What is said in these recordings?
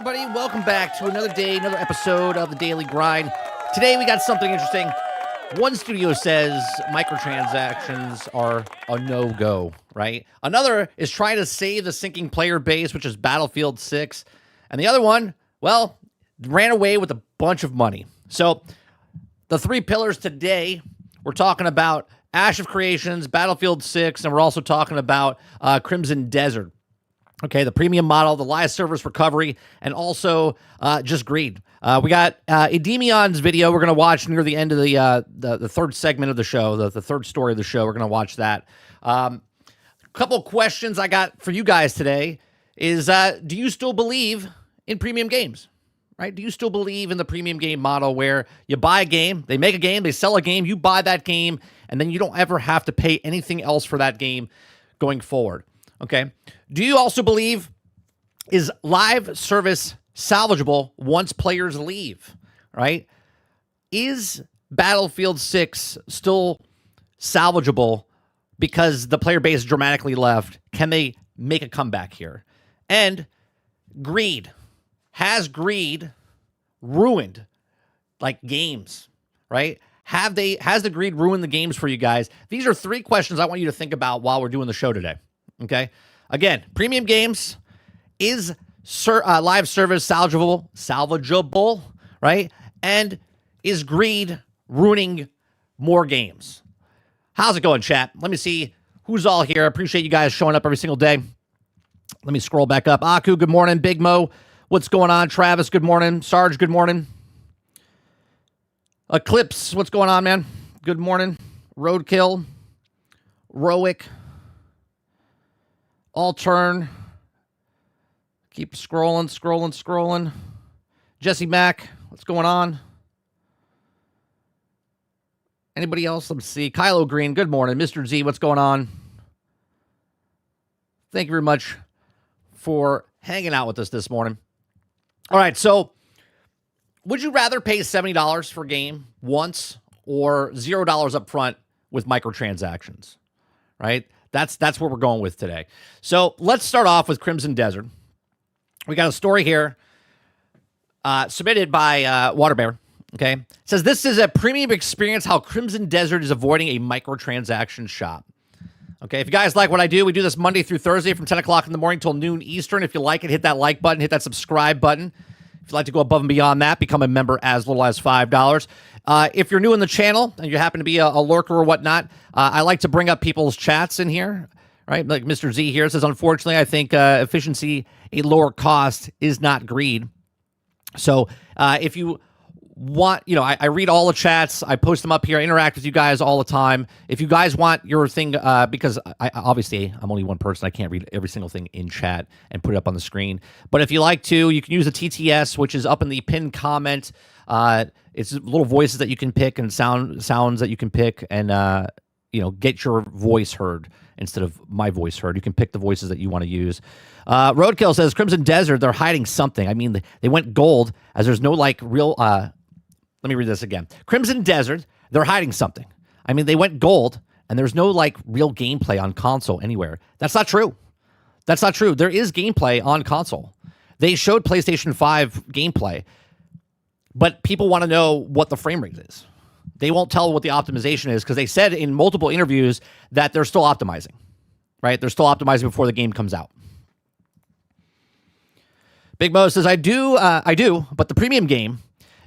everybody? Welcome back to another day, another episode of the Daily Grind. Today we got something interesting. One studio says microtransactions are a no-go, right? Another is trying to save the sinking player base, which is Battlefield 6. And the other one, well, ran away with a bunch of money. So the three pillars today, we're talking about Ash of Creations, Battlefield 6, and we're also talking about Crimson Desert. Okay, the premium model, the live service recovery, and also just greed. We got Edemion's video we're going to watch near the end of the third segment of the show, the third story of the show. We're going to watch that. A couple of questions I got for you guys today is, do you still believe in premium games? Right? Do you still believe in the premium game model where you buy a game, they make a game, they sell a game, you buy that game, and then you don't ever have to pay anything else for that game going forward? Okay. Do you also believe is live service salvageable once players leave, right? Is Battlefield 6 still salvageable because the player base dramatically left? Can they make a comeback here? And greed. Has greed ruined like games, right? Has the greed ruined the games for you guys? These are three questions I want you to think about while we're doing the show today. Okay. Again, premium games, is live service salvageable, right? And is greed ruining more games? How's it going, chat? Let me see who's all here. I appreciate you guys showing up every single day. Let me scroll back up. Aku, good morning. Big Mo, what's going on? Travis, good morning. Sarge, good morning. Eclipse, what's going on, man? Good morning. Roadkill, Roic, All turn. Keep scrolling. Jesse Mack, what's going on? Anybody else? Let's see. Kylo Green, good morning. Mr. Z, what's going on? Thank you very much for hanging out with us this morning. All right, so would you rather pay $70 for a game once or $0 up front with microtransactions, right? That's what we're going with today. So let's start off with Crimson Desert. We got a story here submitted by Waterbear. Okay. It says, this is a premium experience how Crimson Desert is avoiding a microtransaction shop. Okay. If you guys like what I do, we do this Monday through Thursday from 10 o'clock in the morning till noon Eastern. If you like it, hit that like button, hit that subscribe button. If you'd like to go above and beyond that, become a member as little as $5. If you're new in the channel and you happen to be a lurker or whatnot, I like to bring up people's chats in here, right? Like Mr. Z here says, unfortunately, I think efficiency, a lower cost is not greed. So if you want, I read all the chats, I post them up here, I interact with you guys all the time. If you guys want your thing, because obviously I'm only one person, I can't read every single thing in chat and put it up on the screen. But if you like to, you can use the TTS, which is up in the pinned comment. It's little voices that you can pick and sounds that you can pick and, get your voice heard instead of my voice heard. You can pick the voices that you want to use. Roadkill says, Crimson Desert, they're hiding something. I mean, they went gold as there's no real, let me read this again. Crimson Desert, they're hiding something. I mean, they went gold and there's no real gameplay on console anywhere. That's not true. That's not true. There is gameplay on console. They showed PlayStation 5 gameplay, but people want to know what the frame rate is. They won't tell what the optimization is because they said in multiple interviews that they're still optimizing, right? They're still optimizing before the game comes out. Big Mo says, I do, but the premium game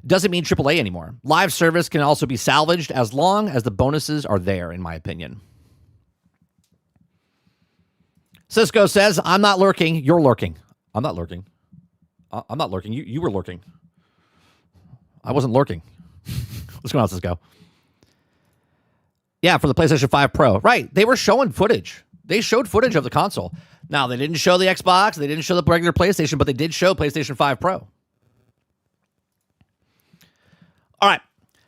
doesn't mean AAA anymore. Live service can also be salvaged as long as the bonuses are there, in my opinion. Cisco says, I'm not lurking. You're lurking. I'm not lurking. I'm not lurking. You were lurking. I wasn't lurking. What's going on, Cisco? Yeah, for the PlayStation 5 Pro. Right. They were showing footage. They showed footage of the console. Now, they didn't show the Xbox. They didn't show the regular PlayStation, but they did show PlayStation 5 Pro. All right.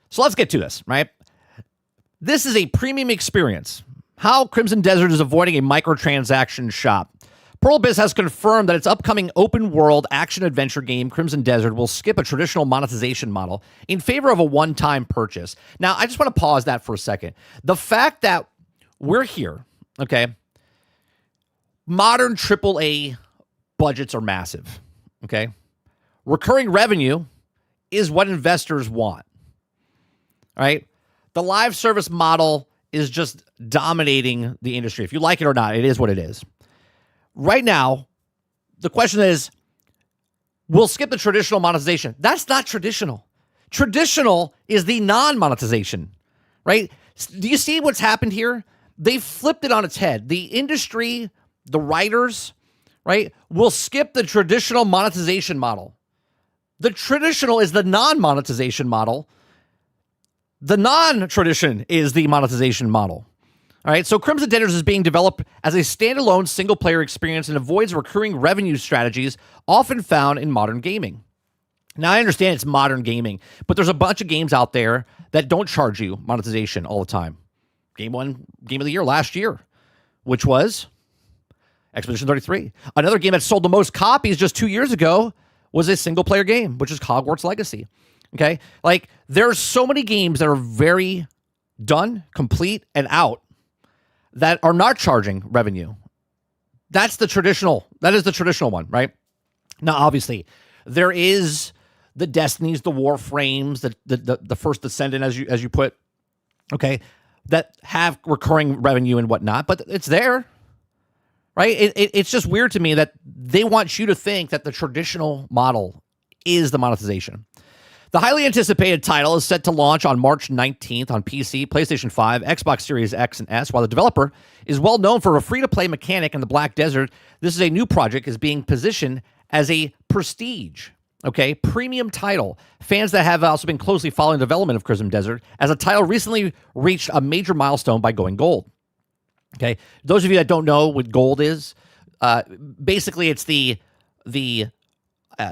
So let's get to this, right? This is a premium experience. How Crimson Desert is avoiding a microtransaction shop. Pearlbiz has confirmed that its upcoming open-world action-adventure game, Crimson Desert, will skip a traditional monetization model in favor of a one-time purchase. Now, I just want to pause that for a second. The fact that we're here, okay, modern AAA budgets are massive, okay? recurring revenue is what investors want, right? The live service model is just dominating the industry. If you like it or not, it is what it is. Right now, the question is, we'll skip the traditional monetization. That's not traditional. Traditional is the non-monetization, right? Do you see what's happened here? They flipped it on its head. The industry, the writers, right, will skip the traditional monetization model. The traditional is the non-monetization model. The non-tradition is the monetization model. All right, so Crimson Debtors is being developed as a standalone single-player experience and avoids recurring revenue strategies often found in modern gaming. Now, I understand it's modern gaming, but there's a bunch of games out there that don't charge you monetization all the time. Game of the year last year, which was Expedition 33. Another game that sold the most copies just 2 years ago was a single-player game, which is Hogwarts Legacy. Okay, like there's so many games that are very done, complete, and out that are not charging revenue. That is the traditional one, right? Now, obviously, there is the Destinies, the Warframes, the First Descendant, as you put, okay, that have recurring revenue and whatnot, but it's there, right? It's just weird to me that they want you to think that the traditional model is the monetization. The highly anticipated title is set to launch on March 19th on PC, PlayStation 5, Xbox Series X and S. While the developer is well known for a free-to-play mechanic in the Black Desert, this is a new project is being positioned as a prestige, okay, premium title. Fans that have also been closely following the development of Crimson Desert, as a title recently reached a major milestone by going gold. Okay, those of you that don't know what gold is, basically it's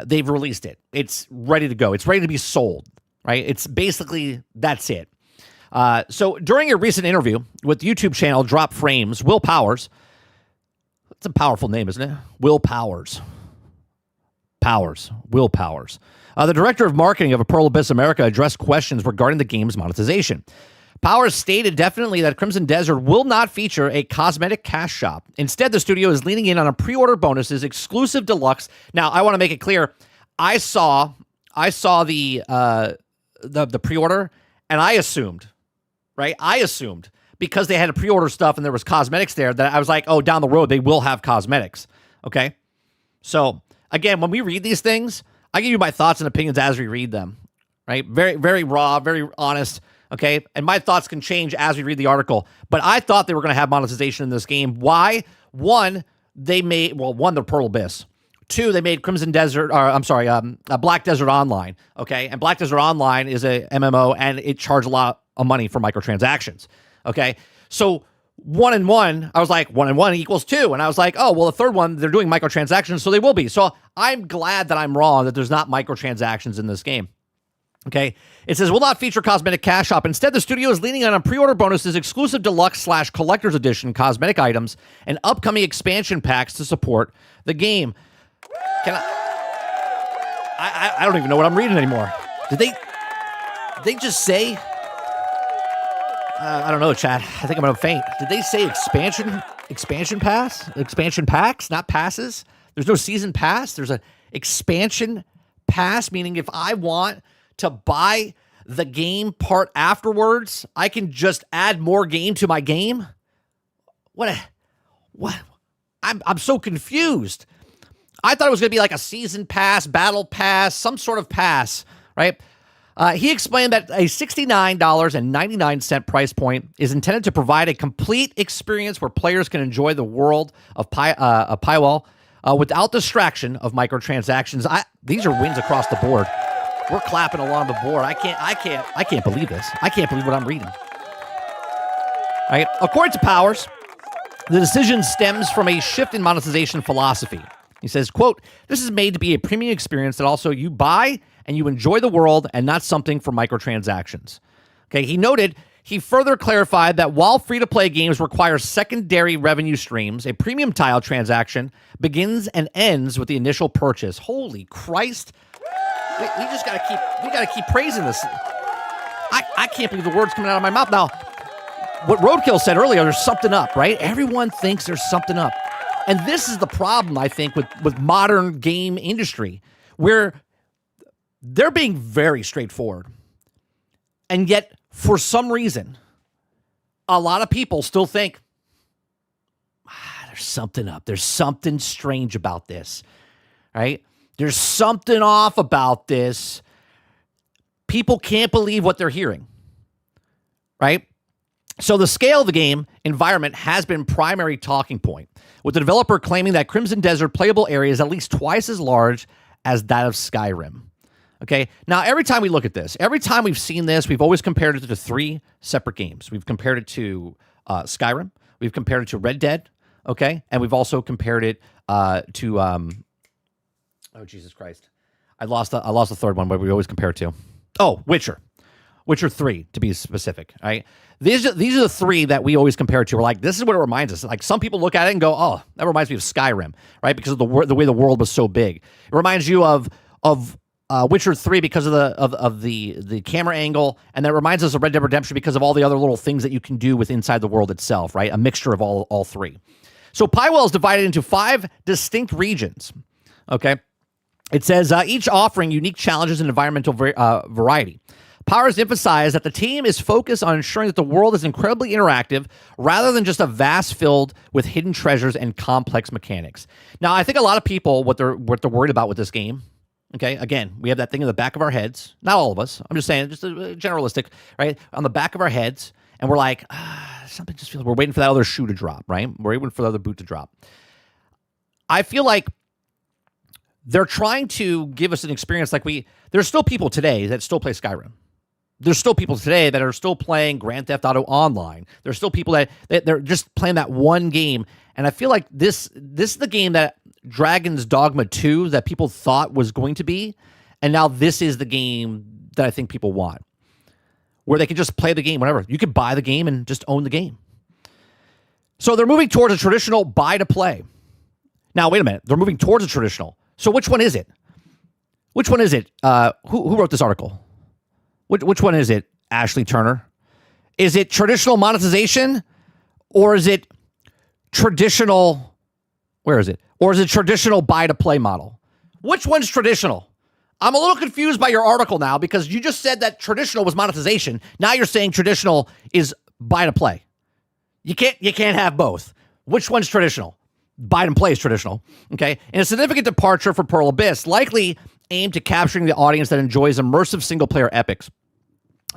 they've released it. It's ready to go. It's ready to be sold, right? It's basically, that's it. So during a recent interview with YouTube channel Drop Frames, Will Powers, it's a powerful name, isn't it? Will Powers. Will Powers. The director of marketing of Pearl Abyss America addressed questions regarding the game's monetization. Powers stated definitely that Crimson Desert will not feature a cosmetic cash shop. Instead, the studio is leaning in on a pre-order bonuses, exclusive deluxe. Now, I want to make it clear. I saw the pre-order, and I assumed, right? Because they had to pre-order stuff and there was cosmetics there, that I was like, oh, down the road they will have cosmetics. Okay, so again, when we read these things, I give you my thoughts and opinions as we read them. Right? Very, very raw, very honest. Okay, and my thoughts can change as we read the article, but I thought they were going to have monetization in this game. Why? One, the Pearl Abyss. Two, they made Crimson Desert, Black Desert Online. Okay, and Black Desert Online is a MMO, and it charged a lot of money for microtransactions. Okay, so 1 and 1, I was like 1 and 1 equals 2, and I was like, oh well, the third one they're doing microtransactions, so they will be. So I'm glad that I'm wrong that there's not microtransactions in this game. Okay, it says, will not feature cosmetic cash shop. Instead, the studio is leaning on pre-order bonuses, exclusive deluxe/collector's edition cosmetic items, and upcoming expansion packs to support the game. I don't even know what I'm reading anymore. Did they just say, I don't know, chat. I think I'm going to faint. Did they say expansion pass? Expansion packs, not passes? There's no season pass. There's an expansion pass, meaning if I want to buy the game part afterwards, I can just add more game to my game? What? I'm so confused. I thought it was going to be like a season pass, battle pass, some sort of pass, right? He explained that a $69.99 price point is intended to provide a complete experience where players can enjoy the world of Pywall without distraction of microtransactions. These are wins across the board. We're clapping along the board. I can't believe this. I can't believe what I'm reading. All right. According to Powers, the decision stems from a shift in monetization philosophy. He says, quote, this is made to be a premium experience that also you buy and you enjoy the world and not something for microtransactions. Okay. He further clarified that while free-to-play games require secondary revenue streams, a premium tile transaction begins and ends with the initial purchase. Holy Christ. We gotta keep praising this. I can't believe the words coming out of my mouth. Now, what Roadkill said earlier, there's something up, right? Everyone thinks there's something up. And this is the problem, I think, with modern game industry, where They're being very straightforward. And yet, for some reason, a lot of people still think, there's something up. There's something strange about this, right? There's something off about this. People can't believe what they're hearing, right? So the scale of the game environment has been primary talking point, with the developer claiming that Crimson Desert playable area is at least twice as large as that of Skyrim. Okay, now every time we look at this, every time we've seen this, we've always compared it to 3 separate games. We've compared it to Skyrim, we've compared it to Red Dead, okay, and we've also compared it to oh Jesus Christ, I lost the third one, but we always compare it to Witcher 3 to be specific. Right, these are the 3 that we always compare it to. We're like, this is what it reminds us. Like, some people look at it and go, oh, that reminds me of Skyrim, right? Because of the way the world was so big. It reminds you of Witcher 3 because of the camera angle, and that reminds us of Red Dead Redemption because of all the other little things that you can do with inside the world itself, right? A mixture of all 3. So Pywell is divided into 5 distinct regions, okay? It says each offering unique challenges and environmental variety. Powers emphasize that the team is focused on ensuring that the world is incredibly interactive rather than just a vast filled with hidden treasures and complex mechanics. Now, I think a lot of people, what they're worried about with this game, okay, again, we have that thing in the back of our heads. Not all of us. I'm just saying, just a generalistic, right? On the back of our heads, and we're like, something just feels, we're waiting for that other shoe to drop, right? We're waiting for the other boot to drop. I feel like they're trying to give us an experience like there's still people today that still play Skyrim. There's still people today that are still playing Grand Theft Auto Online. There's still people that they're just playing that one game. And I feel like this is the game that Dragon's Dogma 2 that people thought was going to be. And now this is the game that I think people want, where they can just play the game whenever. You could buy the game and just own the game. So they're moving towards a traditional buy-to-play. Now, wait a minute. They're moving towards a traditional. So which one is it? Which one is it? Who wrote this article? Which one is it, Ashley Turner? Is it traditional monetization, or is it traditional? Where is it? Or is it traditional buy-to-play model? Which one's traditional? I'm a little confused by your article now, because you just said that traditional was monetization. Now you're saying traditional is buy-to-play. You can't have both. Which one's traditional? Buy-to-play is traditional. Okay, and a significant departure for Pearl Abyss, likely aimed to capturing the audience that enjoys immersive single-player epics.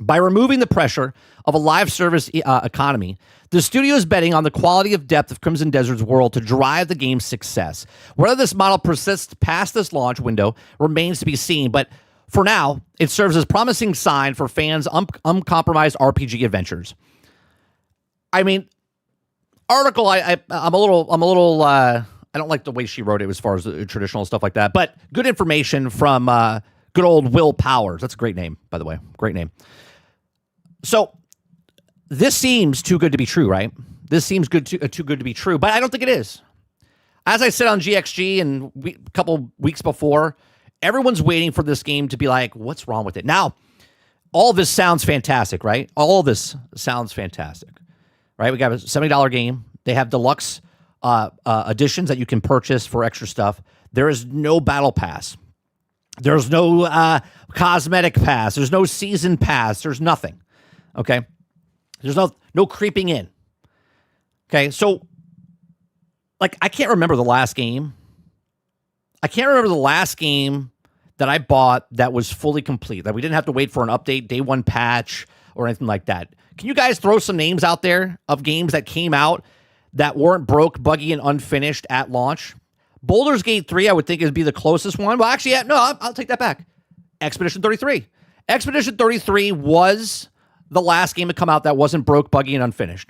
By removing the pressure of a live service economy, the studio is betting on the quality of depth of Crimson Desert's world to drive the game's success. Whether this model persists past this launch window remains to be seen, but for now, it serves as a promising sign for fans' uncompromised RPG adventures. I mean, article, I'm a little. I don't like the way she wrote it as far as the traditional stuff like that, but good information from good old Will Powers. That's a great name, by the way. Great name. So this seems too good to be true, right? This seems too good to be true, but I don't think it is. As I said on GXG and a couple weeks before, everyone's waiting for this game to be like, what's wrong with it? Now, all this sounds fantastic, right? All this sounds fantastic, right? We got a $70 game. They have deluxe editions that you can purchase for extra stuff. There is no battle pass. There's no cosmetic pass. There's no season pass. There's nothing. Okay? There's no creeping in. Okay? So, like, I can't remember the last game. I can't remember the last game that I bought that was fully complete, that we didn't have to wait for an update, day one patch, or anything like that. Can you guys throw some names out there of games that came out that weren't broke, buggy, and unfinished at launch? Baldur's Gate 3, I would think, would be the closest one. Well, actually, yeah, no, I'll take that back. Expedition 33. Expedition 33 was the last game to come out that wasn't broke, buggy, and unfinished.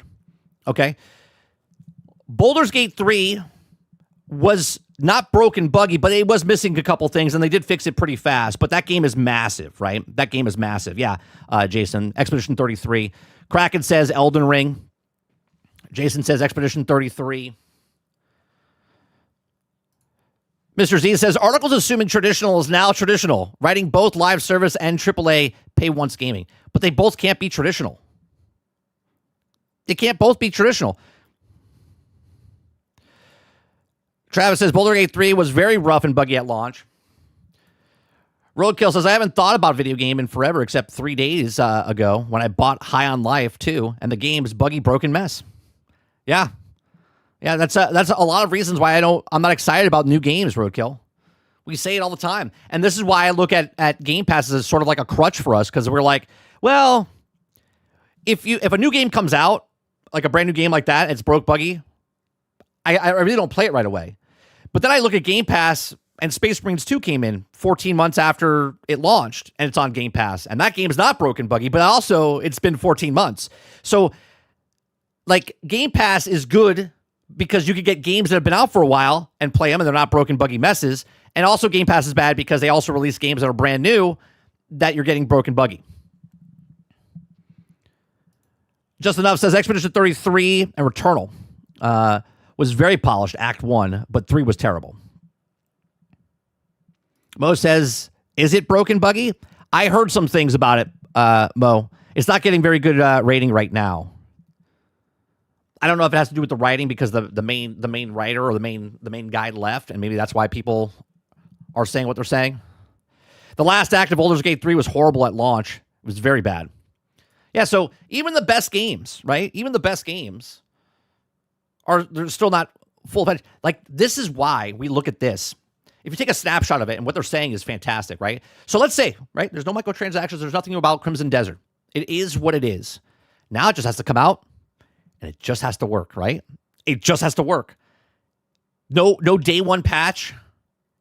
Okay? Baldur's Gate 3 was not broken, buggy, but it was missing a couple things, and they did fix it pretty fast. But that game is massive, right? That game is massive. Yeah, Jason, Expedition 33. Kraken says Elden Ring. Jason says Expedition 33. Mr. Z says, articles assuming traditional is now traditional, writing both live service and AAA pay once gaming. But they both can't be traditional. They can't both be traditional. Travis says, Baldur's Gate 3 was very rough and buggy at launch. Roadkill says, I haven't thought about video game in forever except 3 days ago when I bought High on Life 2, and the game's buggy, broken mess. Yeah. Yeah, that's a lot of reasons why I'm not excited about new games, Roadkill. We say it all the time. And this is why I look at Game Pass as sort of like a crutch for us, because we're like, well, if a new game comes out, like a brand new game like that, it's broke buggy, I really don't play it right away. But then I look at Game Pass, and Space Marines 2 came in 14 months after it launched, and it's on Game Pass. And that game is not broken buggy, but also it's been 14 months. So, like, Game Pass is good because you could get games that have been out for a while and play them, and they're not broken buggy messes. And also Game Pass is bad because they also release games that are brand new that you're getting broken buggy. Just Enough says Expedition 33 and Returnal was very polished, Act 1, but 3 was terrible. Mo says, is it broken buggy? I heard some things about it, Mo. It's not getting very good rating right now. I don't know if it has to do with the writing because the main writer or the main guy left, and maybe that's why people are saying what they're saying. The last act of Baldur's Gate 3 was horrible at launch. It was very bad. Yeah, so even the best games, right? Even the best games they're still not full-fledged. Like, this is why we look at this. If you take a snapshot of it, and what they're saying is fantastic, right? So let's say, right, there's no microtransactions, there's nothing about Crimson Desert. It is what it is. Now it just has to come out, and it just has to work, right? It just has to work. No day one patch.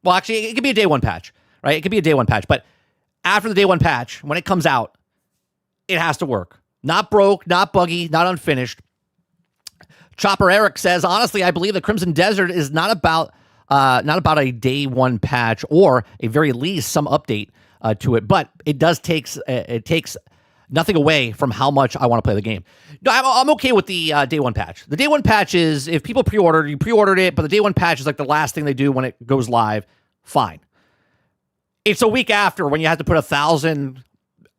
Well, actually, it could be a day one patch, right? It could be a day one patch, but after the day one patch, when it comes out, it has to work. Not broke, not buggy, not unfinished. Chopper Eric says, honestly, I believe the Crimson Desert is not about a day one patch or a very least some update to it, but it takes nothing away from how much I want to play the game. No, I'm okay with the day one patch. The day one patch is if people you pre-ordered it, but the day one patch is like the last thing they do when it goes live. Fine. It's a week after when you have to put 1,000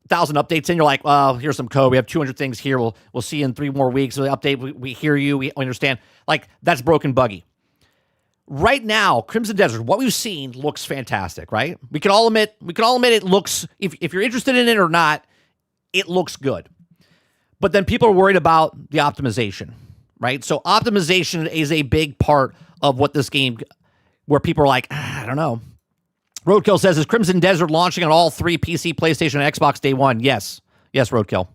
updates in. You're like, well, here's some code. We have 200 things here. We'll see you in 3 more weeks. So the update, we hear you. We understand. Like, that's broken buggy. Right now, Crimson Desert, what we've seen looks fantastic, right? We can all admit it looks, if you're interested in it or not, it looks good. But then people are worried about the optimization, right? So optimization is a big part of what this game, where people are like, I don't know. Roadkill says, is Crimson Desert launching on all 3 PC, PlayStation, and Xbox day one? Yes. Yes, Roadkill.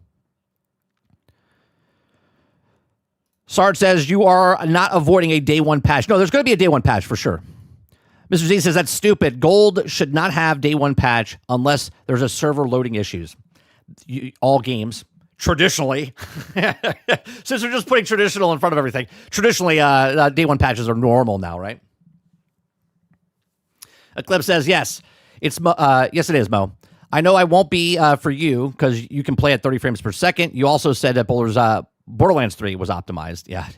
Sarge says, you are not avoiding a day one patch. No, there's going to be a day one patch for sure. Mr. Z says, that's stupid. Gold should not have day one patch unless there's a server loading issues. All games, traditionally, since they're just putting traditional in front of everything, traditionally, day one patches are normal now, right? Eclipse says, yes, yes, it is, Mo. I know I won't be for you because you can play at 30 frames per second. You also said that Borderlands 3 was optimized. Yeah,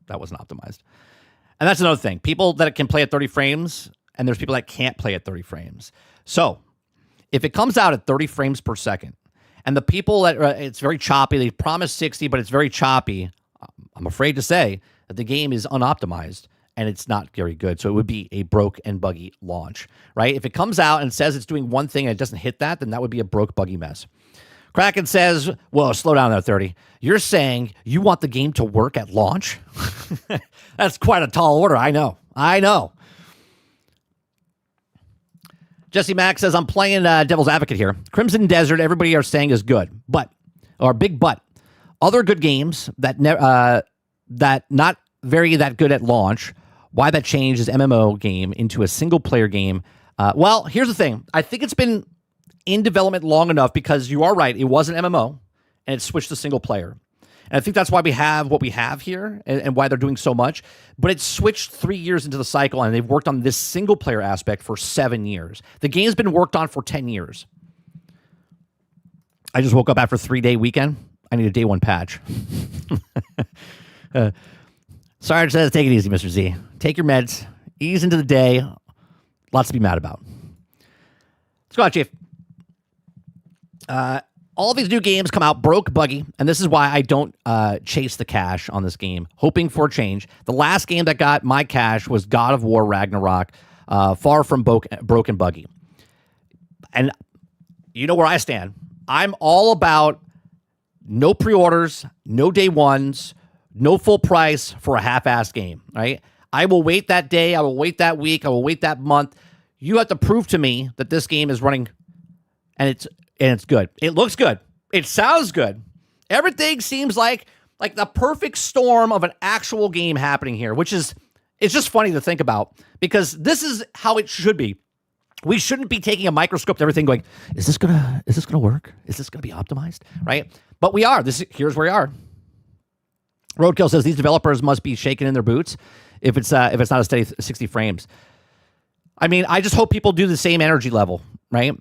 that wasn't optimized. And that's another thing. People that can play at 30 frames, and there's people that can't play at 30 frames. So if it comes out at 30 frames per second, and the people that it's very choppy, they promise 60, but it's very choppy, I'm afraid to say that the game is unoptimized and it's not very good. So it would be a broke and buggy launch, right? If it comes out and says it's doing one thing and it doesn't hit that, then that would be a broke, buggy mess. Kraken says, whoa, slow down there, 30. You're saying you want the game to work at launch? That's quite a tall order. I know. Jesse Mack says, I'm playing devil's advocate here. Crimson Desert, everybody are saying is good, big but. Other good games that not very that good at launch. Why that changed his MMO game into a single-player game? Well, here's the thing. I think it's been in development long enough because you are right. It was an MMO, and it switched to single-player. And I think that's why we have what we have here and why they're doing so much. But it switched 3 years into the cycle, and they've worked on this single-player aspect for 7 years. The game's been worked on for 10 years. I just woke up after a 3-day weekend. I need a day one patch. Sarge says, take it easy, Mr. Z. Take your meds. Ease into the day. Lots to be mad about. Let's go out, Chief. All of these new games come out broke, buggy, and this is why I don't chase the cash on this game, hoping for a change. The last game that got my cash was God of War Ragnarok, far from broken, buggy. And you know where I stand. I'm all about no pre-orders, no day ones, no full price for a half-assed game, right? I will wait that day. I will wait that week. I will wait that month. You have to prove to me that this game is running and it's good. It looks good. It sounds good. Everything seems like the perfect storm of an actual game happening here, which is, it's just funny to think about because this is how it should be. We shouldn't be taking a microscope to everything going, is this gonna work? Is this gonna be optimized? Right? But we are. Here's where we are. Roadkill says these developers must be shaking in their boots if it's not a steady 60 frames. I mean, I just hope people do the same energy level, right?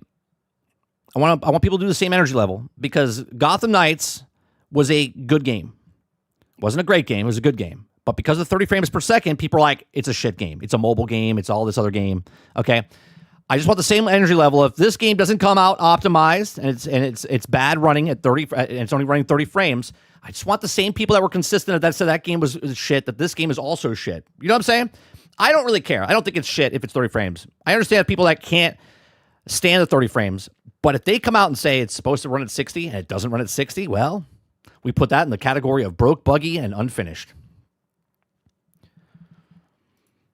I want people to do the same energy level because Gotham Knights was a good game. It wasn't a great game. It was a good game. But because of 30 frames per second, people are like, it's a shit game. It's a mobile game. It's all this other game. Okay. I just want the same energy level. If this game doesn't come out optimized and it's bad running at 30 and it's only running 30 frames, I just want the same people that were consistent that said that game was shit, that this game is also shit. You know what I'm saying? I don't really care. I don't think it's shit if it's 30 frames. I understand people that can't stand the 30 frames, but if they come out and say it's supposed to run at 60 and it doesn't run at 60, well, we put that in the category of broke, buggy, and unfinished.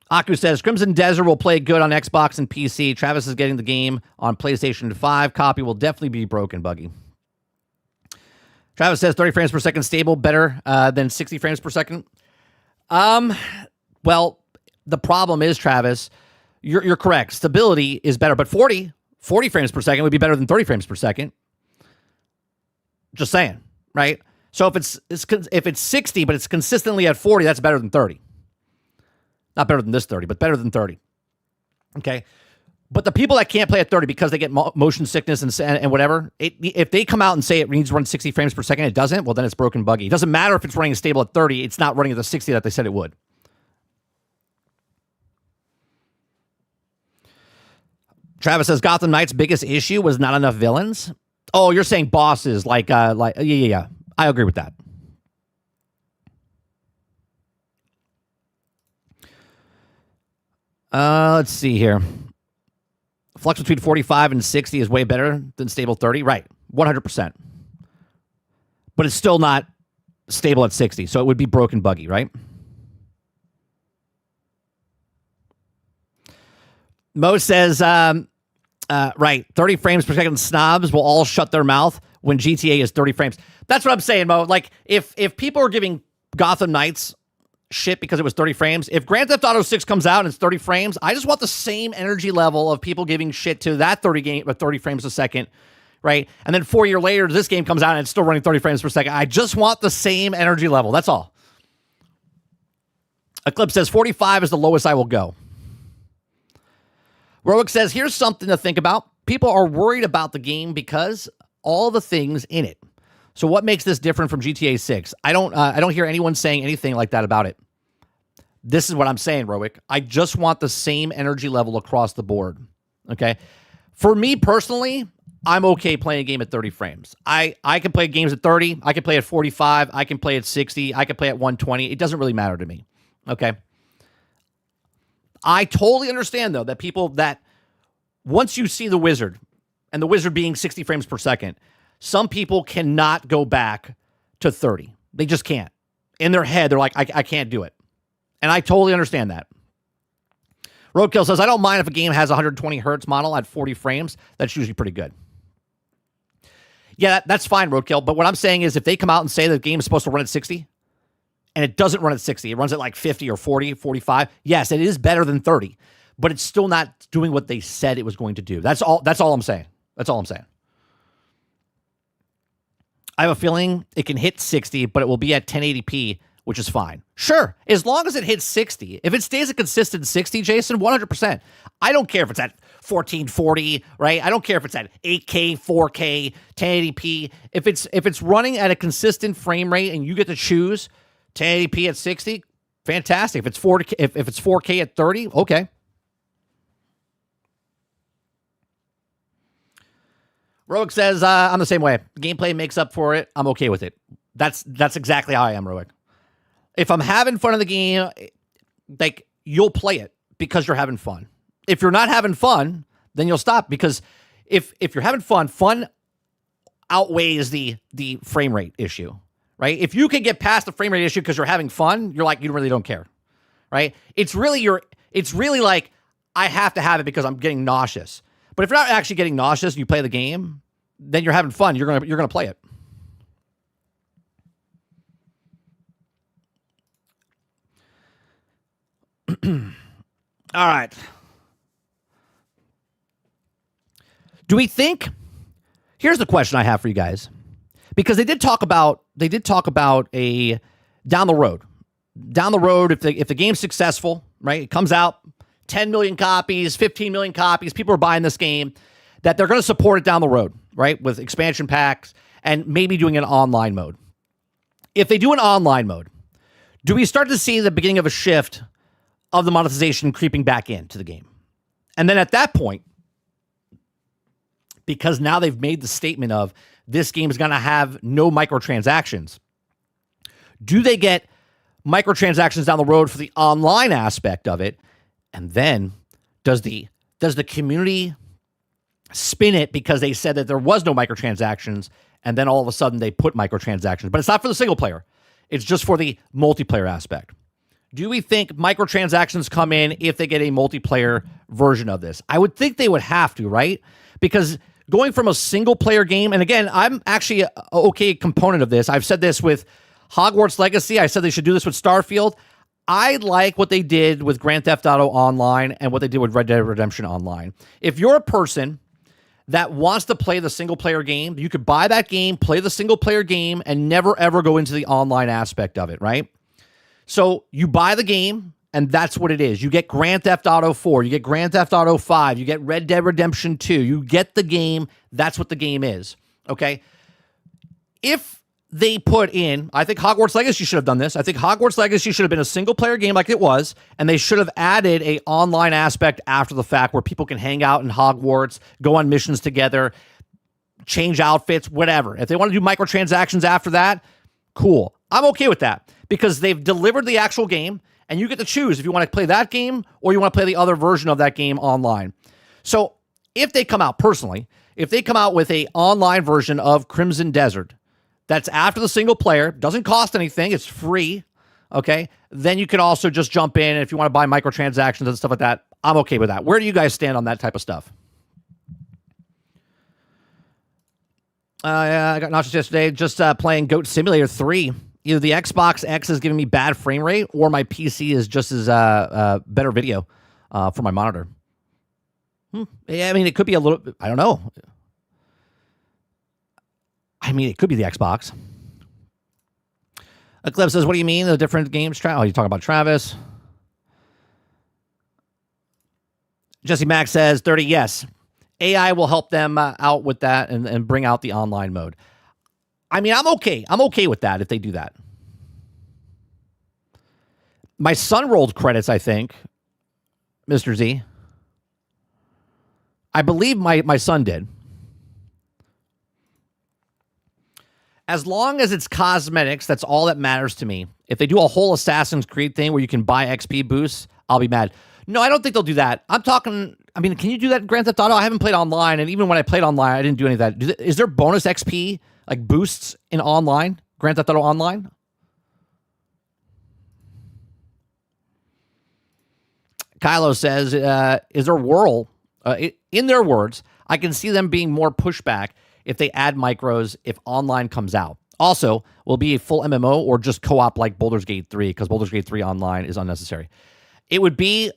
Aku says, Crimson Desert will play good on Xbox and PC. Travis is getting the game on PlayStation 5. Copy will definitely be broken, buggy. Travis says 30 frames per second stable, better than 60 frames per second. Well, the problem is, Travis, you're correct. Stability is better, but 40 frames per second would be better than 30 frames per second. Just saying, right? So if it's 60, but it's consistently at 40, that's better than 30. Not better than this 30, but better than 30. Okay? But the people that can't play at 30 because they get motion sickness and whatever, if they come out and say it needs to run 60 frames per second, it doesn't, well, then it's broken buggy. It doesn't matter if it's running stable at 30. It's not running at the 60 that they said it would. Travis says Gotham Knights' biggest issue was not enough villains. Oh, you're saying bosses yeah. I agree with that. Let's see here. Flux between 45 and 60 is way better than stable 30. Right. 100%. But it's still not stable at 60. So it would be broken buggy, right? Mo says, right, 30 frames per second snobs will all shut their mouth when GTA is 30 frames. That's what I'm saying, Mo. Like, if people are giving Gotham Knights shit because it was 30 frames, if Grand Theft Auto 6 comes out and it's 30 frames, I just want the same energy level of people giving shit to that 30 frames a second, right? And then 4 years later, this game comes out and it's still running 30 frames per second. I just want the same energy level. That's all. Eclipse says 45 is the lowest I will go. Roic says, here's something to think about. People are worried about the game because all the things in it. So what makes this different from GTA 6? I don't hear anyone saying anything like that about it. This is what I'm saying, Roic. I just want the same energy level across the board. Okay? For me personally, I'm okay playing a game at 30 frames. I can play games at 30. I can play at 45. I can play at 60. I can play at 120. It doesn't really matter to me. Okay? I totally understand, though, that people that once you see the wizard, and the wizard being 60 frames per second, some people cannot go back to 30. They just can't. In their head, they're like, I can't do it. And I totally understand that. Roadkill says, I don't mind if a game has 120 hertz model at 40 frames. That's usually pretty good. Yeah, that's fine, Roadkill. But what I'm saying is if they come out and say the game is supposed to run at 60, and it doesn't run at 60, it runs at like 50 or 40, 45, yes, it is better than 30. But it's still not doing what they said it was going to do. That's all I'm saying. That's all I'm saying. I have a feeling it can hit 60, but it will be at 1080p, which is fine. Sure, as long as it hits 60. If it stays a consistent 60, Jason, 100%. I don't care if it's at 1440, right? I don't care if it's at 8K, 4K, 1080p. If it's running at a consistent frame rate and you get to choose 1080p at 60, fantastic. If it's 4K, if it's 4K at 30, okay. Roic says, I'm the same way. Gameplay makes up for it. I'm okay with it. That's exactly how I am, Roic. If I'm having fun in the game, like, you'll play it because you're having fun. If you're not having fun, then you'll stop because if you're having fun, fun outweighs the frame rate issue, right? If you can get past the frame rate issue because you're having fun, you're like, you really don't care, right? It's really like, I have to have it because I'm getting nauseous. But if you're not actually getting nauseous and you play the game, then you're having fun. You're gonna play it. All right. Do we think? Here's the question I have for you guys, because they did talk about a down the road, if the game's successful, right? It comes out, 10 million copies, 15 million copies, people are buying this game, that they're going to support it down the road, right? With expansion packs and maybe doing an online mode. If they do an online mode, do we start to see the beginning of a shift of the monetization creeping back into the game? And then at that point, because now they've made the statement of this game is going to have no microtransactions, do they get microtransactions down the road for the online aspect of it? And then does the community spin it because they said that there was no microtransactions, and then all of a sudden they put microtransactions, but it's not for the single player. It's just for the multiplayer aspect. Do we think microtransactions come in if they get a multiplayer version of this? I would think they would have to, right? Because going from a single player game, and again, I'm actually a okay component of this. I've said this with Hogwarts Legacy. I said they should do this with Starfield. I like what they did with Grand Theft Auto Online and what they did with Red Dead Redemption Online. If you're a person that wants to play the single player game, you could buy that game, play the single player game, and never ever go into the online aspect of it, right? So you buy the game, and that's what it is. You get Grand Theft Auto 4, you get Grand Theft Auto 5, you get Red Dead Redemption 2. You get the game. That's what the game is, okay? If they put in, I think Hogwarts Legacy should have done this. I think Hogwarts Legacy should have been a single-player game like it was, and they should have added a online aspect after the fact where people can hang out in Hogwarts, go on missions together, change outfits, whatever. If they want to do microtransactions after that, cool. I'm okay with that because they've delivered the actual game, and you get to choose if you want to play that game or you want to play the other version of that game online. So if they come out, personally, if they come out with an online version of Crimson Desert, that's after the single player, doesn't cost anything, it's free, okay? Then you can also just jump in, and if you want to buy microtransactions and stuff like that, I'm okay with that. Where do you guys stand on that type of stuff? I got nauseous yesterday just playing Goat Simulator 3. Either the Xbox X is giving me bad frame rate, or my PC is just as better video for my monitor. Yeah, I mean, it could be a little, I don't know. I mean, it could be the Xbox. Eclipse says, what do you mean, the different games? Oh, you're talking about Travis. Jesse Mack says, 30, yes. AI will help them out with that and bring out the online mode. I mean, I'm okay. I'm okay with that if they do that. My son rolled credits, I think, Mr. Z. I believe my son did. As long as it's cosmetics, that's all that matters to me. If they do a whole Assassin's Creed thing where you can buy XP boosts, I'll be mad. No, I don't think they'll do that. I'm talking, I mean, can you do that in Grand Theft Auto? I haven't played online, and even when I played online, I didn't do any of that. Is there bonus XP, like boosts in online? Grand Theft Auto Online? Kylo says, is there whirl? In their words, I can see them being more pushback if they add micros if online comes out. Also, will it be a full MMO or just co-op like Baldur's Gate 3? Because Baldur's Gate 3 online is unnecessary. It would be,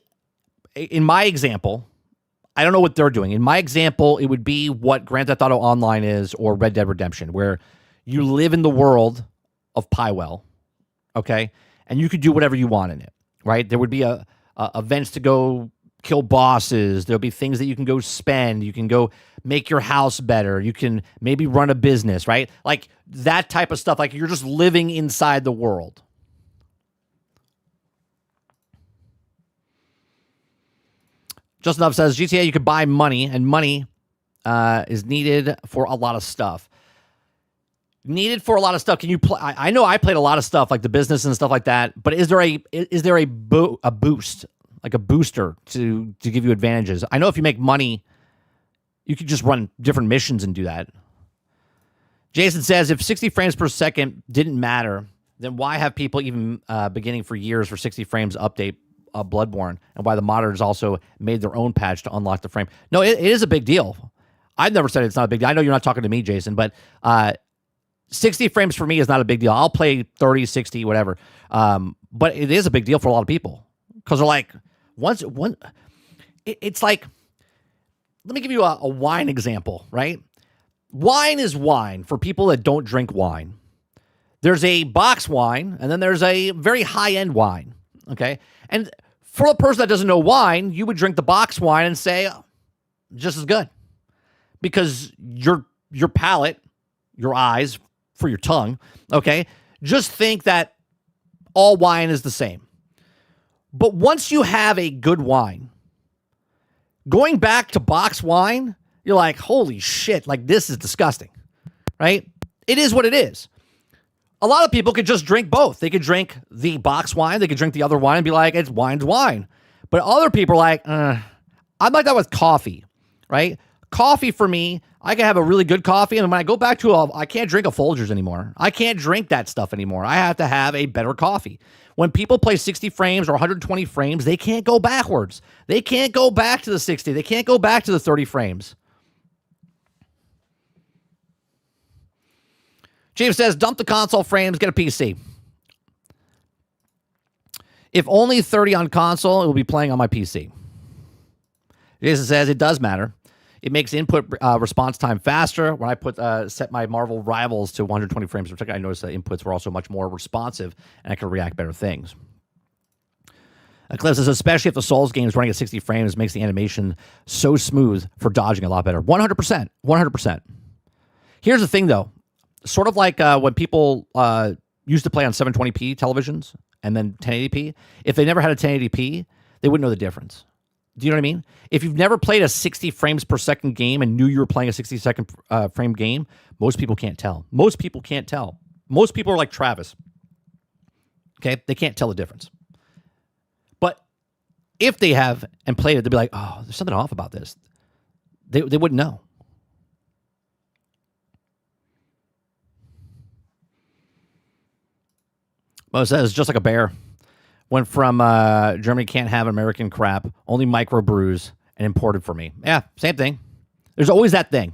in my example, I don't know what they're doing. In my example, it would be what Grand Theft Auto Online is or Red Dead Redemption, where you live in the world of Pywell, okay? And you could do whatever you want in it, right? There would be events to go kill bosses. There'll be things that you can go spend. You can go make your house better. You can maybe run a business, right? Like that type of stuff. Like you're just living inside the world. Justin Up says, GTA, you could buy money, and money is needed for a lot of stuff. Needed for a lot of stuff. Can you play? I know I played a lot of stuff like the business and stuff like that, but is there a boost, like a booster to give you advantages? I know if you make money You could just run different missions and do that. Jason says, if 60 frames per second didn't matter, then why have people even beginning for years for 60 frames update Bloodborne, and why the modders also made their own patch to unlock the frame? No, it is a big deal. I've never said it's not a big deal. I know you're not talking to me, Jason, but 60 frames for me is not a big deal. I'll play 30, 60, whatever. But it is a big deal for a lot of people because they're like, it's like, let me give you a wine example, right? Wine is wine for people that don't drink wine. There's a box wine, and then there's a very high-end wine, okay? And for a person that doesn't know wine, you would drink the box wine and say, oh, just as good. Because your palate, your eyes, for your tongue, okay, just think that all wine is the same. But once you have a good wine, going back to box wine, you're like, holy shit, like this is disgusting, right? It is what it is. A lot of people could just drink both. They could drink the box wine, they could drink the other wine and be like, it's wine's wine. But other people are like, I'm like that with coffee, right? Coffee for me, I can have a really good coffee, and when I go back to I can't drink a Folgers anymore. I can't drink that stuff anymore. I have to have a better coffee. When people play 60 frames or 120 frames, they can't go backwards. They can't go back to the 60. They can't go back to the 30 frames. James says, dump the console frames, get a PC. If only 30 on console, it will be playing on my PC. Jason says, it does matter. It makes input response time faster. When I set my Marvel Rivals to 120 frames per second, I noticed the inputs were also much more responsive, and I could react better things. Eclipse says, especially if the Souls game is running at 60 frames, makes the animation so smooth for dodging a lot better. 100%. 100%. Here's the thing, though. Sort of like when people used to play on 720p televisions and then 1080p, if they never had a 1080p, they wouldn't know the difference. Do you know what I mean? If you've never played a 60 frames per second game and knew you were playing a 60-second frame game, most people can't tell. Most people can't tell. Most people are like Travis. Okay? They can't tell the difference. But if they have and played it, they'll be like, oh, there's something off about this. They wouldn't know. Mo says, just like a bear. Went from Germany can't have American crap, only microbrews, and imported for me. Yeah, same thing. There's always that thing.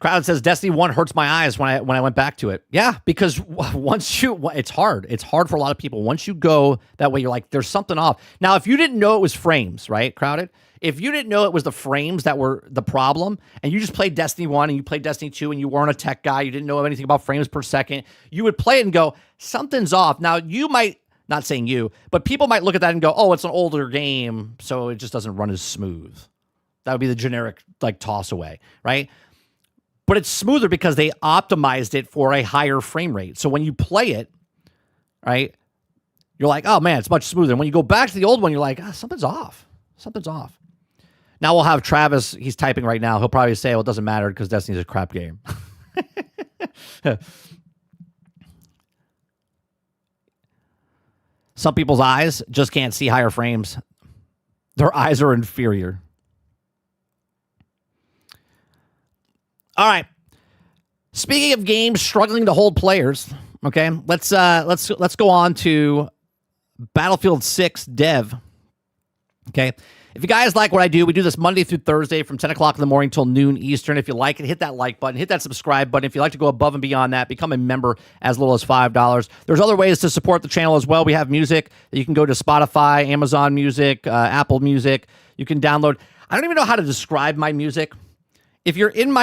Crowd says, Destiny 1 hurts my eyes when I went back to it. Yeah, because it's hard. It's hard for a lot of people. Once you go that way, you're like, there's something off. Now, if you didn't know it was frames, right, Crowded? If you didn't know it was the frames that were the problem, and you just played Destiny 1 and you played Destiny 2 and you weren't a tech guy, you didn't know anything about frames per second, you would play it and go, something's off. Now, you might, not saying you, but people might look at that and go, oh, it's an older game, so it just doesn't run as smooth. That would be the generic, like, toss away, right? But it's smoother because they optimized it for a higher frame rate. So when you play it, right, you're like, oh, man, it's much smoother. And when you go back to the old one, you're like, something's off. Something's off. Now we'll have Travis, he's typing right now. He'll probably say, well, it doesn't matter because Destiny's a crap game. Some people's eyes just can't see higher frames. Their eyes are inferior. All right. Speaking of games struggling to hold players, okay, let's go on to Battlefield 6 Dev. Okay. If you guys like what I do, we do this Monday through Thursday from 10 o'clock in the morning till noon Eastern. If you like it, hit that like button, hit that subscribe button. If you'd like to go above and beyond that, become a member as little as $5. There's other ways to support the channel as well. We have music. You can go to Spotify, Amazon Music, Apple Music. You can download. I don't even know how to describe my music. If you're in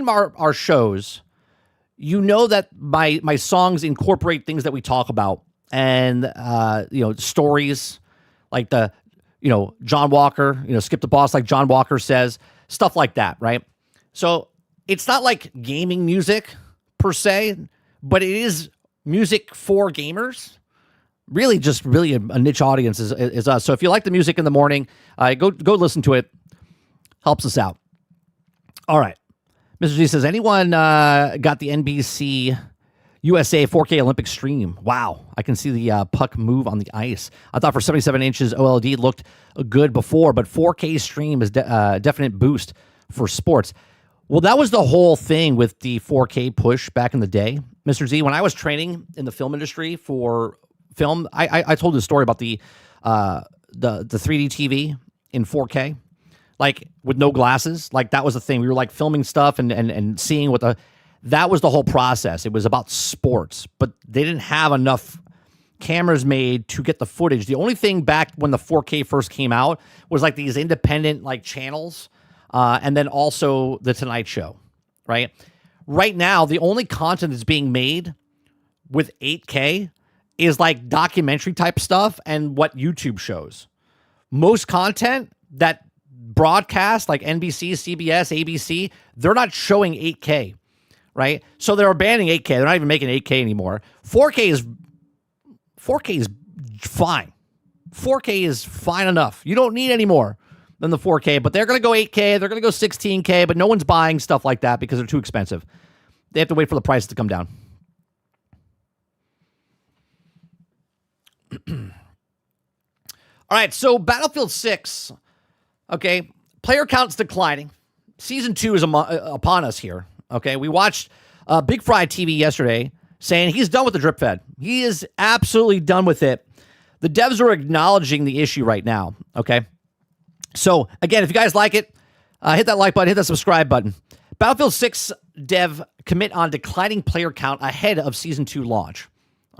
our shows, you know that my songs incorporate things that we talk about and stories like the John Walker, skip the boss like John Walker says, stuff like that, right? So it's not like gaming music per se, but it is music for gamers. Really, just really a niche audience is us. So if you like the music in the morning, go listen to it. Helps us out. All right. Mr. G says, anyone got the NBC USA 4K Olympic stream. Wow, I can see the puck move on the ice. I thought for 77 inches OLED looked good before, but 4K stream is a definite boost for sports. Well, that was the whole thing with the 4K push back in the day, Mr. Z. When I was training in the film industry for film, I told this story about the 3D TV in 4K, like with no glasses. Like that was the thing. We were like filming stuff and seeing what that was the whole process. It was about sports, but they didn't have enough cameras made to get the footage. The only thing back when the 4K first came out was like these independent like channels, and then also the Tonight Show, right? Right now, the only content that's being made with 8K is like documentary type stuff and what YouTube shows. Most content that broadcast like NBC, CBS, ABC, they're not showing 8K, right? So they're abandoning 8K. They're not even making 8K anymore. 4K is fine. 4K is fine enough. You don't need any more than the 4K, but they're going to go 8K. They're going to go 16K, but no one's buying stuff like that because they're too expensive. They have to wait for the prices to come down. All right, so Battlefield 6, okay, player count's declining. Season 2 is upon us here, okay? We watched Big Fry TV yesterday saying he's done with the drip fed. He is absolutely done with it. The devs are acknowledging the issue right now, okay? So, again, if you guys like it, hit that like button, hit that subscribe button. Battlefield 6 dev commit on declining player count ahead of Season 2 launch.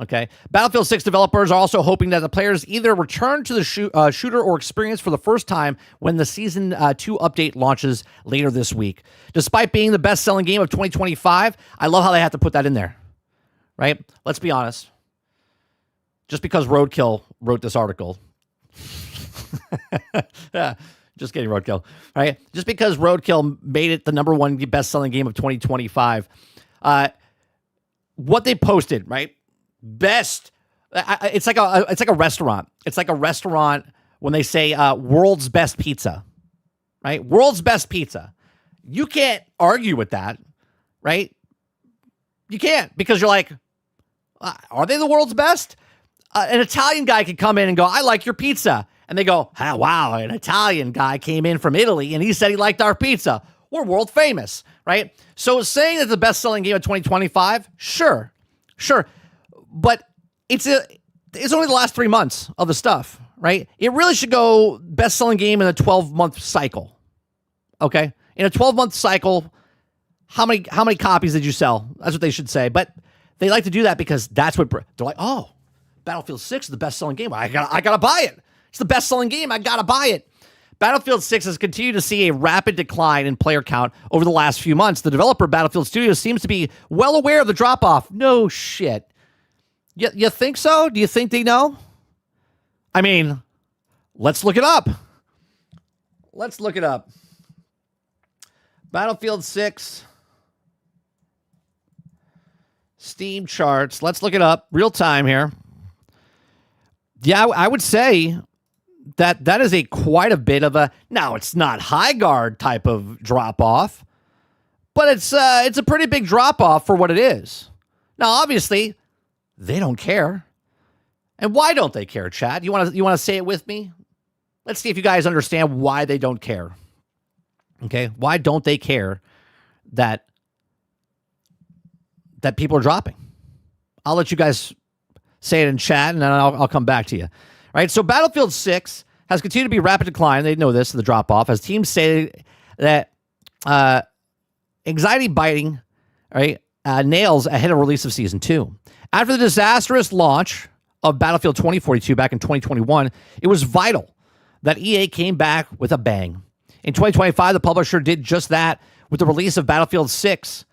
Okay. Battlefield 6 developers are also hoping that the players either return to the shooter or experience for the first time when the Season 2 update launches later this week. Despite being the best-selling game of 2025, I love how they have to put that in there, right? Let's be honest. Just because Roadkill wrote this article. Yeah, just kidding, Roadkill. Right? Just because Roadkill made it the number one best-selling game of 2025, what they posted, right? Best. It's like a restaurant. It's like a restaurant when they say world's best pizza, right? World's best pizza. You can't argue with that, right? You can't, because you're like, are they the world's best? An Italian guy could come in and go, I like your pizza. And they go, oh, wow, an Italian guy came in from Italy and he said he liked our pizza. We're world famous, right? So saying that the best-selling game of 2025, sure. But it's only the last 3 months of the stuff, right? It really should go best-selling game in a 12-month cycle, okay? In a 12-month cycle, how many copies did you sell? That's what they should say. But they like to do that because that's what they're like. Oh, Battlefield 6 is the best-selling game. I gotta buy it. It's the best-selling game. I gotta buy it. Battlefield 6 has continued to see a rapid decline in player count over the last few months. The developer, Battlefield Studios, seems to be well aware of the drop-off. No shit. You think so? Do you think they know? I mean, let's look it up. Battlefield 6 Steam charts. Let's look it up. Real time here. Yeah, I would say that is quite a bit of a, now it's not high guard type of drop off, but it's a pretty big drop off for what it is. Now, obviously, they don't care. And why don't they care, Chad? You want to say it with me? Let's see if you guys understand why they don't care. Okay? Why don't they care that people are dropping? I'll let you guys say it in chat, and then I'll come back to you. All right? So Battlefield 6 has continued to be rapid decline. They know this, the drop-off, as teams say that anxiety biting, right, nails ahead of release of Season 2. After the disastrous launch of Battlefield 2042 back in 2021, it was vital that EA came back with a bang. In 2025, the publisher did just that with the release of Battlefield 6,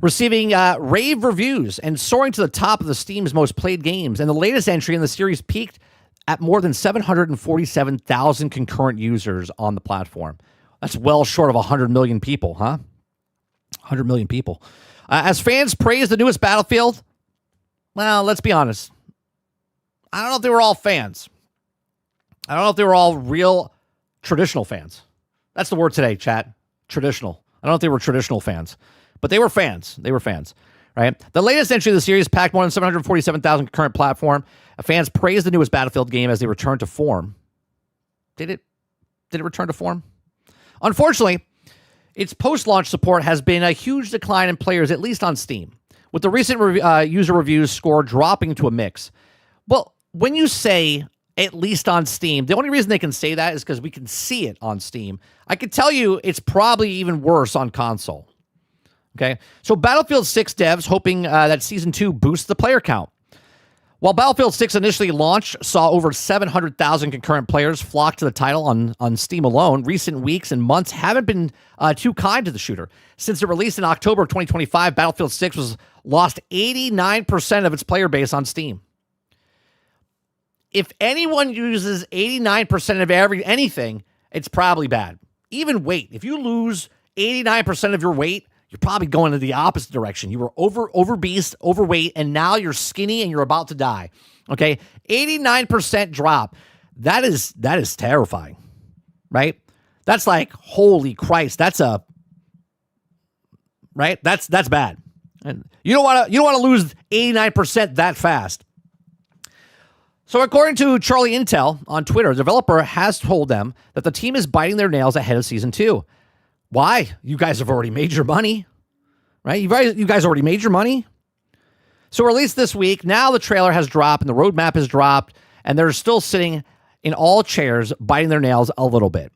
receiving rave reviews and soaring to the top of the Steam's most played games. And the latest entry in the series peaked at more than 747,000 concurrent users on the platform. That's well short of 100 million people, huh? 100 million people. As fans praise the newest Battlefield, well, let's be honest. I don't know if they were all fans. I don't know if they were all real traditional fans. That's the word today, chat. Traditional. I don't know if they were traditional fans, but they were fans. They were fans, right? The latest entry of the series packed more than 747,000 concurrent platform. Fans praised the newest Battlefield game as they returned to form. Did it return to form? Unfortunately, its post-launch support has been a huge decline in players, at least on Steam, with the recent user reviews score dropping to a mix. Well, when you say at least on Steam, the only reason they can say that is because we can see it on Steam. I can tell you it's probably even worse on console. Okay, so Battlefield 6 devs hoping that Season 2 boosts the player count. While Battlefield 6 initially launched, saw over 700,000 concurrent players flock to the title on Steam alone, recent weeks and months haven't been too kind to the shooter. Since it released in October of 2025, Battlefield 6 was lost 89% of its player base on Steam. If anyone uses 89% of anything, it's probably bad. Even weight. If you lose 89% of your weight, you're probably going in the opposite direction. You were overbeast, overweight, and now you're skinny and you're about to die. Okay? 89% drop. That is terrifying. Right? That's like, holy Christ. That's bad. And you don't want to lose 89% that fast. So according to Charlie Intel on Twitter, the developer has told them that the team is biting their nails ahead of Season 2. Why? You guys have already made your money, right? You guys already made your money. So released this week, now the trailer has dropped and the roadmap has dropped, and they're still sitting in all chairs biting their nails a little bit.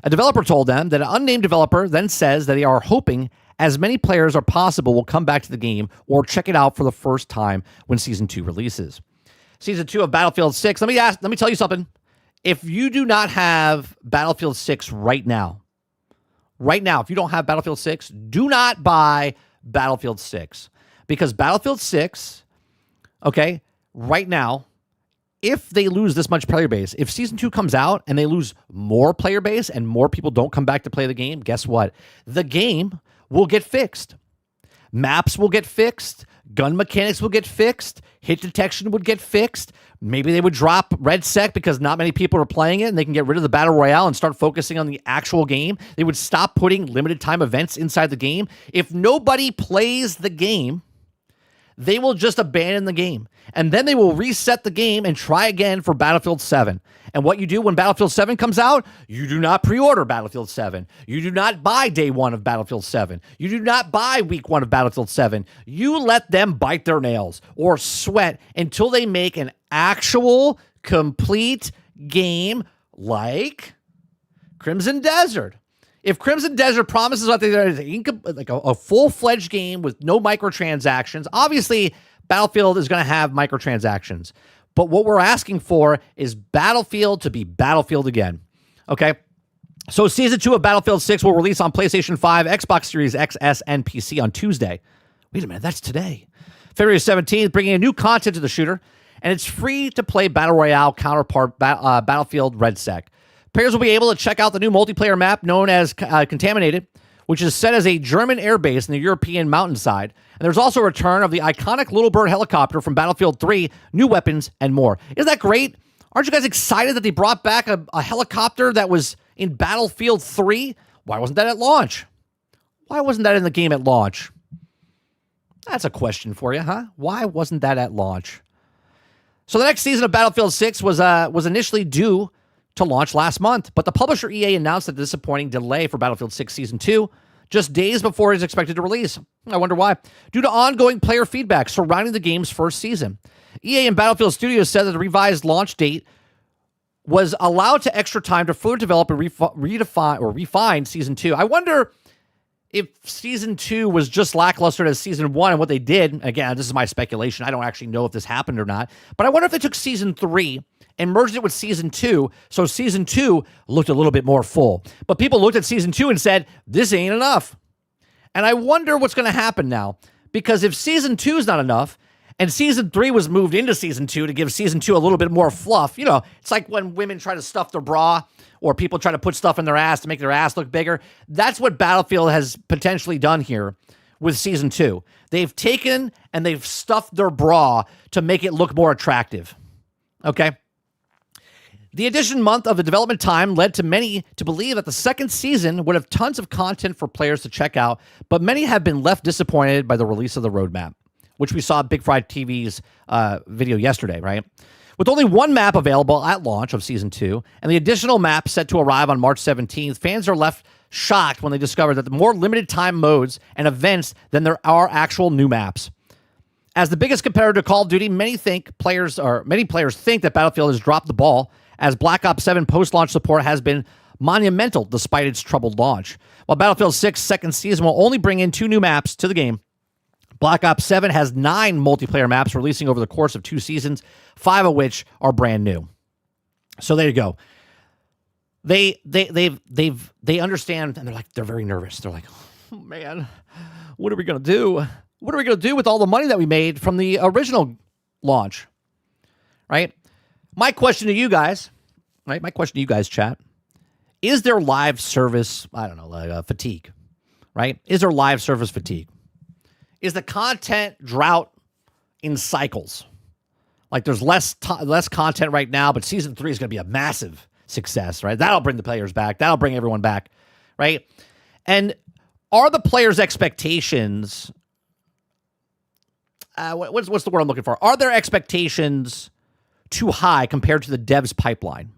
A developer told them that an unnamed developer then says that they are hoping as many players as possible will come back to the game or check it out for the first time when Season 2 releases. Season 2 of Battlefield 6, let me tell you something. If you do not have Battlefield 6 right now, if you don't have Battlefield 6, do not buy Battlefield 6. Because Battlefield 6, okay, right now, if they lose this much player base, if Season 2 comes out and they lose more player base and more people don't come back to play the game, guess what? The game will get fixed. Maps will get fixed. Gun mechanics will get fixed. Hit detection would get fixed. Maybe they would drop Red Sec because not many people are playing it and they can get rid of the Battle Royale and start focusing on the actual game. They would stop putting limited time events inside the game. If nobody plays the game, they will just abandon the game. And then they will reset the game and try again for Battlefield 7. And what you do when Battlefield 7 comes out, you do not pre-order Battlefield 7. You do not buy day one of Battlefield 7. You do not buy week one of Battlefield 7. You let them bite their nails or sweat until they make an actual, complete game like Crimson Desert. If Crimson Desert promises that there is a full-fledged game with no microtransactions, obviously Battlefield is going to have microtransactions. But what we're asking for is Battlefield to be Battlefield again. Okay? So Season 2 of Battlefield 6 will release on PlayStation 5, Xbox Series X, S, and PC on Tuesday. Wait a minute, that's today. February 17th, bringing a new content to the shooter, and it's free to play Battle Royale counterpart Battlefield Red Sec. Players will be able to check out the new multiplayer map known as Contaminated, which is set as a German airbase in the European mountainside. And there's also a return of the iconic Little Bird helicopter from Battlefield 3, new weapons, and more. Isn't that great? Aren't you guys excited that they brought back a helicopter that was in Battlefield 3? Why wasn't that at launch? Why wasn't that in the game at launch? That's a question for you, huh? Why wasn't that at launch? So the next season of Battlefield 6 was initially due to launch last month, but the publisher EA announced a disappointing delay for Battlefield 6 Season 2 just days before it is expected to release. I wonder why. Due to ongoing player feedback surrounding the game's first season. EA and Battlefield Studios said that the revised launch date was allowed to extra time to further develop and refine Season 2. I wonder if Season 2 was just lackluster as Season 1 and what they did. Again, this is my speculation. I don't actually know if this happened or not. But I wonder if they took Season 3 and merged it with Season 2, so Season 2 looked a little bit more full. But people looked at Season 2 and said, this ain't enough. And I wonder what's going to happen now. Because if Season 2 is not enough, and Season 3 was moved into Season 2 to give Season 2 a little bit more fluff, you know, it's like when women try to stuff their bra or people try to put stuff in their ass to make their ass look bigger. That's what Battlefield has potentially done here with Season 2. They've taken and they've stuffed their bra to make it look more attractive. Okay? The addition month of the development time led to many to believe that the second season would have tons of content for players to check out, but many have been left disappointed by the release of the roadmap, which we saw Big Fried TV's video yesterday, right? With only one map available at launch of Season 2, and the additional map set to arrive on March 17th, fans are left shocked when they discover that the more limited time modes and events than there are actual new maps. As the biggest competitor to Call of Duty, many players think that Battlefield has dropped the ball, as Black Ops 7 post-launch support has been monumental despite its troubled launch. While Battlefield 6's second season will only bring in 2 new maps to the game, Black Ops 7 has 9 multiplayer maps releasing over the course of 2 seasons, 5 of which are brand new. So there you go. They understand, and they're very nervous. They're like, oh, man, what are we gonna do? What are we gonna do with all the money that we made from the original launch? Right? My question to you guys, right? My question to you guys, chat, is there live service, I don't know, like fatigue, right? Is there live service fatigue? Is the content drought in cycles? Like there's less content right now, but Season 3 is going to be a massive success, right? That'll bring the players back. That'll bring everyone back, right? And are the players' expectations, what's the word I'm looking for? Are their expectations too high compared to the devs' pipeline?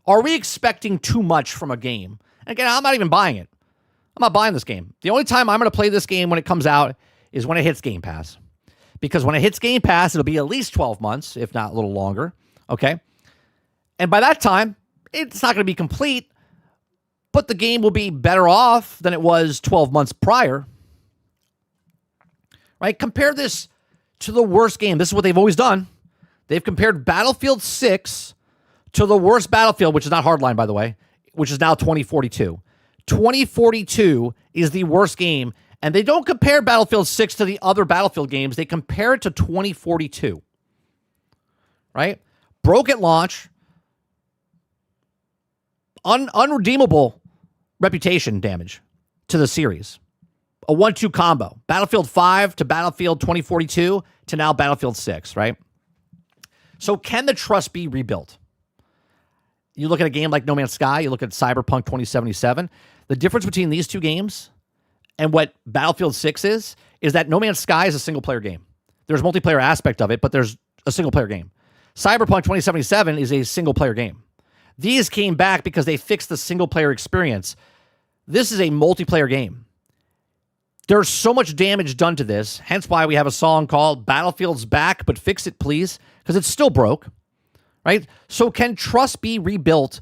Are we expecting too much from a game? And again, I'm not even buying it. I'm not buying this game. The only time I'm going to play this game when it comes out is when it hits Game Pass. Because when it hits Game Pass, it'll be at least 12 months, if not a little longer, okay? And by that time, it's not going to be complete, but the game will be better off than it was 12 months prior, right? Compare this to the worst game. This is what they've always done. They've compared Battlefield 6 to the worst Battlefield, which is not Hardline, by the way, which is now 2042. 2042 is the worst game, and they don't compare Battlefield 6 to the other Battlefield games. They compare it to 2042, right? Broke at launch, unredeemable reputation damage to the series. A 1-2 combo. Battlefield 5 to Battlefield 2042 to now Battlefield 6, right? So can the trust be rebuilt? You look at a game like No Man's Sky, you look at Cyberpunk 2077. The difference between these two games and what Battlefield 6 is that No Man's Sky is a single-player game. There's a multiplayer aspect of it, but there's a single-player game. Cyberpunk 2077 is a single-player game. These came back because they fixed the single-player experience. This is a multiplayer game. There's so much damage done to this, hence why we have a song called Battlefield's Back, but fix it, please, because it's still broke, right? So can trust be rebuilt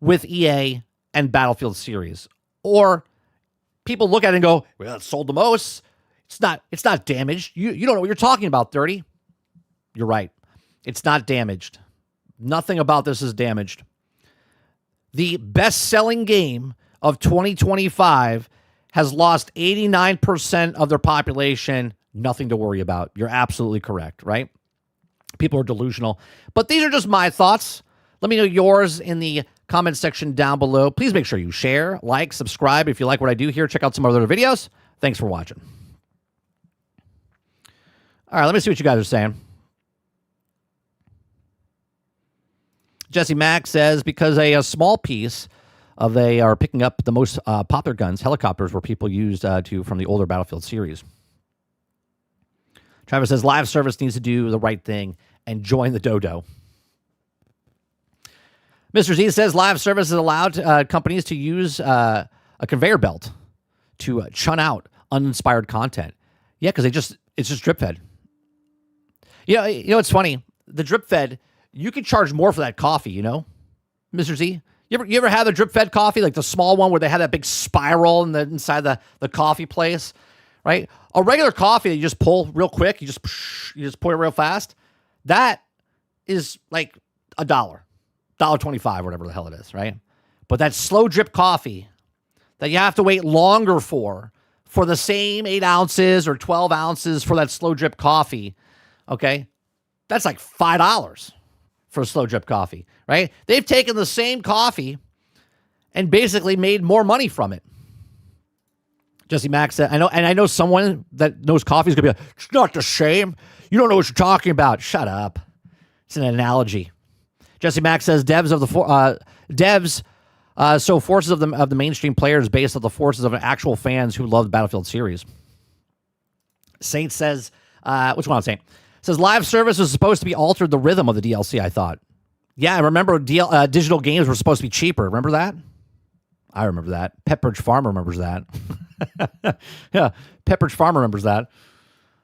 with EA and Battlefield series? Or people look at it and go, well, it sold the most. It's not damaged. You don't know what you're talking about, 30. You're right. It's not damaged. Nothing about this is damaged. The best-selling game of 2025 has lost 89% of their population. Nothing to worry about. You're absolutely correct, right? People are delusional. But these are just my thoughts. Let me know yours in the comment section down below. Please make sure you share, like, subscribe. If you like what I do here, check out some other videos. Thanks for watching. All right, let me see what you guys are saying. Jesse Mack says, because a small piece of they are picking up the most popular guns, helicopters were people used from the older Battlefield series. Travis says, live service needs to do the right thing and join the dodo. Mr. Z says, live service has allowed companies to use a conveyor belt to churn out uninspired content. Yeah, because it's just drip fed. You know, it's funny. The drip fed, you can charge more for that coffee, you know, Mr. Z? You ever had the drip fed coffee, like the small one where they had that big spiral inside the coffee place, right? A regular coffee that you just pull real quick, you just pour it real fast. That is like $1.25, whatever the hell it is, right? But that slow drip coffee that you have to wait longer for the same 8 ounces or 12 ounces for that slow drip coffee, okay? That's like $5 for a slow drip coffee, right? They've taken the same coffee and basically made more money from it. Jesse Mack said, I know someone that knows coffee is going to be like, it's not the same. You don't know what you're talking about. Shut up. It's an analogy. Jesse Mack says devs so forces of the mainstream players based on the forces of actual fans who loved Battlefield series. Saint says, which one? Saint says live service was supposed to be altered the rhythm of the DLC. I thought, yeah, I remember digital games were supposed to be cheaper. Remember that? I remember that. Pepperidge Farm remembers that. Yeah, Pepperidge Farm remembers that.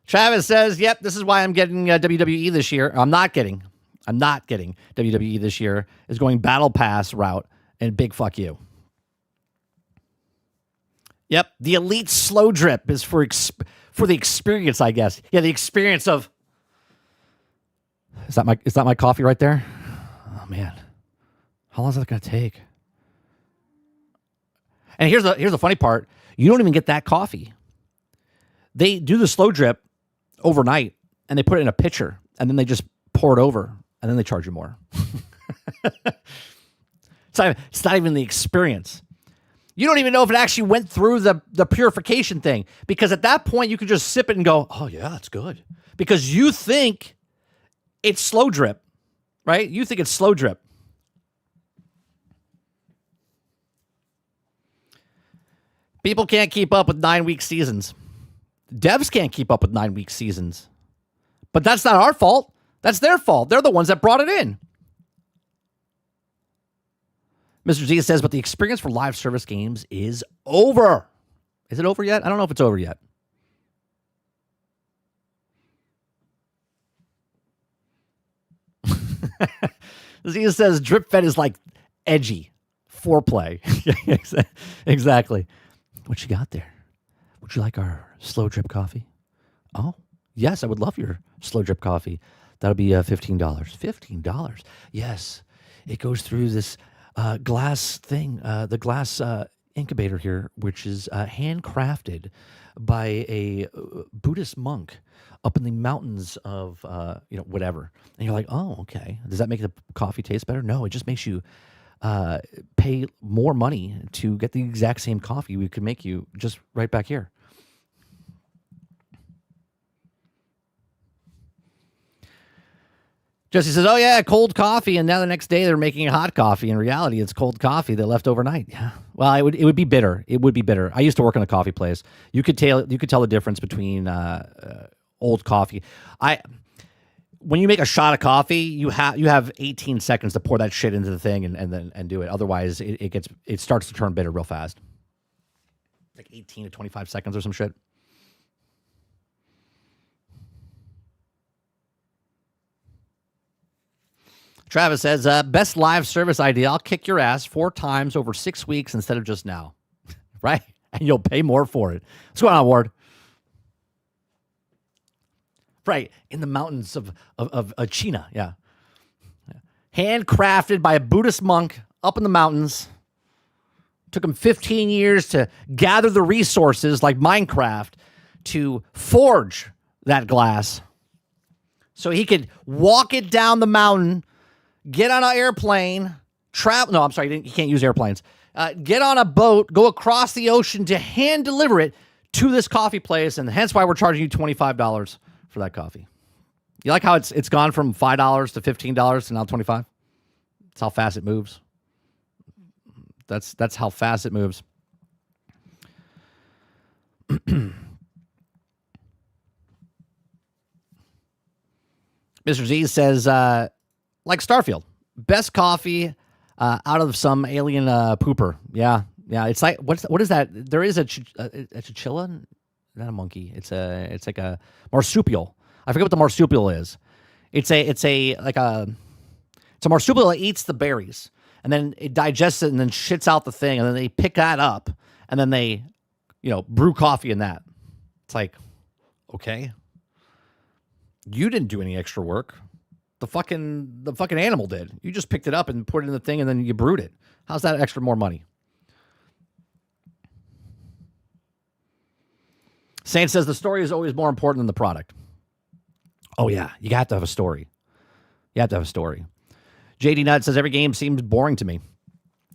Travis says, yep, this is why I'm getting WWE this year. I'm not getting WWE this year. Is going Battle Pass route and big fuck you. Yep, the Elite Slow Drip is for the experience, I guess. Yeah, the experience of. Is that my coffee right there? Oh man, how long is that going to take? And here's the funny part: you don't even get that coffee. They do the slow drip overnight, and they put it in a pitcher, and then they just pour it over, and then they charge you more. It's not even the experience. You don't even know if it actually went through the purification thing, because at that point you could just sip it and go, oh yeah, that's good, because you think it's slow drip, right? You think it's slow drip. People can't keep up with 9-week seasons. Devs can't keep up with 9-week seasons. But that's not our fault. That's their fault. They're the ones that brought it in. Mr. Z says, but the experience for live service games is over. Is it over yet? I don't know if it's over yet. Z says, drip fed is like edgy foreplay. Exactly. What you got there? Would you like our slow drip coffee? Oh, yes, I would love your slow drip coffee. That'll be $15. $15. Yes. It goes through this glass thing, the glass incubator here, which is handcrafted by a Buddhist monk up in the mountains of, whatever. And you're like, oh, okay. Does that make the coffee taste better? No, it just makes you pay more money to get the exact same coffee we could make you just right back here. Jesse says, oh, yeah, cold coffee, and now the next day they're making hot coffee. In reality, it's cold coffee they left overnight. Yeah. Well, it would be bitter. It would be bitter. I used to work in a coffee place. You could tell the difference between old coffee. When you make a shot of coffee, you have 18 seconds to pour that shit into the thing and do it. Otherwise, it starts to turn bitter real fast. Like 18 to 25 seconds or some shit. Travis says, best live service idea. I'll kick your ass 4 times over 6 weeks instead of just now. Right? And you'll pay more for it. What's going on, Ward? Right. In the mountains of China. Yeah. Handcrafted by a Buddhist monk up in the mountains. Took him 15 years to gather the resources like Minecraft to forge that glass. So he could walk it down the mountain, get on an airplane, travel. No, I'm sorry. He can't use airplanes. Get on a boat, go across the ocean to hand deliver it to this coffee place. And hence why we're charging you $25 for that coffee. You like how it's gone from $5 to $15 to now $25? That's how fast it moves. That's how fast it moves. Mr. Z says, like Starfield, best coffee out of some alien pooper. Yeah. It's like what is that? There is a chinchilla, not a monkey. It's like a marsupial. I forget what the marsupial is. It's a marsupial that eats the berries and then it digests it and then shits out the thing and then they pick that up and then they, brew coffee in that. It's like, okay, you didn't do any extra work. The fucking animal did. You just picked it up and put it in the thing and then you brewed it. How's that extra more money? Saint says the story is always more important than the product. Oh, yeah. You have to have a story. JD Nutt says every game seems boring to me.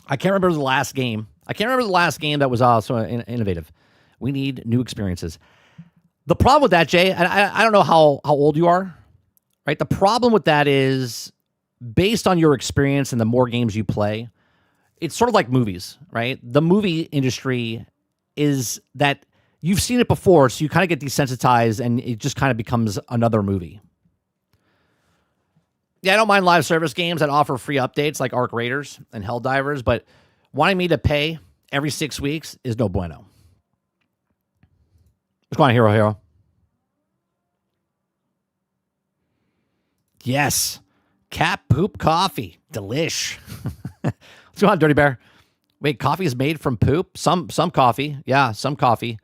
I can't remember the last game. That was also innovative. We need new experiences. The problem with that, Jay, I don't know how old you are, right? The problem with that is based on your experience and the more games you play, it's sort of like movies, right? The movie industry is that you've seen it before, so you kind of get desensitized and it just kind of becomes another movie. Yeah, I don't mind live service games that offer free updates like Arc Raiders and Helldivers, but wanting me to pay every 6 weeks is no bueno. What's going on, Hero? Yes. Cat poop coffee. Delish. What's going on, Dirty Bear? Wait, coffee is made from poop? Some coffee. Yeah, some coffee.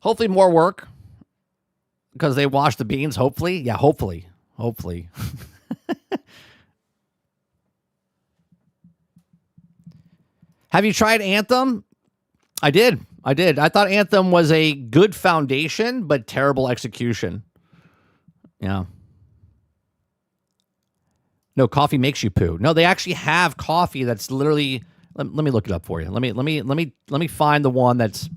Hopefully more work because they wash the beans. Hopefully. Yeah, hopefully. Have you tried Anthem? I did. I thought Anthem was a good foundation, but terrible execution. Yeah. No, coffee makes you poo. No, they actually have coffee that's literally. Let me look it up for you. Let me find the one that's.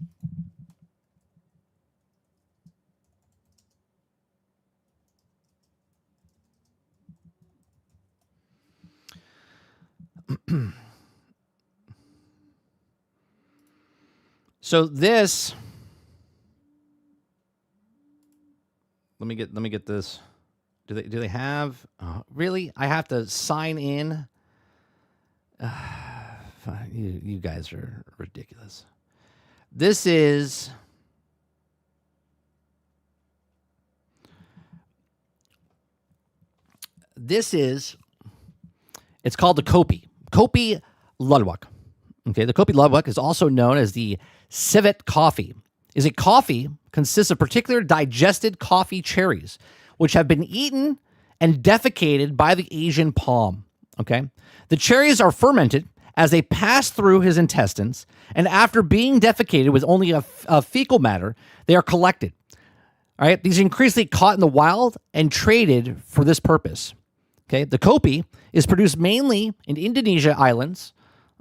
So this. Let me get this. Do they have really? I have to sign in. You guys are ridiculous. This is it's called the Kopi Luwak. Okay, the Kopi Luwak is also known as the civet coffee. Is a coffee consists of particular digested coffee cherries, which have been eaten and defecated by the Asian palm. Okay, the cherries are fermented as they pass through his intestines, and after being defecated with only a fecal matter, they are collected. All right, these are increasingly caught in the wild and traded for this purpose. Okay, the kopi is produced mainly in Indonesia islands.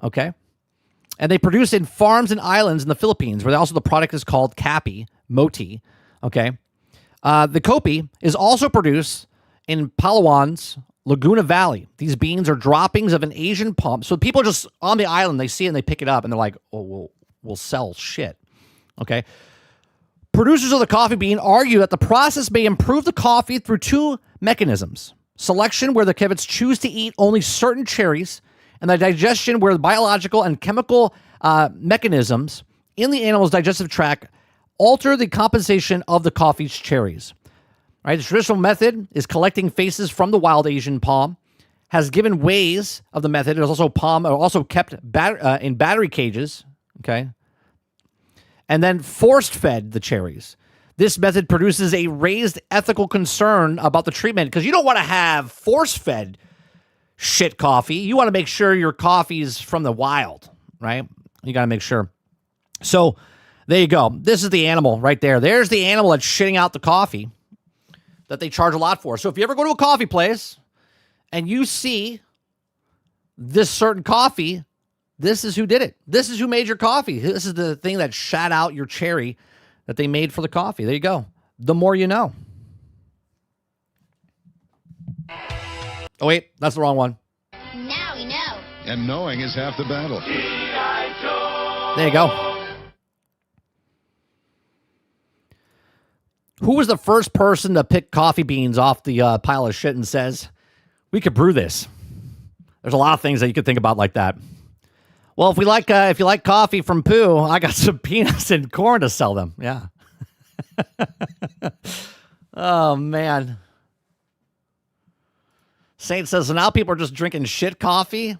Okay, and they produce in farms and islands in the Philippines, where also the product is called kapi, moti. Okay, the kopi is also produced in Palawan's Laguna Valley. These beans are droppings of an Asian palm. So people just on the island, they see it and they pick it up and they're like, oh, we'll sell shit. Okay. Producers of the coffee bean argue that the process may improve the coffee through two mechanisms. Selection, where the civets choose to eat only certain cherries, and the digestion, where the biological and chemical mechanisms in the animal's digestive tract alter the composition of the coffee's cherries. Right, the traditional method is collecting faces from the wild Asian palm. Has given ways of the method. There's also palm, also kept in battery cages. Okay, and then forced fed the cherries. This method produces a raised ethical concern about the treatment because you don't want to have force fed shit coffee. You want to make sure your coffee is from the wild, right? You got to make sure. So there you go. This is the animal right there. There's the animal that's shitting out the coffee that they charge a lot for. So if you ever go to a coffee place and you see this certain coffee, this is who did it. This is who made your coffee. This is the thing that shat out your cherry that they made for the coffee. There you go. The more you know. Oh, wait, that's the wrong one. Now we know. And knowing is half the battle. There you go. Who was the first person to pick coffee beans off the pile of shit and says, we could brew this? There's a lot of things that you could think about like that. Well, if you like coffee from poo, I got some peanuts and corn to sell them. Yeah. Oh, man. Saint says, so now people are just drinking shit coffee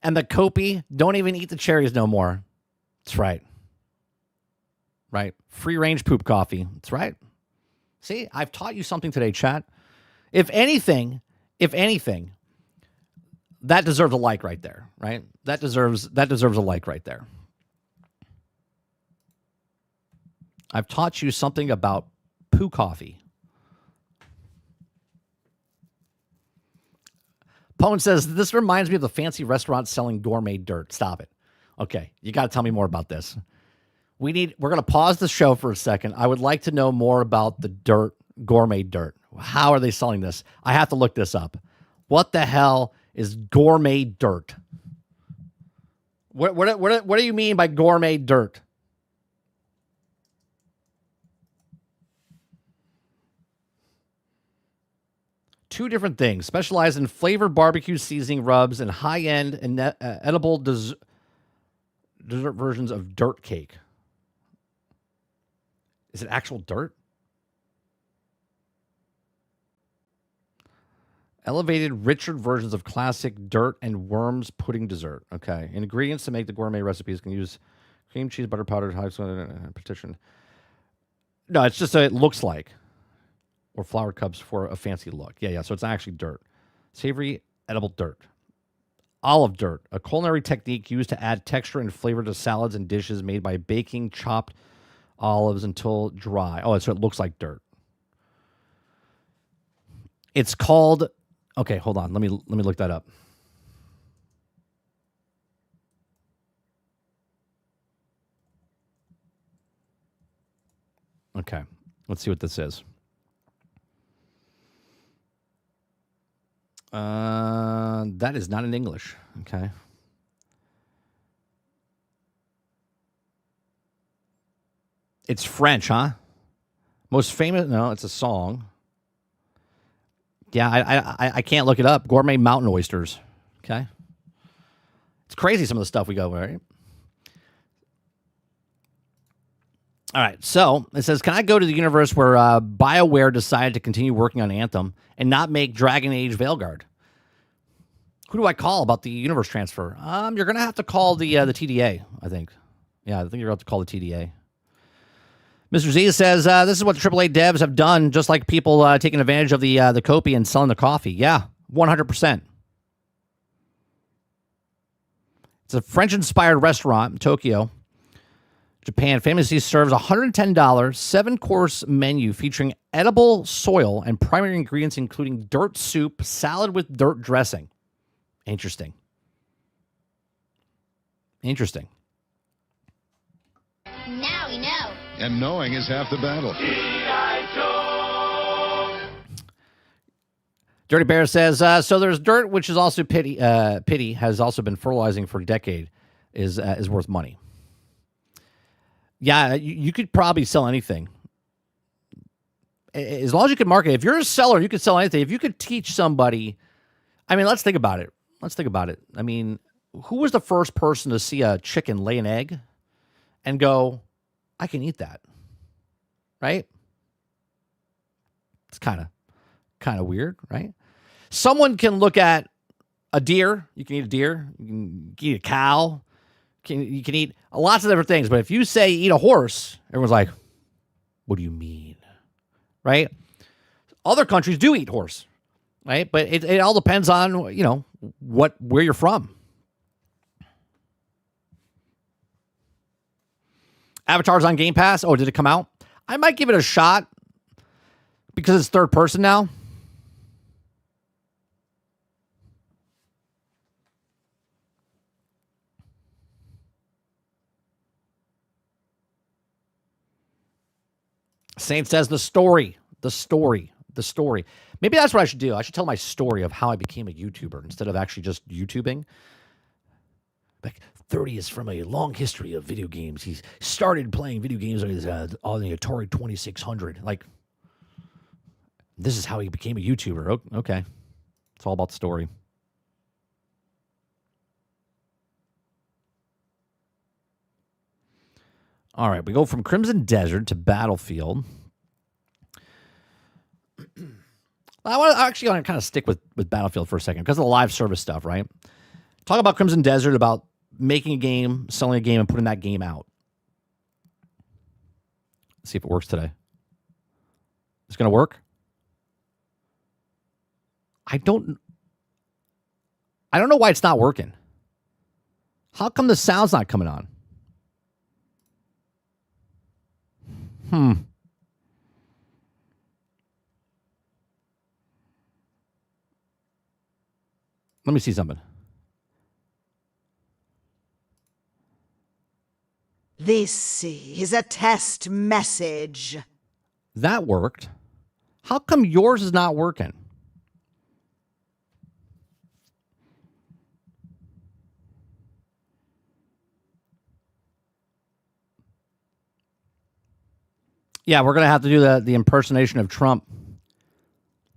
and the Kopi don't even eat the cherries no more. That's right. Right. Free range poop coffee. That's right. See, I've taught you something today, chat. If anything, that deserves a like right there, right? That deserves a like right there. I've taught you something about poo coffee. Pone says, this reminds me of the fancy restaurant selling gourmet dirt. Stop it. Okay, you got to tell me more about this. We're going to pause the show for a second. I would like to know more about the dirt, gourmet dirt. How are they selling this? I have to look this up. What the hell is gourmet dirt? What do you mean by gourmet dirt? Two different things. Specialize in flavored barbecue seasoning rubs and high-end and edible dessert versions of dirt cake. Is it actual dirt? Elevated, richer versions of classic dirt and worms pudding dessert. Okay. Ingredients to make the gourmet recipes can use cream cheese, butter powder, petition. No, it's just so it looks like. Or flour cups for a fancy look. Yeah. So it's actually dirt. Savory, edible dirt. Olive dirt, a culinary technique used to add texture and flavor to salads and dishes made by baking chopped olives until dry. Oh, so it looks like dirt. It's called. Okay, hold on. Let me look that up. Okay, let's see what this is. That is not in English. Okay. It's French, huh? Most famous? No, it's a song. Yeah, I can't look it up. Gourmet mountain oysters. Okay. It's crazy some of the stuff we go, right? All right, so it says, can I go to the universe where BioWare decided to continue working on Anthem and not make Dragon Age Veilguard? Who do I call about the universe transfer? You're going to have to call the TDA, I think. Yeah, I think you're going to have to call the TDA. Mr. Z says, this is what the AAA devs have done, just like people taking advantage of the copy and selling the coffee. Yeah, 100%. It's a French-inspired restaurant in Tokyo, Japan. Famously serves $110 7-course menu featuring edible soil and primary ingredients including dirt soup, salad with dirt dressing. Interesting. Now we know. And knowing is half the battle. Dirty Bear says, so there's dirt, which is also pity has also been fertilizing for a decade, is worth money. Yeah, you could probably sell anything. As long as you can market it. If you're a seller, you could sell anything. If you could teach somebody, I mean, let's think about it. I mean, who was the first person to see a chicken lay an egg and go, I can eat that, right? It's kind of weird, right? Someone can look at a deer. You can eat a deer. You can eat a cow. You can eat lots of different things. But if you say eat a horse, everyone's like, what do you mean? Right? Other countries do eat horse, right? But it all depends on, where you're from. Avatar's on Game Pass. Oh, did it come out? I might give it a shot because it's third person now. Saint says the story. Maybe that's what I should do. I should tell my story of how I became a YouTuber instead of actually just YouTubing. Like 30 is from a long history of video games. He started playing video games on the Atari 2600. Like, this is how he became a YouTuber. Okay. It's all about the story. All right, we go from Crimson Desert to Battlefield. I want to kind of stick with Battlefield for a second because of the live service stuff, right? Talk about Crimson Desert, about making a game, selling a game, and putting that game out. Let's see if it works today. It's going to work? I don't know why it's not working. How come the sound's not coming on? Let me see something. This is a test message. That worked. How come yours is not working? Yeah, we're gonna have to do the impersonation of Trump.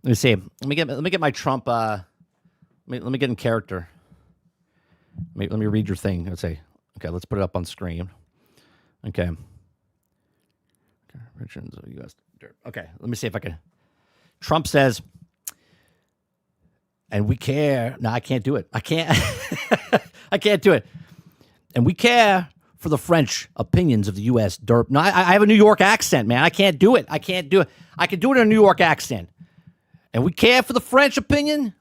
Let me see. Let me get my Trump. Let me get in character. Let me read your thing. Let's say. Okay, let's put it up on screen. Okay. Okay, let me see if I can. Trump says, and we care. No, I can't do it. I can't. I can't do it. And we care for the French opinions of the U.S. derp. No, I have a New York accent, man. I can't do it. I can't do it. I can do it in a New York accent. And we care for the French opinion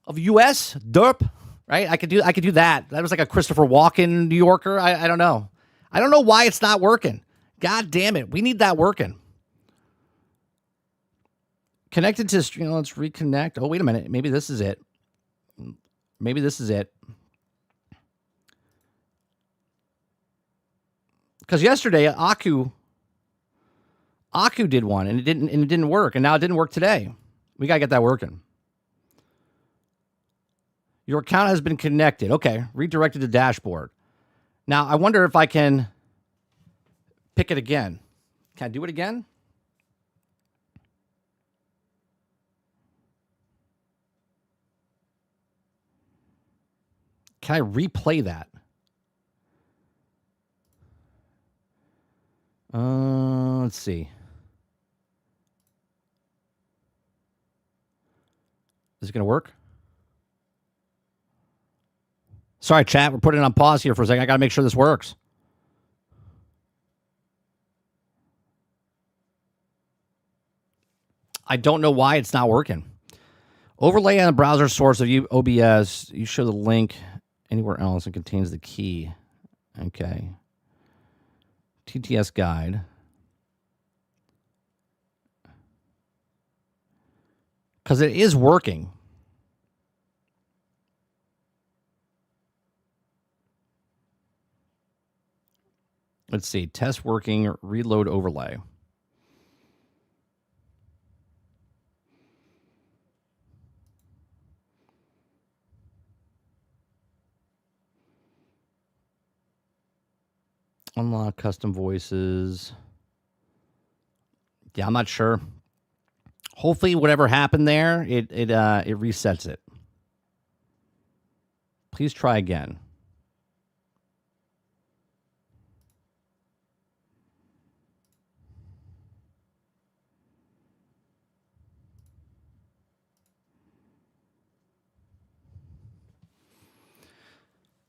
of U.S. derp. Right? I could do that. That was like a Christopher Walken New Yorker. I don't know. I don't know why it's not working. God damn it. We need that working. Connected to stream. Let's reconnect. Oh, wait a minute. Maybe this is it. Maybe this is it. Because yesterday, Aku did one and it didn't work. And now it didn't work today. We got to get that working. Your account has been connected. Okay. Redirected to dashboard. Now, I wonder if I can pick it again. Can I do it again? Can I replay that? Let's see. Is it going to work? Sorry, chat. We're putting it on pause here for a second. I got to make sure this works. I don't know why it's not working. Overlay on the browser source of OBS. You show the link anywhere else and contains the key. Okay. TTS guide. Because it is working. Let's see. Test working. Reload overlay. Unlock custom voices. Yeah, I'm not sure. Hopefully, whatever happened there, it resets it. Please try again.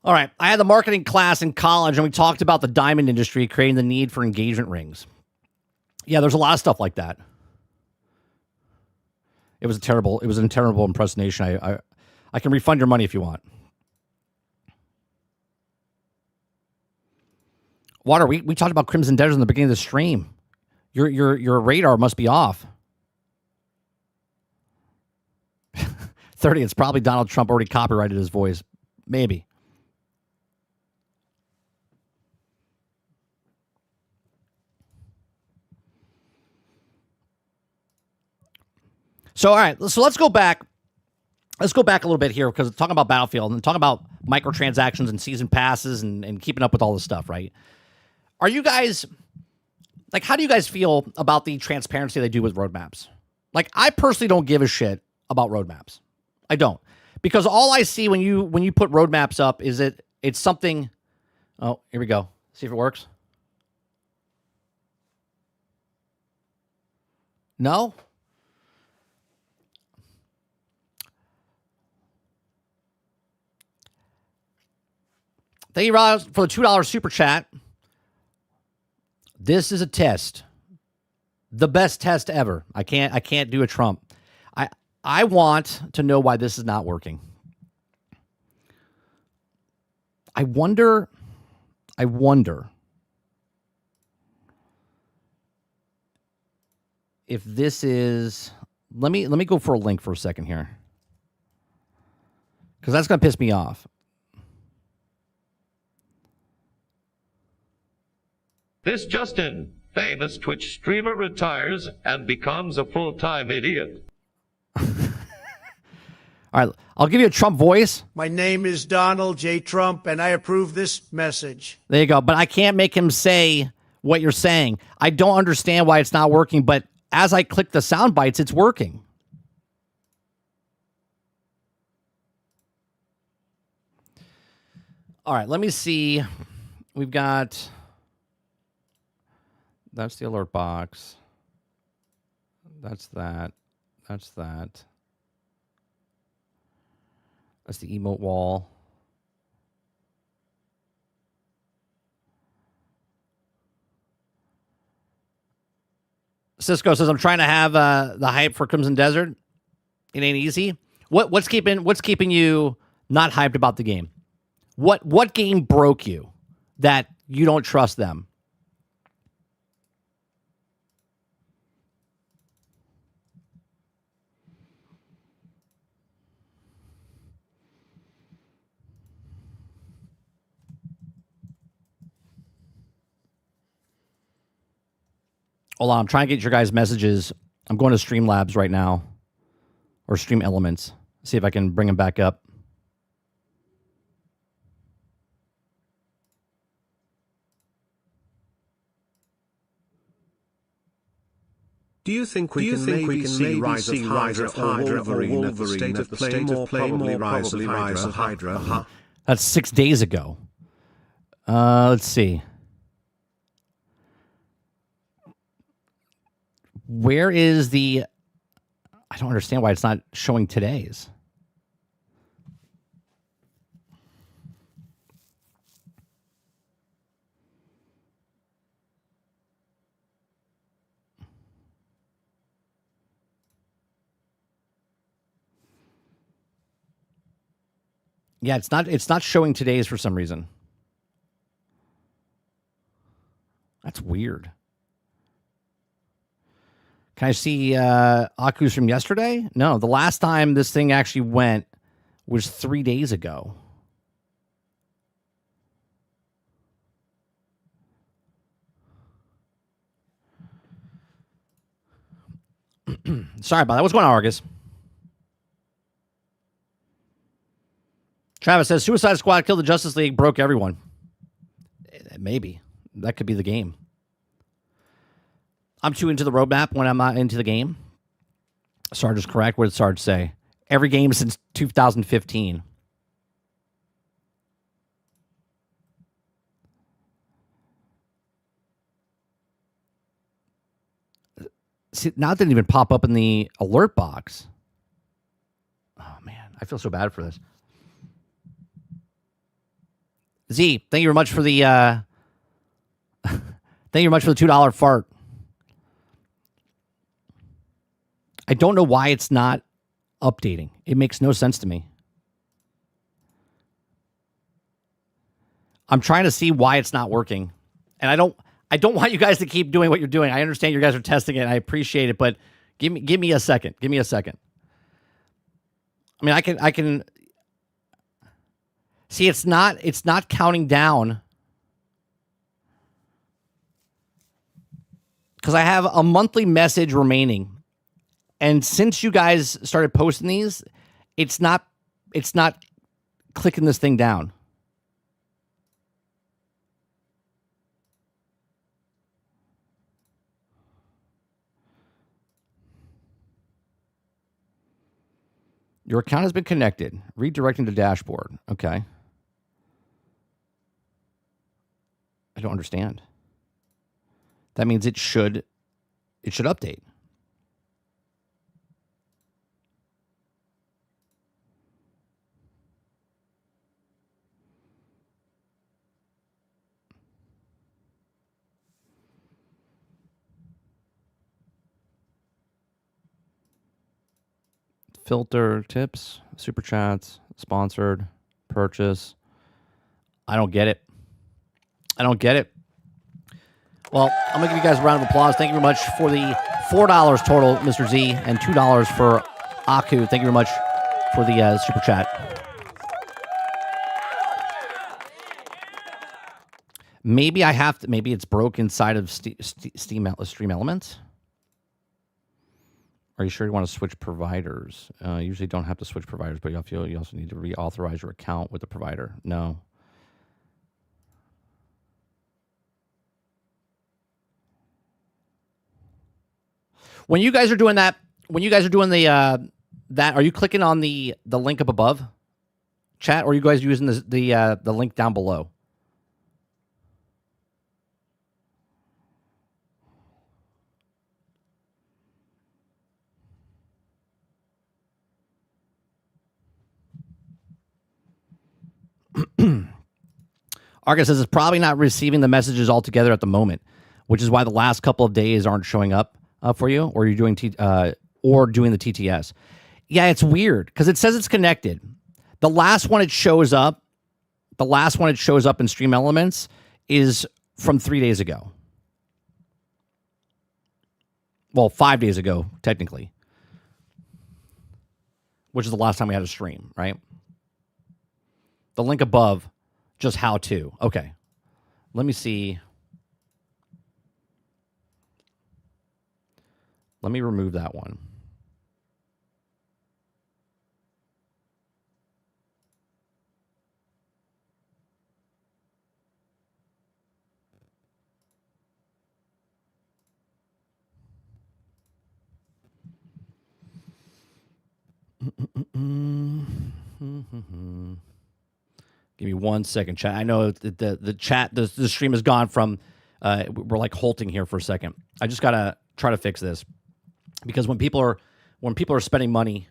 All right. I had the marketing class in college, and we talked about the diamond industry creating the need for engagement rings. Yeah, there's a lot of stuff like that. It was a terrible impersonation. I can refund your money if you want. Water, we talked about Crimson Desert in the beginning of the stream. Your radar must be off. 30, it's probably Donald Trump already copyrighted his voice. Maybe. So, all right. So let's go back. Let's go back a little bit here because talking about Battlefield and talking about microtransactions and season passes and keeping up with all this stuff, right? Are you guys, like, how do you guys feel about the transparency they do with roadmaps? Like, I personally don't give a shit about roadmaps. I don't. Because all I see when you put roadmaps up is it's something. Oh, here we go. See if it works. No? Thank you, Rob, for the $2 super chat. This is a test. The best test ever. I can't do a Trump. I want to know why this is not working. I wonder if this is, let me go for a link for a second here. Because that's going to piss me off. This just in. Famous Twitch streamer retires and becomes a full-time idiot. All right, I'll give you a Trump voice. My name is Donald J. Trump, and I approve this message. There you go. But I can't make him say what you're saying. I don't understand why it's not working, but as I click the sound bites, it's working. All right, let me see. We've got... That's the alert box. That's that. That's that. That's the emote wall. Cisco says, I'm trying to have the hype for Crimson Desert. It ain't easy. What's keeping you not hyped about the game? What game broke you that you don't trust them? Hold on, I'm trying to get your guys' messages. I'm going to Streamlabs right now, or Stream Elements. See if I can bring them back up. Do you think we can maybe see Rise of Hydra or Wolverine at the state of play, more probably Rise of Hydra? That's 6 days ago. Let's see. Where is the... I don't understand why it's not showing today's. Yeah, it's not showing today's for some reason. That's weird. Can I see Aku's from yesterday? No, the last time this thing actually went was 3 days ago. Sorry about that. What's going on, Argus? Travis says, Suicide Squad killed the Justice League, broke everyone. Maybe. That could be the game. I'm too into the roadmap when I'm not into the game. Sarge is correct. What did Sarge say? Every game since 2015. See, now it didn't even pop up in the alert box. Oh, man. I feel so bad for this. Z, thank you very much for the thank you very much for the $2 fart. I don't know why it's not updating. It makes no sense to me. I'm trying to see why it's not working. And I don't want you guys to keep doing what you're doing. I understand you guys are testing it and I appreciate it, but give me a second. Give me a second. I mean, I can see it's not counting down because I have a monthly message remaining. And since you guys started posting these, it's not clicking this thing down. Your account has been connected. Redirecting to dashboard. Okay. I don't understand. That means it should update. Filter, tips, super chats, sponsored, purchase. I don't get it. I don't get it. Well, I'm going to give you guys a round of applause. Thank you very much for the $4 total, Mr. Z, and $2 for Aku. Thank you very much for the super chat. Maybe I have to. Maybe it's broke inside of Stream Elements. Are you sure you want to switch providers? Usually don't have to switch providers, but you also need to reauthorize your account with the provider. No. When you guys are doing that, when you guys are doing the are you clicking on the link up above, chat, or are you guys using the link down below? Argus says it's probably not receiving the messages altogether at the moment, which is why the last couple of days aren't showing up for you, or you're doing doing the TTS. Yeah, it's weird because it says it's connected. The last one it shows up in Stream Elements is from 3 days ago. Well, 5 days ago, technically, which is the last time we had a stream, right? The link above, just how to. Okay. Let me see. Let me remove that one. Give me 1 second, chat. I know the chat, the stream has gone from, we're like halting here for a second. I just gotta try to fix this because when people are spending money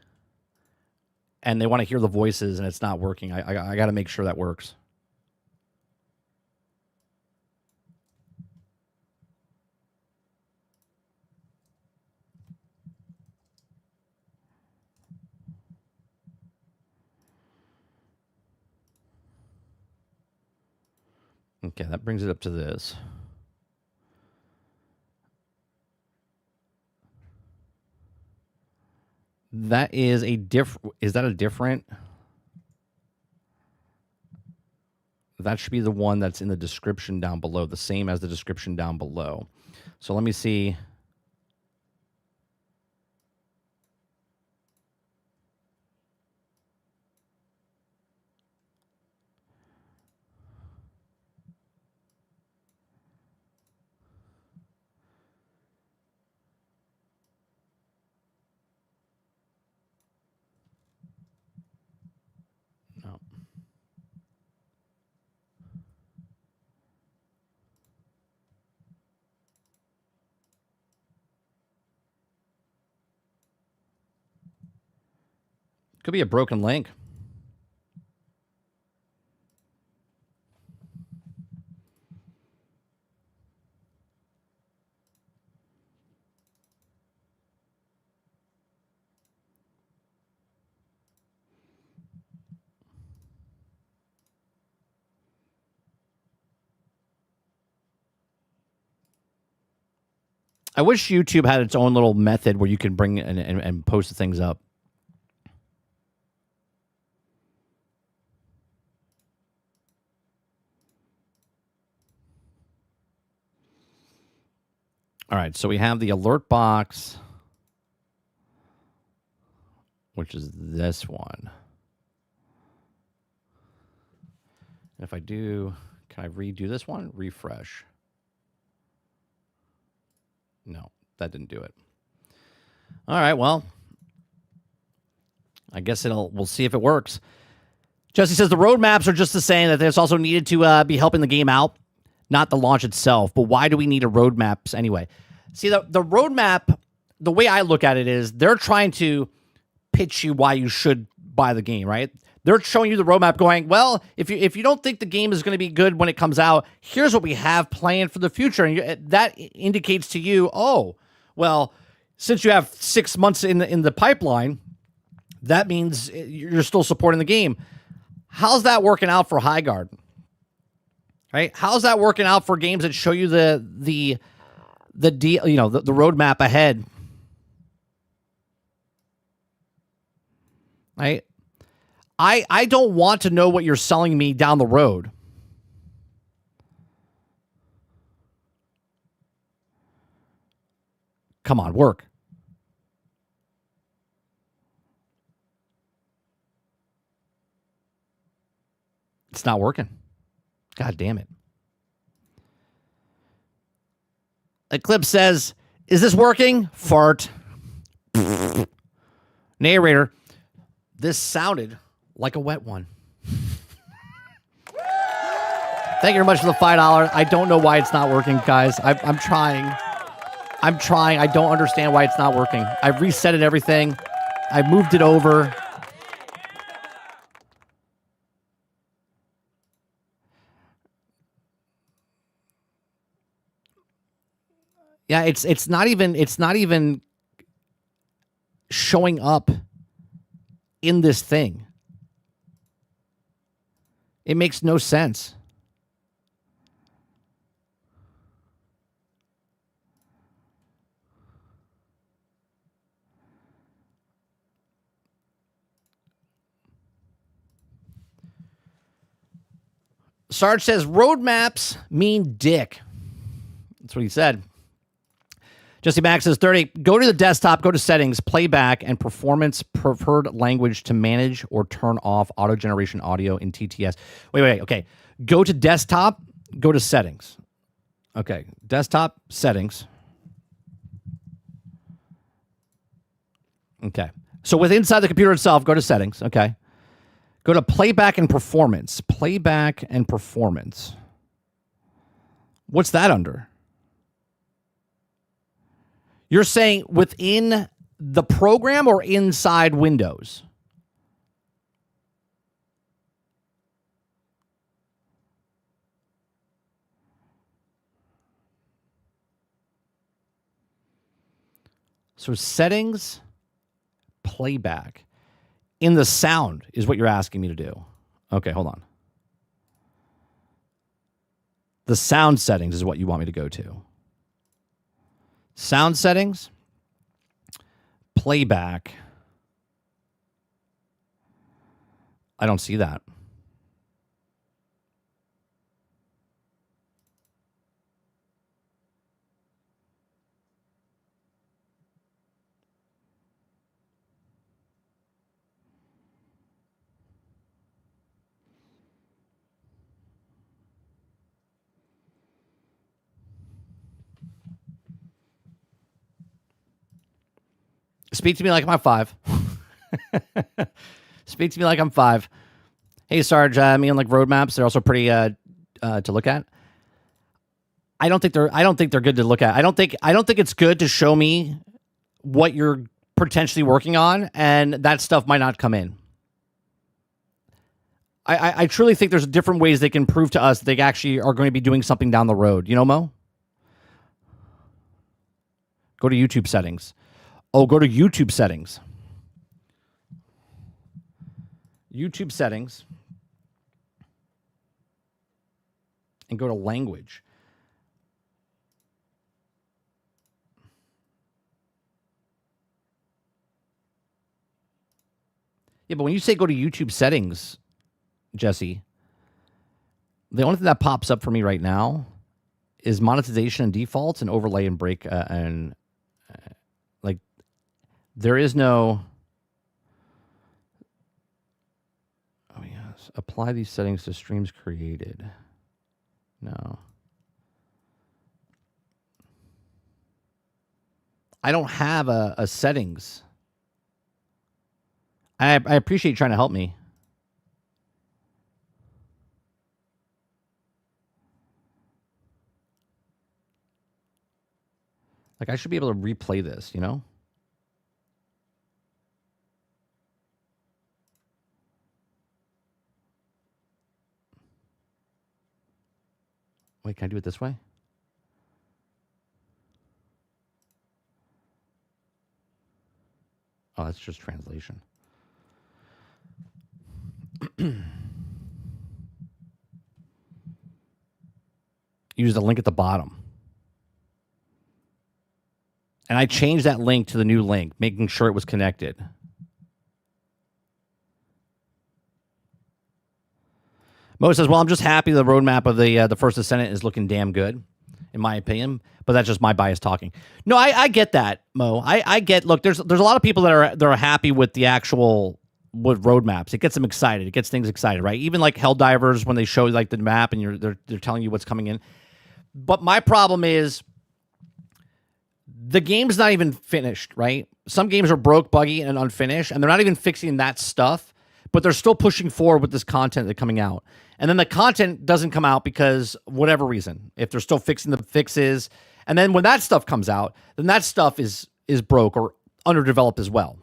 and they want to hear the voices and it's not working, I got to make sure that works. Okay, that brings it up to this. That is a is that a different? That should be the one that's in the description down below, the same as the description down below. So let me see. No. Could be a broken link. I wish YouTube had its own little method where you can bring and post things up. All right, so we have the alert box, which is this one. And if I do, can I redo this one? Refresh. No, that didn't do it. All right, well, I guess we'll see if it works. Jesse says the roadmaps are just the same, that there's also needed to be helping the game out, not the launch itself. But why do we need a roadmaps anyway? See, the roadmap, the way I look at it is they're trying to pitch you why you should buy the game, right? They're showing you the roadmap going, well, if you don't think the game is going to be good when it comes out, here's what we have planned for the future. And that indicates to you, oh, well, since you have 6 months in the pipeline, that means you're still supporting the game. How's that working out for High Guard? Right? How's that working out for games that show you the deal, the roadmap ahead? Right? I don't want to know what you're selling me down the road. Come on, work. It's not working. God damn it. Eclipse says, is this working? Fart. Narrator, this sounded like a wet one. Thank you very much for the $5. I don't know why it's not working, guys. I'm trying. I'm trying. I don't understand why it's not working. I've resetted everything. I moved it over. Yeah, it's not even showing up in this thing. It makes no sense. Sarge says roadmaps mean dick. That's what he said. Jesse Max says 30. Go to the desktop, go to settings, playback, and performance preferred language to manage or turn off auto generation audio in TTS. Wait. Okay. Go to desktop, go to settings. Okay. Desktop, settings. Okay. So with inside the computer itself, go to settings. Okay. Go to playback and performance. Playback and performance. What's that under? You're saying within the program or inside Windows? So settings, playback. In the sound is what you're asking me to do. Okay, hold on. The sound settings is what you want me to go to. Sound settings, playback. I don't see that. Speak to me like I'm 5. Speak to me like I'm 5. Hey, Sarge, me and like roadmaps, they're also pretty to look at. I don't think they're good to look at. I don't think it's good to show me what you're potentially working on, and that stuff might not come in. I truly think there's different ways they can prove to us that they actually are going to be doing something down the road. You know, Mo? Go to YouTube settings. Oh, go to YouTube settings. YouTube settings. And go to language. Yeah, but when you say go to YouTube settings, Jesse, the only thing that pops up for me right now is monetization and defaults and overlay and break and like there is no. Oh yes, apply these settings to streams created. No, I don't have a settings. I appreciate you trying to help me. Like, I should be able to replay this, you know? Wait, can I do it this way? Oh, that's just translation. Use the link at the bottom. And I changed that link to the new link, making sure it was connected. Mo says, well, I'm just happy the roadmap of the First Ascendant is looking damn good. in my opinion. But that's just my bias talking. No, I get that, Mo. I get. Look, there's a lot of people that are happy with the actual with roadmaps. It gets them excited. It gets things excited, right? Even like Helldivers when they show like the map and they're telling you what's coming in. But my problem is the game's not even finished, right? Some games are broke, buggy, and unfinished, and they're not even fixing that stuff. But they're still pushing forward with this content that's coming out. And then the content doesn't come out because whatever reason, if they're still fixing the fixes. And then when that stuff comes out, then that stuff is broke or underdeveloped as well.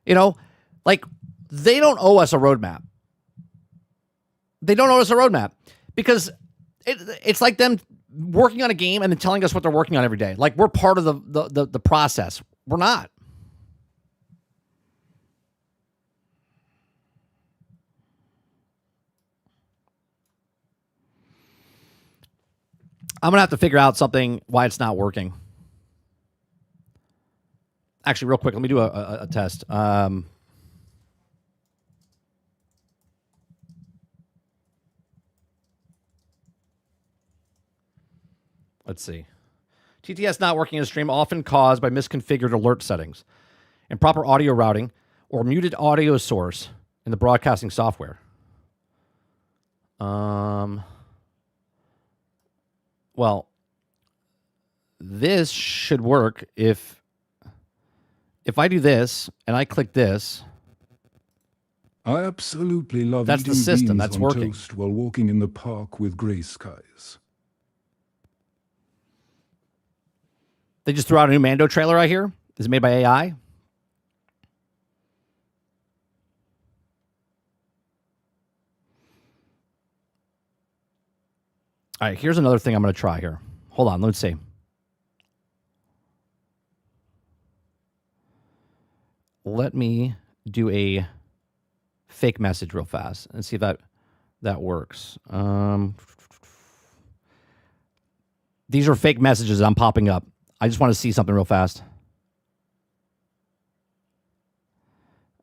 You know, like they don't owe us a roadmap. They don't owe us a roadmap because it's like them working on a game and then telling us what they're working on every day. Like we're part of the process. We're not. I'm going to have to figure out something why it's not working. Actually, real quick, let me do a test. Let's see. TTS not working in a stream often caused by misconfigured alert settings, improper audio routing, or muted audio source in the broadcasting software. Well, this should work if I do this and I click this. I absolutely love That's the eating system. beans That's on working. toast while walking in the park with grey skies. They just threw out a new Mando trailer right here. Is it made by AI? All right, here's another thing I'm going to try here. Hold on, let's see. Let me do a fake message real fast and see if that works. These are fake messages that I'm popping up. I just want to see something real fast.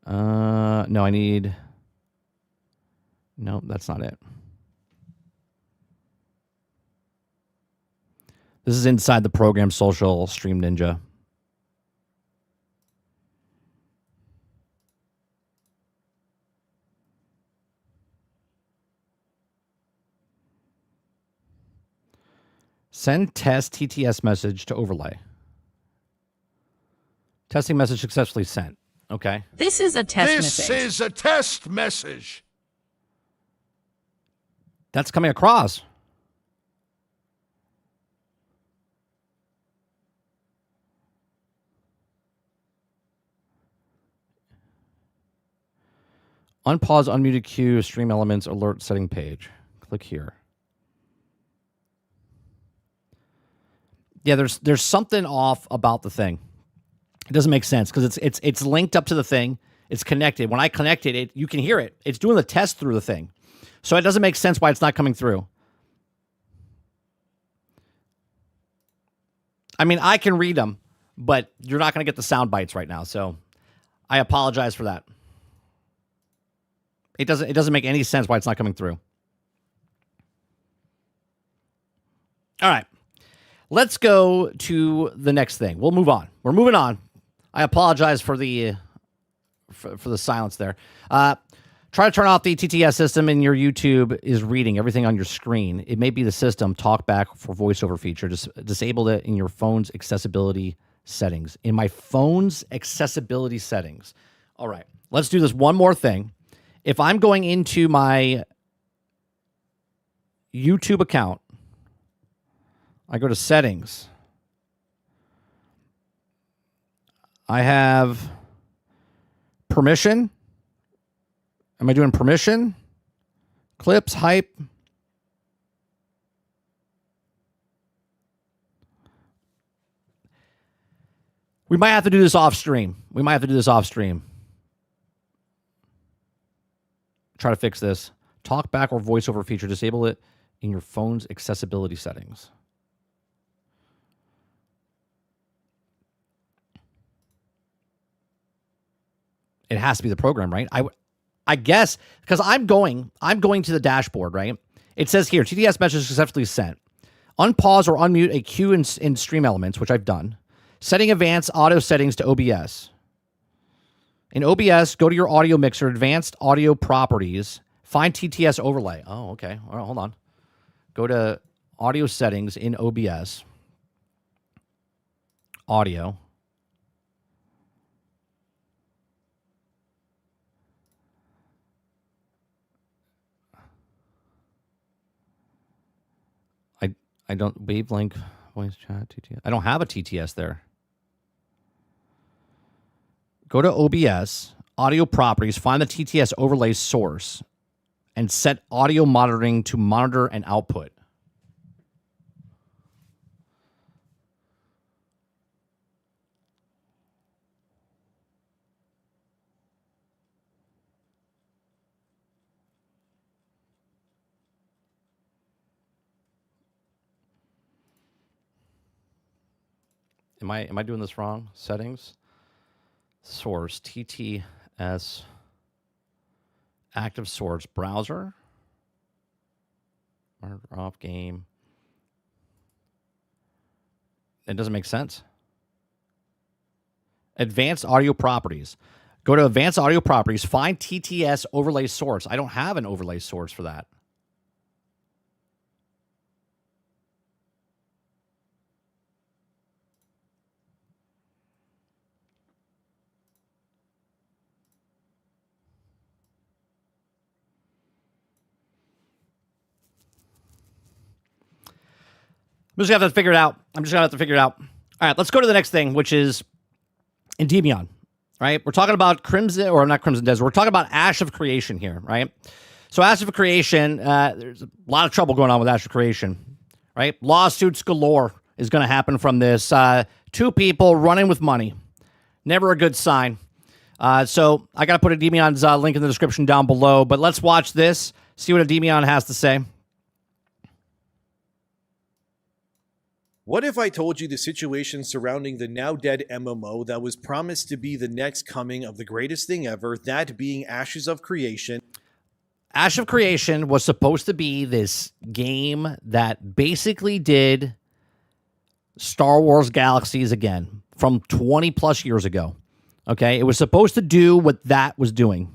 No, I need... No, that's not it. This is inside the program Social Stream Ninja. Send test TTS message to overlay. Testing message successfully sent. Okay. This is a test This message. is a test message. That's coming across. Unpause, unmuted queue, stream elements, alert setting page. Click here. Yeah, there's something off about the thing. It doesn't make sense because it's linked up to the thing. It's connected. When I connect it, you can hear it. It's doing the test through the thing. So it doesn't make sense why it's not coming through. I mean, I can read them, but you're not going to get the sound bites right now. So I apologize for that. It doesn't make any sense why it's not coming through. All right. Let's go to the next thing. We'll move on. We're moving on. I apologize for the silence there. Try to turn off the TTS system and your YouTube is reading everything on your screen. It may be the system talkback for voiceover feature. Just disable it in your phone's accessibility settings. In my phone's accessibility settings. All right. Let's do this one more thing. If I'm going into my YouTube account, I go to settings. I have permission. Am I doing permission? Clips, hype. We might have to do this off stream. Try to fix this. Talkback or voiceover feature. Disable it in your phone's accessibility settings. It has to be the program, right? I guess because I'm going to the dashboard, right? It says here, TTS message successfully sent. Unpause or unmute a queue in Stream Elements, which I've done. Setting advanced auto settings to OBS. In OBS, go to your audio mixer, advanced audio properties, find TTS overlay. Oh, okay. All right, hold on. Go to audio settings in OBS. Audio. I don't wavelength voice chat TTS. I don't have a TTS there. Go to OBS, audio properties, find the TTS overlay source, and set audio monitoring to monitor and output. Am I doing this wrong? Settings, source, TTS, active source, browser, off game. It doesn't make sense. Advanced audio properties. Go to advanced audio properties, find TTS overlay source. I don't have an overlay source for that. I'm just going to have to figure it out. All right, let's go to the next thing, which is Endymion, right? We're talking about Crimson, or not Crimson Desert. We're talking about Ash of Creation here, right? So Ash of Creation, there's a lot of trouble going on with Ash of Creation, right? Lawsuits galore is going to happen from this. Two people running with money. Never a good sign. So I got to put Endymion's link in the description down below, but let's watch this, see what Endymion has to say. What if I told you the situation surrounding the now dead MMO that was promised to be the next coming of the greatest thing ever, that being Ashes of Creation? Ash of Creation was supposed to be this game that basically did Star Wars Galaxies again from 20 plus years ago. Okay, it was supposed to do what that was doing.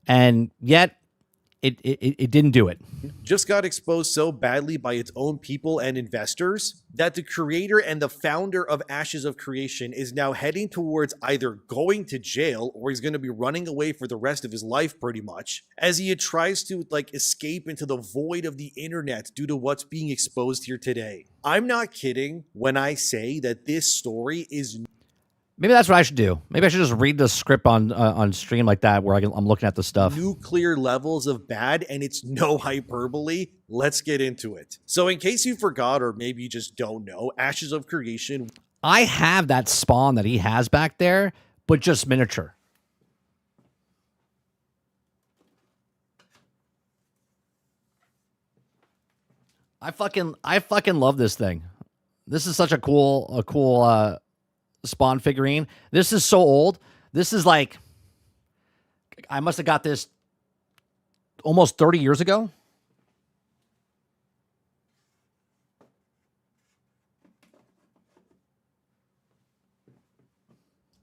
And yet it didn't do it. Just got exposed so badly by its own people and investors that the creator and the founder of Ashes of Creation is now heading towards either going to jail or he's going to be running away for the rest of his life pretty much as he tries to escape into the void of the internet due to what's being exposed here today. I'm not kidding when I say that this story is... Maybe that's what I should do. Maybe I should just read the script on stream like that where I'm looking at the stuff. Nuclear levels of bad, and it's no hyperbole. Let's get into it. So in case you forgot, or maybe you just don't know, Ashes of Creation... I have that spawn that he has back there, but just miniature. I fucking love this thing. This is such a cool spawn figurine. This is so old. This is like, I must have got this almost 30 years ago.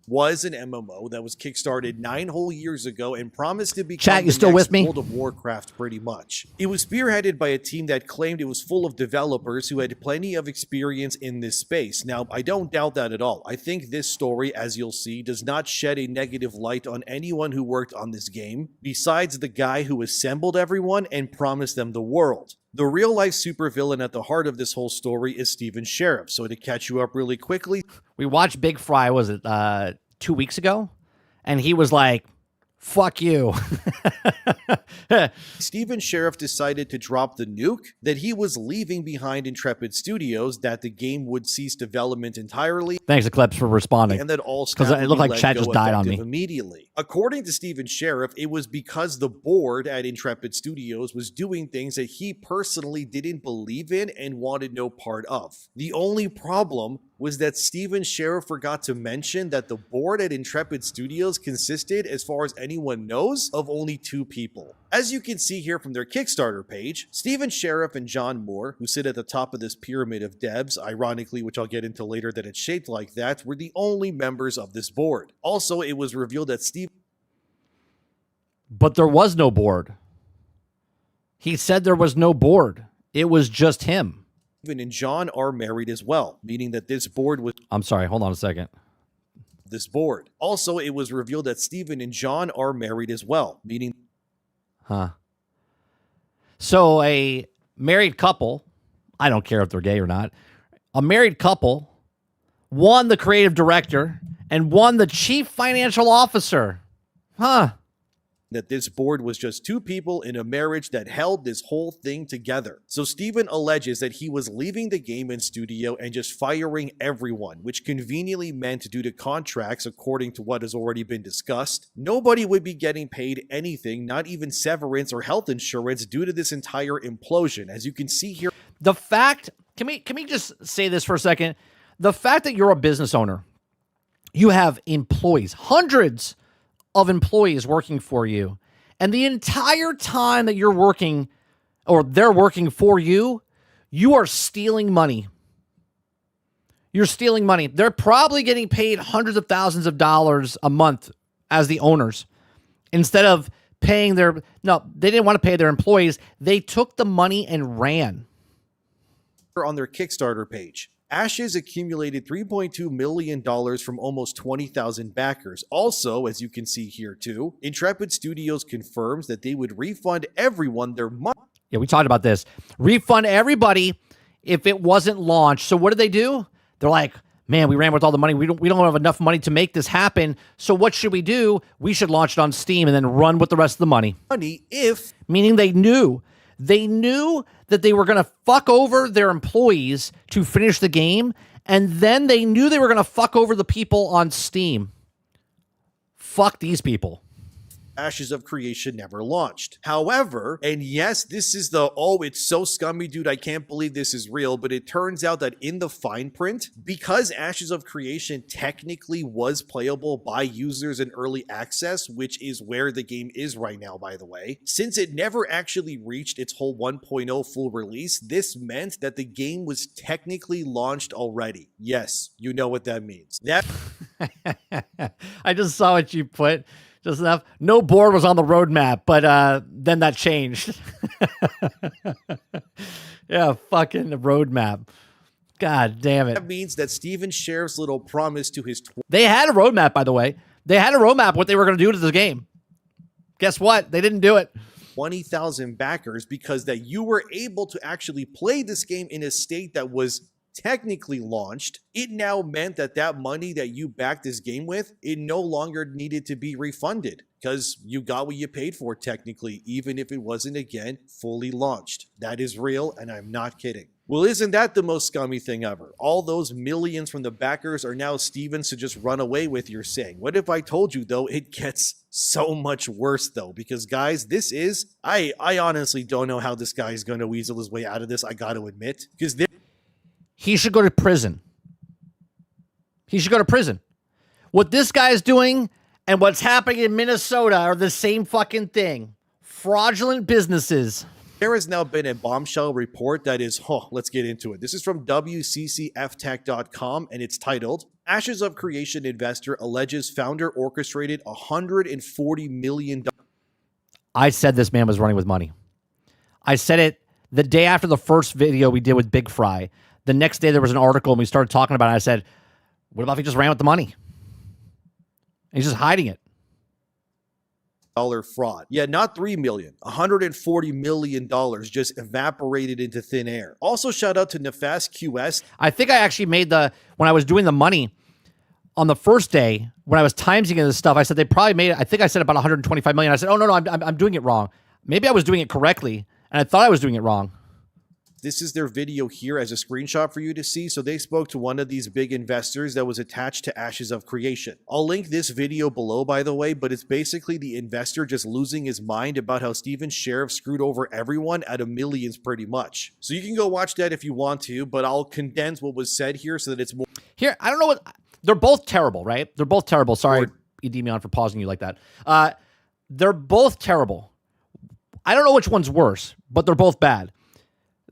Was an MMO that was kickstarted 9 whole years ago and promised to become Chat, you still with me? World of Warcraft pretty much. It was spearheaded by a team that claimed it was full of developers who had plenty of experience in this space. Now, I don't doubt that at all. I think this story, as you'll see, does not shed a negative light on anyone who worked on this game, besides the guy who assembled everyone and promised them the world. The real-life supervillain at the heart of this whole story is Stephen Sheriff. So to catch you up really quickly... We watched Big Fry, was it 2 weeks ago? And he was like, fuck you. Stephen Sheriff decided to drop the nuke that he was leaving behind Intrepid Studios, that the game would cease development entirely. Thanks, Eclipse, for responding. And that all because it looked like Chad just died on me immediately. According to Stephen Sheriff, it was because the board at Intrepid Studios was doing things that he personally didn't believe in and wanted no part of. The only problem was that Steven Sheriff forgot to mention that the board at Intrepid Studios consisted, as far as anyone knows, of only 2 people. As you can see here from their Kickstarter page, Steven Sheriff and John Moore, who sit at the top of this pyramid of devs, ironically, which I'll get into later that it's shaped like that, were the only members of this board. Also, it was revealed that But there was no board. He said there was no board. It was just him. Steven and John are married as well, meaning that this board was... I'm sorry, hold on a second. This board. Also, it was revealed that Steven and John are married as well, meaning... So a married couple, I don't care if they're gay or not, a married couple, one the creative director, and one the chief financial officer. That this board was just 2 people in a marriage that held this whole thing together. So Steven alleges that he was leaving the game and studio and just firing everyone, which conveniently meant, due to contracts, according to what has already been discussed, nobody would be getting paid anything, not even severance or health insurance, due to this entire implosion. As you can see here, The fact, can we just say this for a second? The fact that you're a business owner, you have employees, hundreds of employees working for you, and the entire time that you're working, or they're working for you, you are stealing money. You're stealing money. They're probably getting paid hundreds of thousands of dollars a month as the owners. Instead of paying their... No, they didn't want to pay their employees. They took the money and ran. on their Kickstarter page, Ashes accumulated $3.2 million from almost 20,000 backers. Also, as you can see here too, Intrepid Studios confirms that they would refund everyone their money. Yeah, we talked about this. Refund everybody if it wasn't launched. So what did they do? They're like, man, we ran with all the money. We don't have enough money to make this happen. So what should we do? We should launch it on Steam and then run with the rest of the money. If... Meaning they knew that they were going to fuck over their employees to finish the game, and then they knew they were going to fuck over the people on Steam. Fuck these people. Ashes of Creation never launched. However, and yes, this is the, oh, it's so scummy, dude, I can't believe this is real, but it turns out that in the fine print, because Ashes of Creation technically was playable by users in early access, which is where the game is right now, by the way, since it never actually reached its whole 1.0 full release, this meant that the game was technically launched already. Yes, you know what that means. That I just saw what you put. Just enough. No board was on the roadmap, but then that changed. Yeah, fucking roadmap. God damn it. That means that Steven Sheriff's little promise to his... They had a roadmap, by the way. They had a roadmap what they were going to do to the game. Guess what? They didn't do it. 20,000 backers, because that you were able to actually play this game in a state that was technically launched, it now meant that that money that you backed this game with, it no longer needed to be refunded because you got what you paid for technically, even if it wasn't, again, fully launched. That is real, and I'm not kidding. Well, isn't that the most scummy thing ever? All those millions from the backers are now Stevens to just run away with, you're saying. What if I told you, though, it gets so much worse, though? Because, guys, this is... I honestly don't know how this guy is going to weasel his way out of this, I got to admit. Because he should go to prison. He should go to prison. What this guy is doing and what's happening in Minnesota are the same fucking thing. Fraudulent businesses. There has now been a bombshell report that is, let's get into it. This is from WCCFtech.com, and it's titled, Ashes of Creation Investor Alleges Founder Orchestrated $140 Million. I said this man was running with money. I said it the day after the first video we did with Big Fry. The next day there was an article and we started talking about it. I said, what about if he just ran with the money? And he's just hiding it. Fraud. Yeah, not $3 million. $140 million just evaporated into thin air. Also, shout out to Nefast QS. I think I actually made when I was doing the money on the first day, when I was timesing this stuff, I said they probably made it. I think I said about 125 million. I said, oh, no, I'm doing it wrong. Maybe I was doing it correctly, and I thought I was doing it wrong. This is their video here as a screenshot for you to see. So they spoke to one of these big investors that was attached to Ashes of Creation. I'll link this video below, by the way, but it's basically the investor just losing his mind about how Steven Sheriff screwed over everyone out of millions pretty much. So you can go watch that if you want to, but I'll condense what was said here so that it's more... Here, I don't know what... They're both terrible, right? They're both terrible. Sorry, Edemion, for pausing you like that. They're both terrible. I don't know which one's worse, but they're both bad.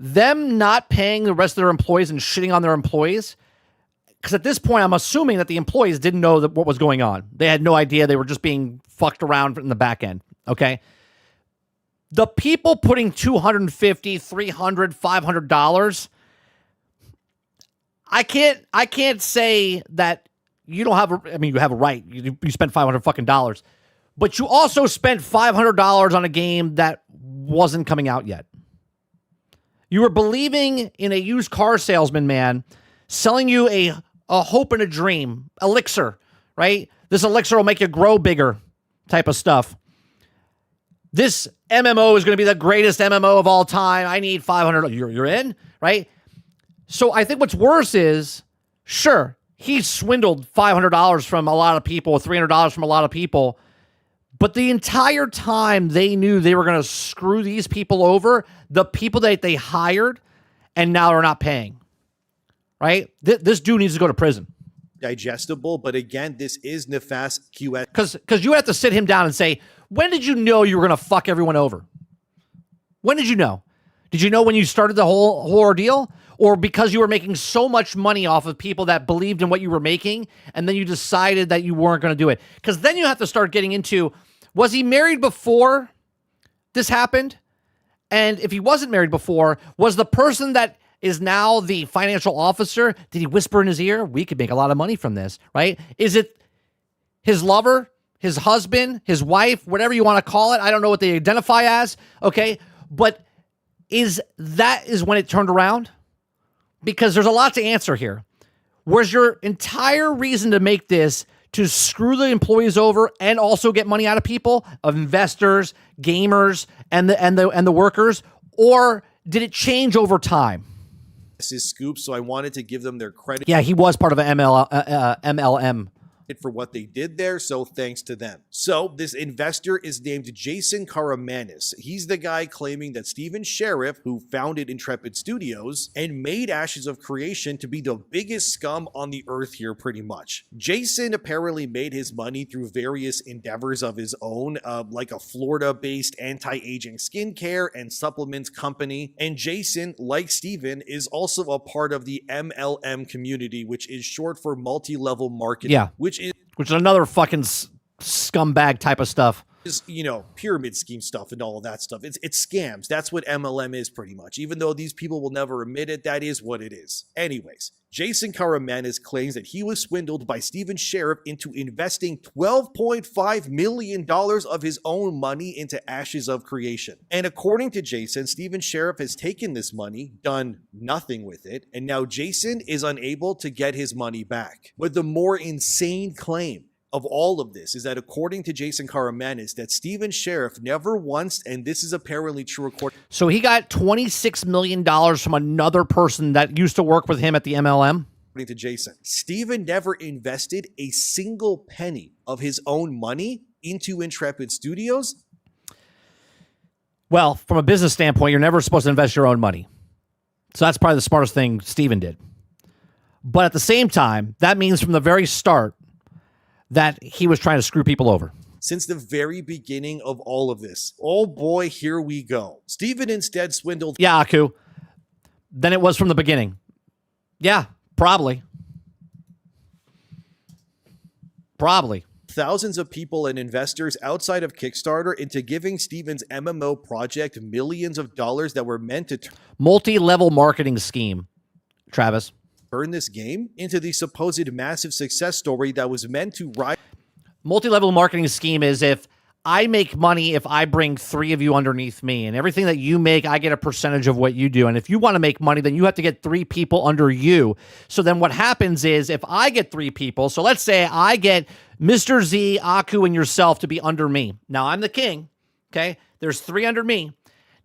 Them not paying the rest of their employees and shitting on their employees, because at this point, I'm assuming that the employees didn't know what was going on. They had no idea. They were just being fucked around in the back end, okay? The people putting $250, $300, $500, I can't say that you don't have you have a right. You spent $500 fucking dollars, but you also spent $500 on a game that wasn't coming out yet. You were believing in a used car salesman, man, selling you a hope and a dream, elixir, right? This elixir will make you grow bigger type of stuff. This MMO is going to be the greatest MMO of all time. I need $500. You're in, right? So I think what's worse is, sure, he swindled $500 from a lot of people, $300 from a lot of people, but the entire time they knew they were going to screw these people over, the people that they hired, and now they're not paying, right? This dude needs to go to prison. Digestible, but again, this is nefast QS. Because you have to sit him down and say, when did you know you were going to fuck everyone over? When did you know? Did you know when you started the whole ordeal? Or because you were making so much money off of people that believed in what you were making, and then you decided that you weren't going to do it? Because then you have to start getting into, was he married before this happened? And if he wasn't married before, was the person that is now the financial officer, did he whisper in his ear, we could make a lot of money from this, right? Is it his lover, his husband, his wife, whatever you want to call it? I don't know what they identify as, okay? But is when it turned around? Because there's a lot to answer here. Was your entire reason to make this to screw the employees over and also get money out of people, of investors, gamers, and the workers, or did it change over time? This is Scoop, so I wanted to give them their credit. Yeah, he was part of an MLM. For what they did there, so thanks to them. So this investor is named Jason Karamanis. He's the guy claiming that Steven Sheriff, who founded Intrepid Studios and made Ashes of Creation to be the biggest scum on the earth here pretty much. Jason apparently made his money through various endeavors of his own, like a Florida-based anti-aging skincare and supplements company. And Jason, like Steven, is also a part of the MLM community, which is short for multi-level marketing. Yeah. Which is another fucking scumbag type of stuff. Is, pyramid scheme stuff and all of that stuff. It's scams. That's what MLM is pretty much. Even though these people will never admit it, that is what it is. Anyways, Jason Karamanis claims that he was swindled by Steven Sheriff into investing $12.5 million of his own money into Ashes of Creation. And according to Jason, Steven Sheriff has taken this money, done nothing with it, and now Jason is unable to get his money back. But the more insane claim of all of this is that according to Jason Karamanis, that Steven Sheriff never once, and this is apparently true, so he got $26 million from another person that used to work with him at the MLM? According to Jason, Steven never invested a single penny of his own money into Intrepid Studios. Well, from a business standpoint, you're never supposed to invest your own money. So that's probably the smartest thing Steven did. But at the same time, that means from the very start that he was trying to screw people over. Since the very beginning of all of this. Oh boy, here we go. Steven instead swindled. Yeah, Aku. Then it was from the beginning. Yeah, probably. Probably. Thousands of people and investors outside of Kickstarter into giving Steven's MMO project millions of dollars that were meant to multi-level marketing scheme, Travis. Turn this game into the supposed massive success story that was meant to rise. Multi-level marketing scheme is if I make money if I bring 3 of you underneath me, and everything that you make, I get a percentage of what you do. And if you want to make money, then you have to get 3 people under you. So then what happens is if I get 3 people, so let's say I get Mr. Z, Aku, and yourself to be under me. Now I'm the king, okay? There's 3 under me.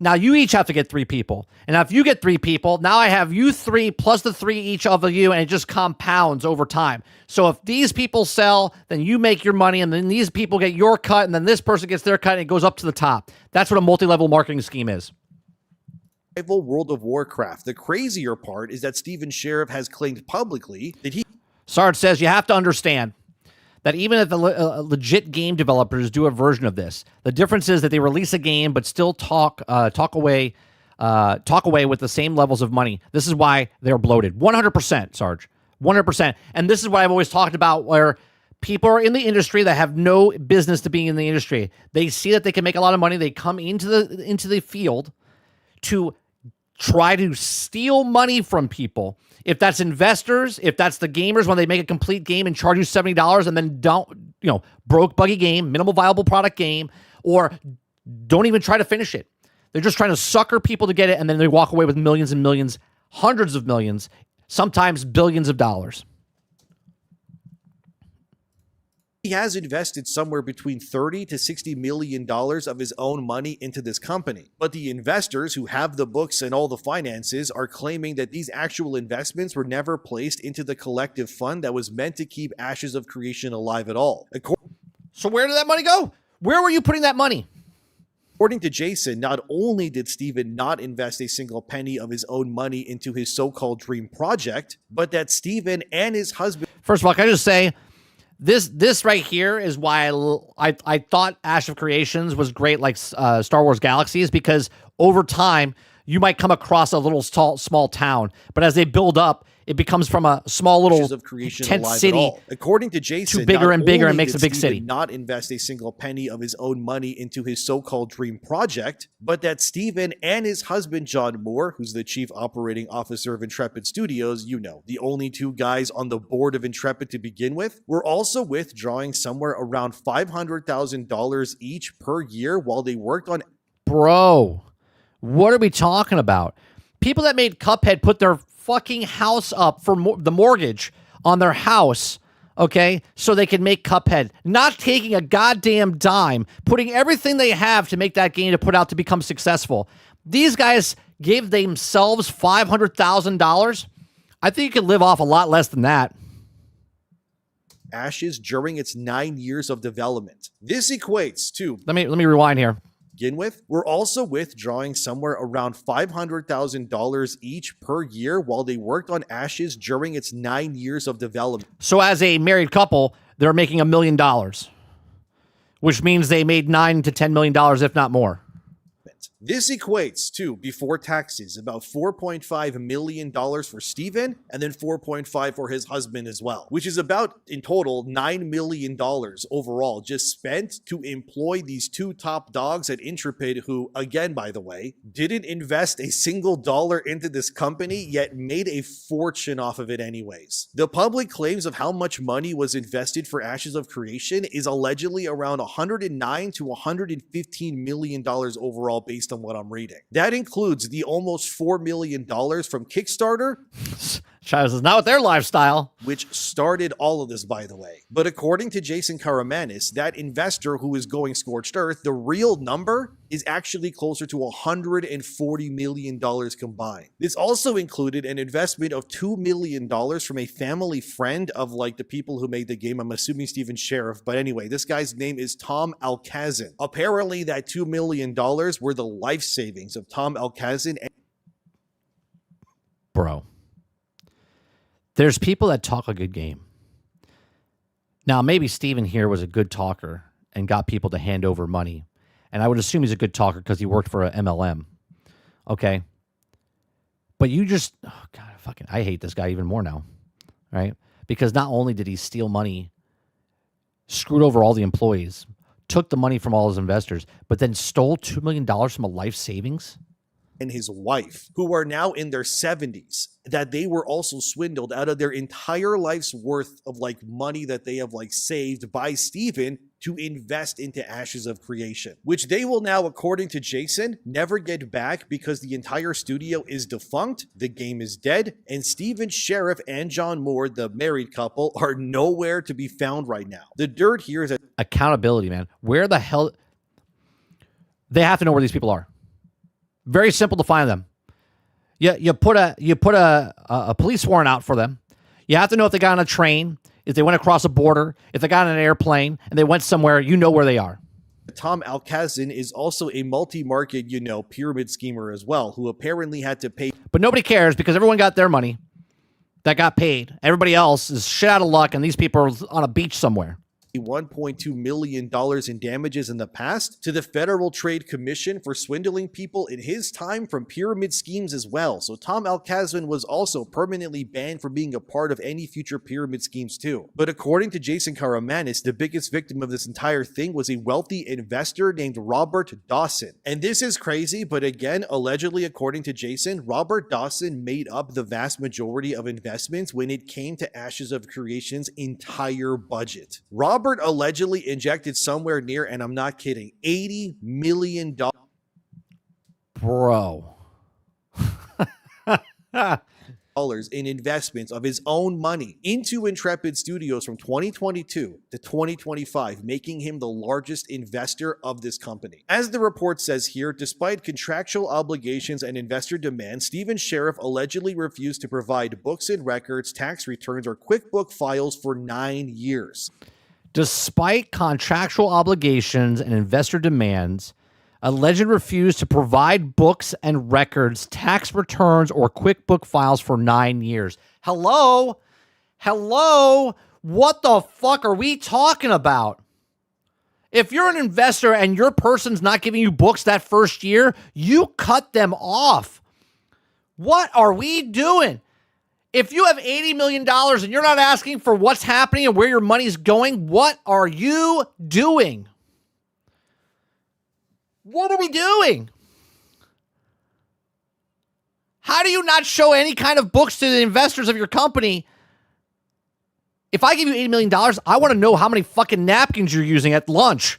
Now you each have to get 3 people. And if you get 3 people, now I have you 3 plus the 3 each of you, and it just compounds over time. So if these people sell, then you make your money, and then these people get your cut, and then this person gets their cut, and it goes up to the top. That's what a multi-level marketing scheme is. World of Warcraft. The crazier part is that Steven Sheriff has claimed publicly that he... Sarge says you have to understand that even if the legit game developers do a version of this, the difference is that they release a game but still talk away with the same levels of money. This is why they're bloated. 100%, Sarge. 100%. And this is what I've always talked about, where people are in the industry that have no business to being in the industry. They see that they can make a lot of money. They come into the field to try to steal money from people. If that's investors, if that's the gamers, when they make a complete game and charge you $70 and then broke, buggy game, minimal viable product game, or don't even try to finish it. They're just trying to sucker people to get it, and then they walk away with millions and millions, hundreds of millions, sometimes billions of dollars. He has invested somewhere between $30 to $60 million of his own money into this company. But the investors who have the books and all the finances are claiming that these actual investments were never placed into the collective fund that was meant to keep Ashes of Creation alive at all. So where did that money go? Where were you putting that money? According to Jason, not only did Steven not invest a single penny of his own money into his so-called dream project, but that Steven and his husband... First of all, can I just say, This right here is why I thought Ash of Creations was great, like Star Wars Galaxies, because over time you might come across a little small town, but as they build up, it becomes from a small little tent city, according to Jason, to bigger and bigger, and makes a big city. Not invest a single penny of his own money into his so-called dream project, but that Steven and his husband John Moore, who's the chief operating officer of Intrepid Studios, the only 2 guys on the board of Intrepid to begin with, were also withdrawing somewhere around $500,000 each per year while they worked on... Bro, what are we talking about? People that made Cuphead put their fucking house up for the mortgage on their house, okay, so they can make Cuphead, not taking a goddamn dime, putting everything they have to make that game to put out to become successful. These guys gave themselves $500,000. I think you could live off a lot less than that. Ashes during its 9 years of development. This equates to... Let me rewind here. Begin with, we're also withdrawing somewhere around $500,000 each per year while they worked on Ashes during its 9 years of development. So as a married couple, they're making $1 million, which means they made $9 to $10 million, if not more. This equates to, before taxes, about $4.5 million for Steven, and then $4.5 for his husband as well, which is about, in total, $9 million overall just spent to employ these 2 top dogs at Intrepid who, again, by the way, didn't invest a single dollar into this company, yet made a fortune off of it anyways. The public claims of how much money was invested for Ashes of Creation is allegedly around $109 to $115 million overall based on what I'm reading. That includes the almost $4 million from Kickstarter. Child, this is not with their lifestyle. Which started all of this, by the way. But according to Jason Karamanis, that investor who is going scorched earth, the real number is actually closer to $140 million combined. This also included an investment of $2 million from a family friend of like the people who made the game. I'm assuming Steven Sheriff. But anyway, this guy's name is Tom Alkazin. Apparently that $2 million were the life savings of Tom Alkazin. Bro. There's people that talk a good game. Now, maybe Steven here was a good talker and got people to hand over money. And I would assume he's a good talker because he worked for a MLM. Okay? But you just... Oh, God, I hate this guy even more now. Right? Because not only did he steal money, screwed over all the employees, took the money from all his investors, but then stole $2 million from a life savings... and his wife, who are now in their 70s, that they were also swindled out of their entire life's worth of like money that they have like saved by Steven to invest into Ashes of Creation, which they will now, according to Jason, never get back because the entire studio is defunct, the game is dead, and Steven Sheriff and John Moore, the married couple, are nowhere to be found right now. The dirt here is that accountability, man. Where the hell... They have to know where these people are. Very simple to find them. You put a police warrant out for them. You have to know if they got on a train, if they went across a border, if they got on an airplane, and they went somewhere, you know where they are. Tom Alcazin is also a multi-market, pyramid schemer as well, who apparently had to pay. But nobody cares because everyone got their money that got paid. Everybody else is shit out of luck, and these people are on a beach somewhere. $1.2 million in damages in the past to the Federal Trade Commission for swindling people in his time from pyramid schemes as well. So Tom Alcazin was also permanently banned from being a part of any future pyramid schemes too. But according to Jason Karamanis, the biggest victim of this entire thing was a wealthy investor named Robert Dawson. And this is crazy, but again, allegedly according to Jason, Robert Dawson made up the vast majority of investments when it came to Ashes of Creation's entire budget. Robert allegedly injected somewhere near, and I'm not kidding, $80 million. Bro. In investments of his own money into Intrepid Studios from 2022 to 2025, making him the largest investor of this company. As the report says here, despite contractual obligations and investor demands, Stephen Sheriff allegedly refused to provide books and records, tax returns, or QuickBook files for 9 years. Despite contractual obligations and investor demands, alleged refused to provide books and records, tax returns, or QuickBook files for 9 years. Hello? What the fuck are we talking about? If you're an investor and your person's not giving you books that first year, you cut them off. What are we doing? If you have $80 million and you're not asking for what's happening and where your money's going, what are you doing? What are we doing? How do you not show any kind of books to the investors of your company? If I give you $80 million, I want to know how many fucking napkins you're using at lunch.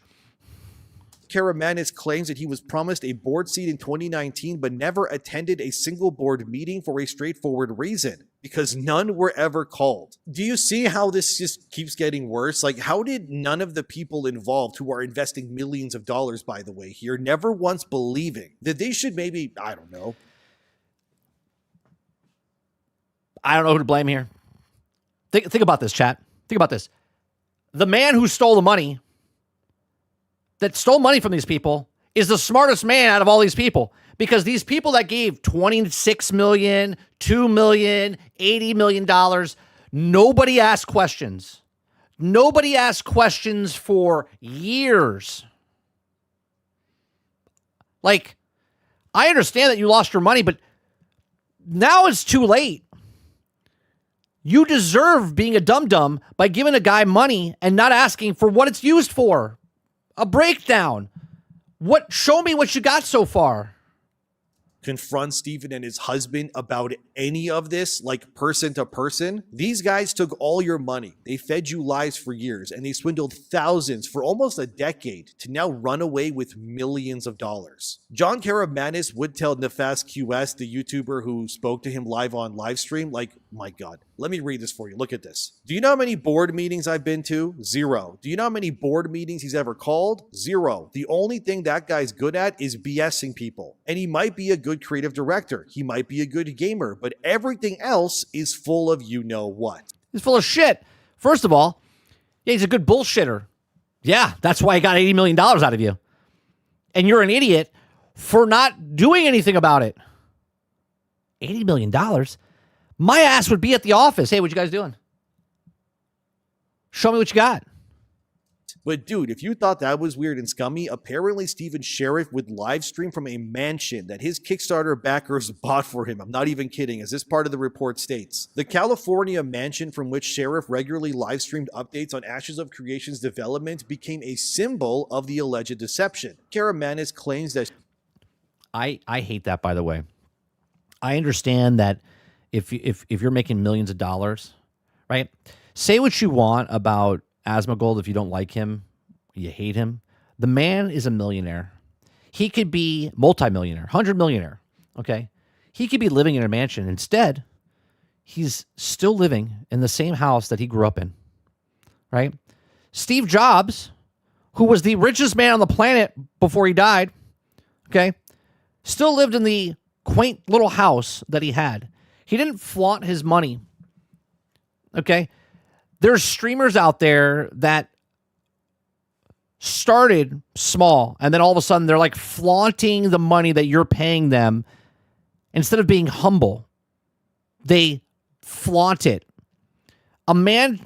Karamanis claims that he was promised a board seat in 2019 but never attended a single board meeting for a straightforward reason: because none were ever called. Do you see how this just keeps getting worse? Like, how did none of the people involved, who are investing millions of dollars, by the way, here, never once believing that they should maybe, I don't know. I don't know who to blame here. Think about this, chat. Think about this. The man who stole the money, that stole money from these people, is the smartest man out of all these people. Because these people that gave $26 million, $2 million, $80 million, nobody asked questions. Nobody asked questions for years. Like, I understand that you lost your money, but now it's too late. You deserve being a dum-dum by giving a guy money and not asking for what it's used for. A breakdown. Show me what you got so far. Confront Stephen and his husband about any of this, like person to person. These guys took all your money. They fed you lies for years, and they swindled thousands for almost a decade to now run away with millions of dollars. John Karamanis would tell Nefast QS, the YouTuber who spoke to him live on livestream, like, my God, let me read this for you. Look at this. Do you know how many board meetings I've been to? 0. Do you know how many board meetings he's ever called? 0. The only thing that guy's good at is BSing people. And he might be a good creative director. He might be a good gamer, but everything else is full of you-know-what. He's full of shit. First of all, yeah, he's a good bullshitter. Yeah, that's why he got $80 million out of you. And you're an idiot for not doing anything about it. $80 million? My ass would be at the office. Hey, what you guys doing? Show me what you got. But dude, if you thought that was weird and scummy, apparently Stephen Sheriff would live stream from a mansion that his Kickstarter backers bought for him. I'm not even kidding, as this part of the report states. The California mansion from which Sheriff regularly live streamed updates on Ashes of Creation's development became a symbol of the alleged deception. Karamanis claims that... I hate that, by the way. I understand that if you're making millions of dollars, right? Say what you want about Asmongold. If you don't like him, you hate him. The man is a millionaire. He could be multimillionaire, 100 millionaire. Okay. He could be living in a mansion. Instead, he's still living in the same house that he grew up in. Right. Steve Jobs, who was the richest man on the planet before he died. Okay. still lived in the quaint little house that he had. He didn't flaunt his money. Okay? There's streamers out there that started small, and then all of a sudden they're like flaunting the money that you're paying them. Instead of being humble, they flaunt it. A man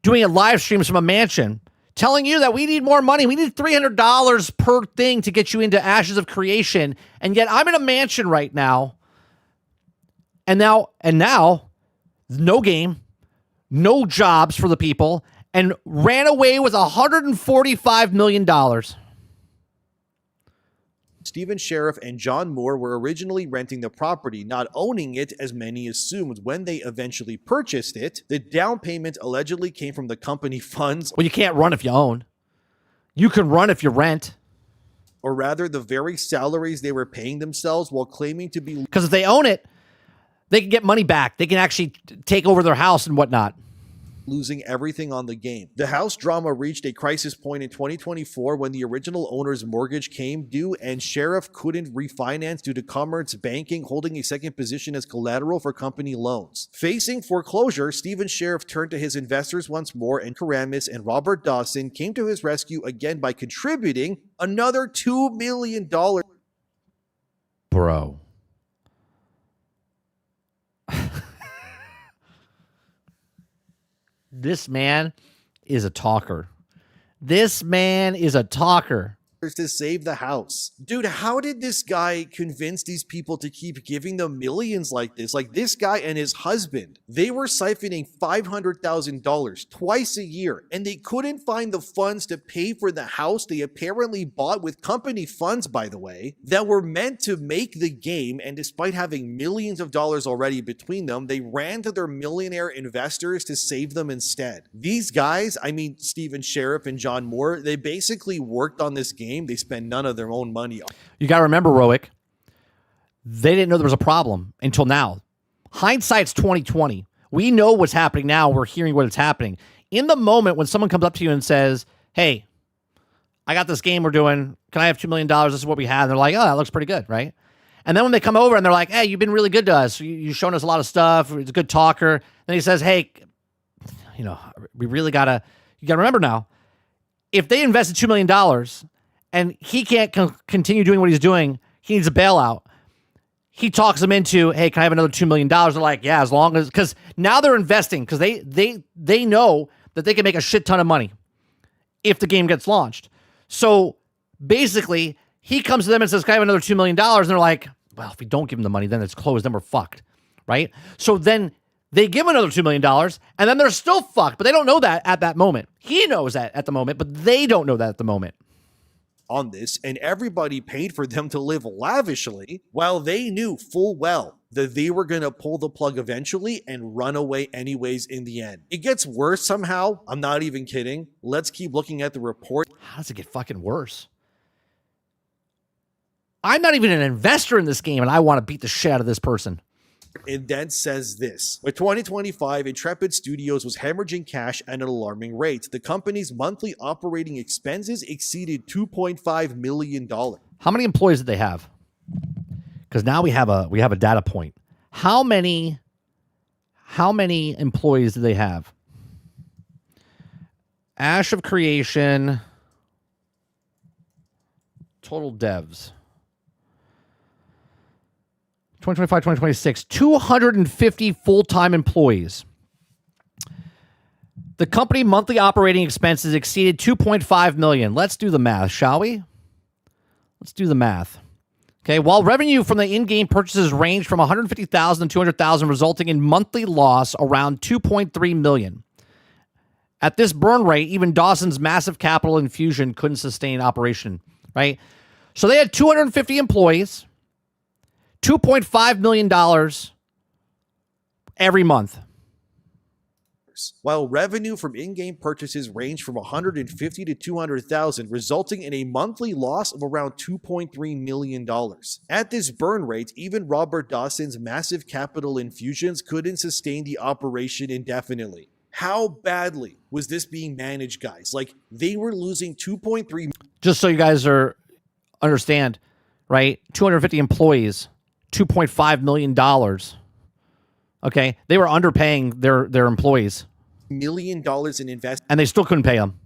doing a live streams from a mansion telling you that we need more money. We need $300 per thing to get you into Ashes of Creation. And yet I'm in a mansion right now. And now, no game, no jobs for the people, and ran away with $145 million. Stephen Sheriff and John Moore were originally renting the property, not owning it as many assumed. When they eventually purchased it, the down payment allegedly came from the company funds. Well, you can't run if you own. You can run if you rent. Or rather, the very salaries they were paying themselves while claiming to be... Because if they own it, they can get money back. They can actually take over their house and whatnot. Losing everything on the game. The house drama reached a crisis point in 2024 when the original owner's mortgage came due and Sheriff couldn't refinance due to Commerce Banking holding a second position as collateral for company loans. Facing foreclosure, Stephen Sheriff turned to his investors once more, and Karamis and Robert Dawson came to his rescue again by contributing another $2 million. Bro. This man is a talker. This man is a talker. To save the house. Dude, how did this guy convince these people to keep giving them millions like this? Like, this guy and his husband, they were siphoning $500,000 twice a year, and they couldn't find the funds to pay for the house they apparently bought with company funds, by the way, that were meant to make the game. And despite having millions of dollars already between them, they ran to their millionaire investors to save them instead. These guys, I mean, Stephen Sheriff and John Moore, they basically worked on this game. They spend none of their own money on. You got to remember, Roic, they didn't know there was a problem until now. Hindsight's 2020. We know what's happening now. We're hearing what's happening. In the moment when someone comes up to you and says, hey, I got this game we're doing. Can I have $2 million? This is what we have. And they're like, oh, that looks pretty good, right? And then when they come over and they're like, hey, you've been really good to us. You've shown us a lot of stuff. He's a good talker. Then he says, hey, you know, we really got to remember now, if they invested $2 million and he can't continue doing what he's doing, he needs a bailout. He talks them into, hey, can I have another $2 million? They're like, yeah, as long as, because now they're investing, because they know that they can make a shit ton of money if the game gets launched. So basically, he comes to them and says, can I have another $2 million? And they're like, well, if we don't give him the money, then it's closed, then we're fucked, right? So then they give him another $2 million, and then they're still fucked, but they don't know that at that moment. He knows that at the moment, but they don't know that at the moment. On this, and everybody paid for them to live lavishly, while they knew full well that they were going to pull the plug eventually and run away anyways in the end. It gets worse somehow. I'm not even kidding. Let's keep looking at the report. How does it get fucking worse? I'm not even an investor in this game, and I want to beat the shit out of this person. It then says this. By 2025, Intrepid Studios was hemorrhaging cash at an alarming rate. The company's monthly operating expenses exceeded $2.5 million. How many employees did they have? Because now we have a data point. How many employees do they have? Ash of Creation, total devs. 2025, 2026, 250 full-time employees. The company monthly operating expenses exceeded $2.5 million. Let's do the math, shall we? Let's do the math. Okay, while revenue from the in-game purchases ranged from $150,000 to $200,000, resulting in monthly loss around $2.3 million. At this burn rate, even Dawson's massive capital infusion couldn't sustain operation, right? So they had 250 employees, $2.5 million every month. While revenue from in-game purchases ranged from $150,000 to $200,000, resulting in a monthly loss of around $2.3 million. At this burn rate, even Robert Dawson's massive capital infusions couldn't sustain the operation indefinitely. How badly was this being managed, guys? Like, they were losing $2.3 million. Just so you guys understand, right? 250 employees, $2.5 million. Okay, they were underpaying their employees, $1 million in investments and they still couldn't pay them.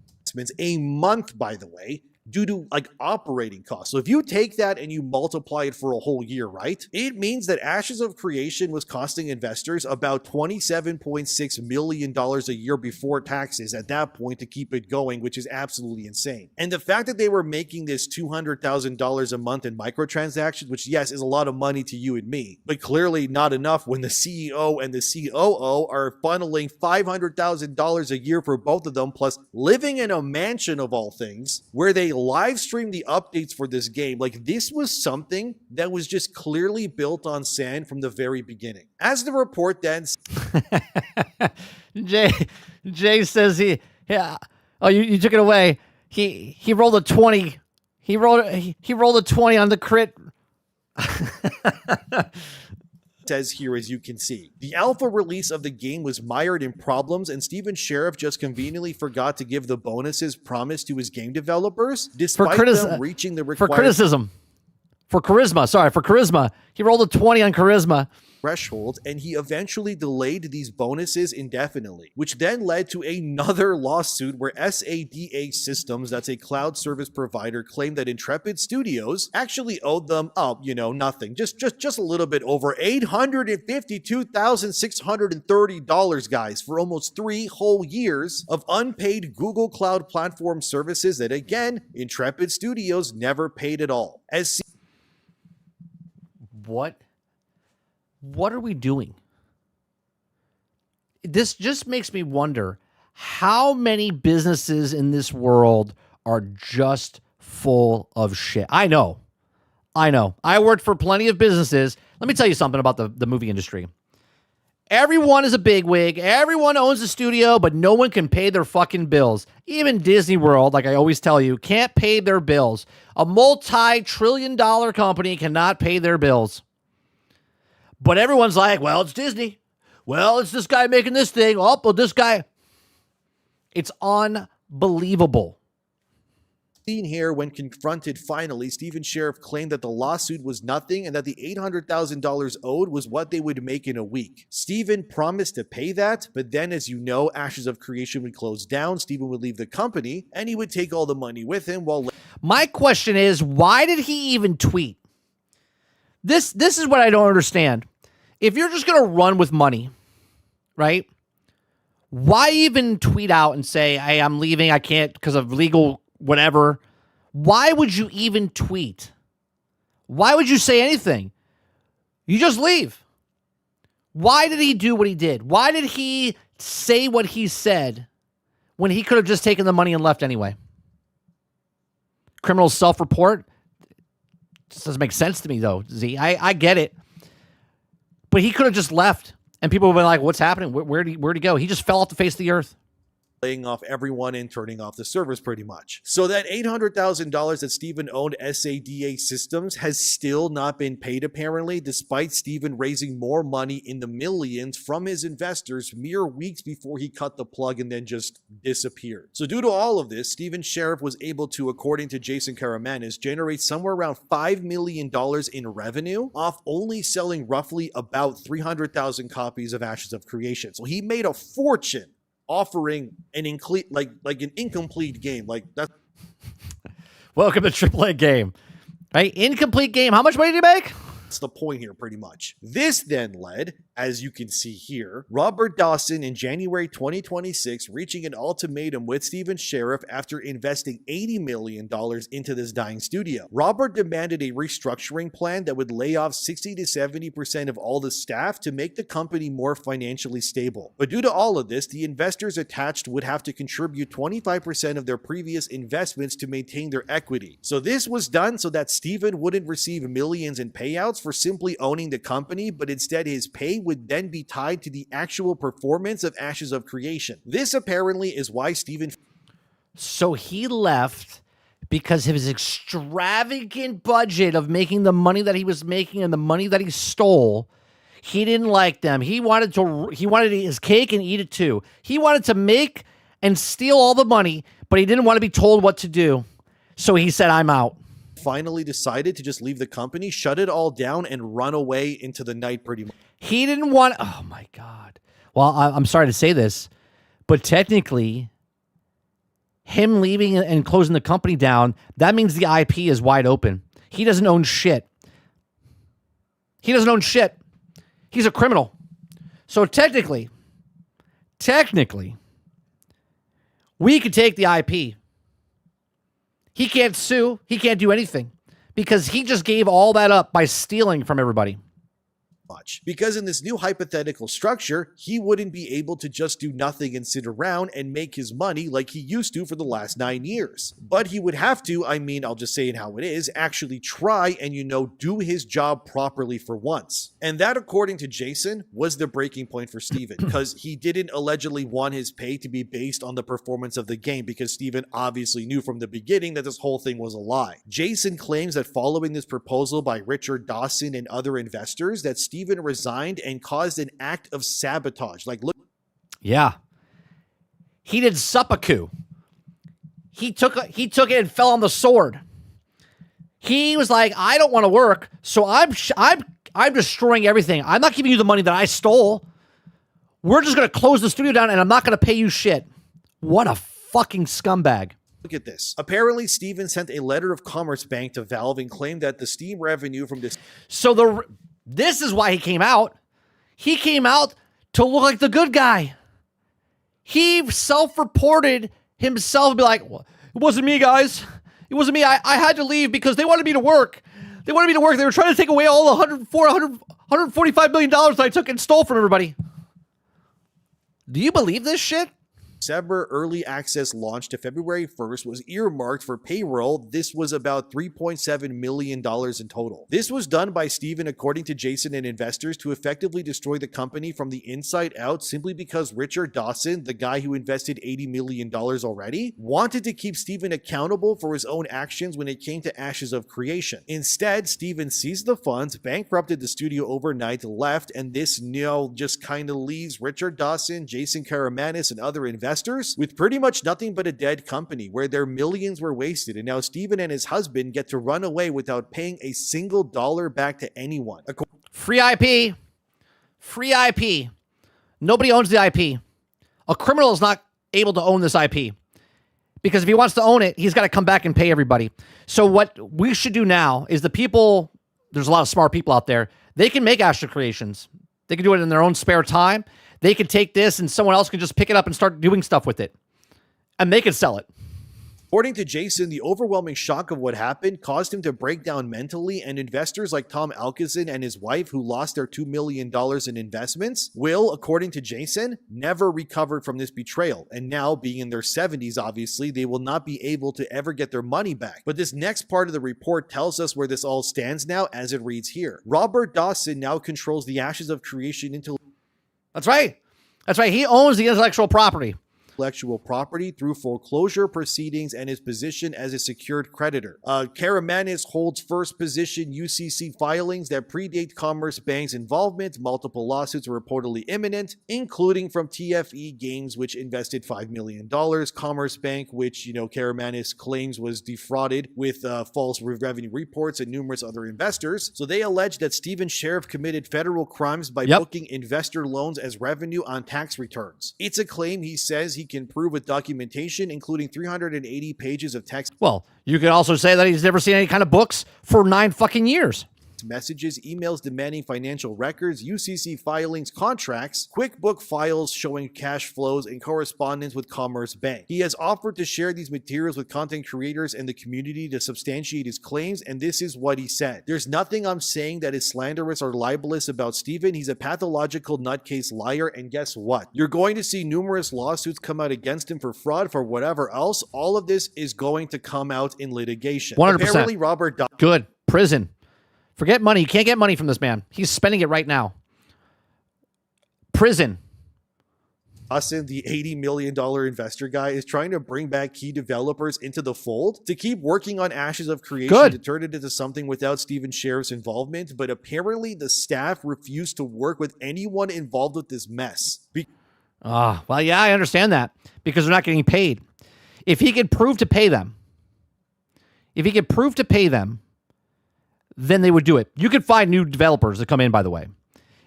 a month, by the way, due to like operating costs. So if you take that and you multiply it for a whole year, right? It means that Ashes of Creation was costing investors about $27.6 million a year before taxes at that point to keep it going, which is absolutely insane. And the fact that they were making this $200,000 a month in microtransactions, which yes, is a lot of money to you and me, but clearly not enough when the CEO and the COO are funneling $500,000 a year for both of them, plus living in a mansion of all things, where they live stream the updates for this game. Like, this was something that was just clearly built on sand from the very beginning. As the report then Jay says you took it away. He rolled a 20. He rolled a 20 on the crit. says here, as you can see, the alpha release of the game was mired in problems, and Steven Sheriff just conveniently forgot to give the bonuses promised to his game developers, despite them reaching the required for charisma. He rolled a 20 on charisma threshold, and he eventually delayed these bonuses indefinitely, which then led to another lawsuit where SADA Systems, that's a cloud service provider, claimed that Intrepid Studios actually owed them, nothing, just a little bit over $852,630, guys, for almost 3 whole years of unpaid Google Cloud Platform services that, again, Intrepid Studios never paid at all. What are we doing? This just makes me wonder how many businesses in this world are just full of shit. I know. I worked for plenty of businesses. Let me tell you something about the movie industry. Everyone is a bigwig. Everyone owns a studio, but no one can pay their fucking bills. Even Disney World, like I always tell you, can't pay their bills. A multi-trillion-dollar company cannot pay their bills. But everyone's like, well, it's Disney. Well, it's this guy making this thing. Oh, well, this guy. It's unbelievable. Seen here, when confronted finally, Steven Sheriff claimed that the lawsuit was nothing and that the $800,000 owed was what they would make in a week. Steven promised to pay that, but then, as you know, Ashes of Creation would close down, Steven would leave the company, and he would take all the money with him while... My question is, why did he even tweet? This is what I don't understand. If you're just going to run with money, right? Why even tweet out and say, hey, I'm leaving, I can't because of legal whatever? Why would you even tweet? Why would you say anything? You just leave. Why did he do what he did? Why did he say what he said when he could have just taken the money and left anyway? Criminal self-report? This doesn't make sense to me, though, Z. I get it. But he could have just left, and people would have been like, what's happening? Where'd he go? He just fell off the face of the earth. Laying off everyone and turning off the servers pretty much. So that $800,000 that Steven owned SADA Systems has still not been paid apparently, despite Steven raising more money in the millions from his investors mere weeks before he cut the plug and then just disappeared. So due to all of this, Steven Sheriff was able to, according to Jason Karamanis, generate somewhere around $5 million in revenue off only selling roughly about 300,000 copies of Ashes of Creation. So he made a fortune offering an incomplete game. Like that. Welcome to AAA game. Right? Incomplete game. How much money did you make? That's the point here, pretty much. This then led, as you can see here, Robert Dawson in January 2026 reaching an ultimatum with Steven Sheriff after investing $80 million into this dying studio. Robert demanded a restructuring plan that would lay off 60 to 70% of all the staff to make the company more financially stable. But due to all of this, the investors attached would have to contribute 25% of their previous investments to maintain their equity. So this was done so that Steven wouldn't receive millions in payouts for simply owning the company, but instead his pay would then be tied to the actual performance of Ashes of Creation. This apparently is why Steven... So he left because his extravagant budget of making the money that he was making and the money that he stole, he didn't like them. He wanted his cake and eat it too. He wanted to make and steal all the money, but he didn't want to be told what to do. So he said, I'm out. finally decided to just leave the company, shut it all down, and run away into the night pretty much. He didn't want... Oh, my God. Well, I'm sorry to say this, but technically, him leaving and closing the company down, that means the IP is wide open. He doesn't own shit. He doesn't own shit. He's a criminal. So technically, we could take the IP. He can't sue. He can't do anything because he just gave all that up by stealing from everybody. Because in this new hypothetical structure, he wouldn't be able to just do nothing and sit around and make his money like he used to for the last 9 years. But he would have to, I'll just say it how it is, actually try and, do his job properly for once. And that, according to Jason, was the breaking point for Steven, because he didn't allegedly want his pay to be based on the performance of the game, because Steven obviously knew from the beginning that this whole thing was a lie. Jason claims that following this proposal by Richard Dawson and other investors, that Steven resigned and caused an act of sabotage. Yeah. He did seppuku. He took it and fell on the sword. He was like, I don't want to work, so I'm destroying everything. I'm not giving you the money that I stole. We're just going to close the studio down and I'm not going to pay you shit. What a fucking scumbag. Look at this. Apparently, Steven sent a letter of Commerce Bank to Valve and claimed that the Steam revenue from this... This is why he came out. He came out to look like the good guy. He self-reported himself and be like, well, it wasn't me, guys. It wasn't me. I had to leave because they wanted me to work. They were trying to take away all the $145 million that I took and stole from everybody. Do you believe this shit? December early access launch to February 1st was earmarked for payroll. This was about $3.7 million in total. This was done by Steven, according to Jason and investors, to effectively destroy the company from the inside out, simply because Richard Dawson, the guy who invested $80 million already, wanted to keep Steven accountable for his own actions when it came to Ashes of Creation. Instead, Steven seized the funds, bankrupted the studio overnight, left, and this just kind of leaves Richard Dawson, Jason Karamanis, and other investors with pretty much nothing but a dead company where their millions were wasted, and now Steven and his husband get to run away without paying a single dollar back to anyone. Free IP. Free IP. Nobody owns the IP. A criminal is not able to own this IP because if he wants to own it, he's got to come back and pay everybody. So what we should do now is there's a lot of smart people out there. They can make Astro Creations. They can do it in their own spare time. They could take this and someone else can just pick it up and start doing stuff with it. And they could sell it. According to Jason, the overwhelming shock of what happened caused him to break down mentally, and investors like Tom Alkison and his wife, who lost their $2 million in investments, will, according to Jason, never recover from this betrayal. And now, being in their 70s, obviously, they will not be able to ever get their money back. But this next part of the report tells us where this all stands now, as it reads here. Robert Dawson now controls the Ashes of Creation into... That's right. He owns the intellectual property. Through foreclosure proceedings and his position as a secured creditor. Karamanis holds first position UCC filings that predate Commerce Bank's involvement. Multiple lawsuits are reportedly imminent, including from TFE Games, which invested $5 million. Commerce Bank, which, Karamanis claims was defrauded with false revenue reports, and numerous other investors. So they allege that Steven Sheriff committed federal crimes by booking investor loans as revenue on tax returns. It's a claim he says he can prove with documentation, including 380 pages of text. Well, you could also say that he's never seen any kind of books for 9 fucking years. Messages, emails demanding financial records, UCC filings, contracts, QuickBook files showing cash flows, and correspondence with Commerce Bank. He has offered to share these materials with content creators and the community to substantiate his claims, and this is what he said. There's nothing I'm saying that is slanderous or libelous about Steven. He's a pathological nutcase liar, and guess what? You're going to see numerous lawsuits come out against him for fraud, for whatever else. All of this is going to come out in litigation. 100%. Apparently, Robert... Good. Prison. Forget money. You can't get money from this man. He's spending it right now. Prison. Dawson, the $80 million investor guy, is trying to bring back key developers into the fold to keep working on Ashes of Creation to turn it into something without Steven Sheriff's involvement, but apparently the staff refused to work with anyone involved with this mess. Well, yeah, I understand that because they're not getting paid. If he could prove to pay them, if he could prove to pay them, then they would do it. You could find new developers to come in, by the way.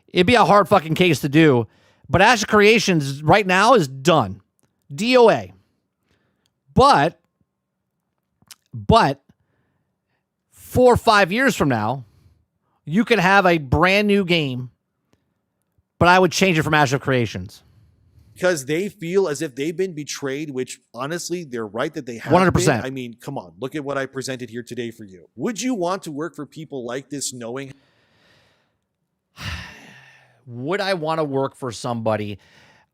It'd be a hard fucking case to do, but Ash Creations right now is done. DOA. But 4 or 5 years from now, you can have a brand new game, but I would change it from Ash of Creations. Because they feel as if they've been betrayed, which honestly, they're right that they have 100%. been. I mean, come on, look at what I presented here today for you. Would you want to work for people like this knowing? Would I want to work for somebody?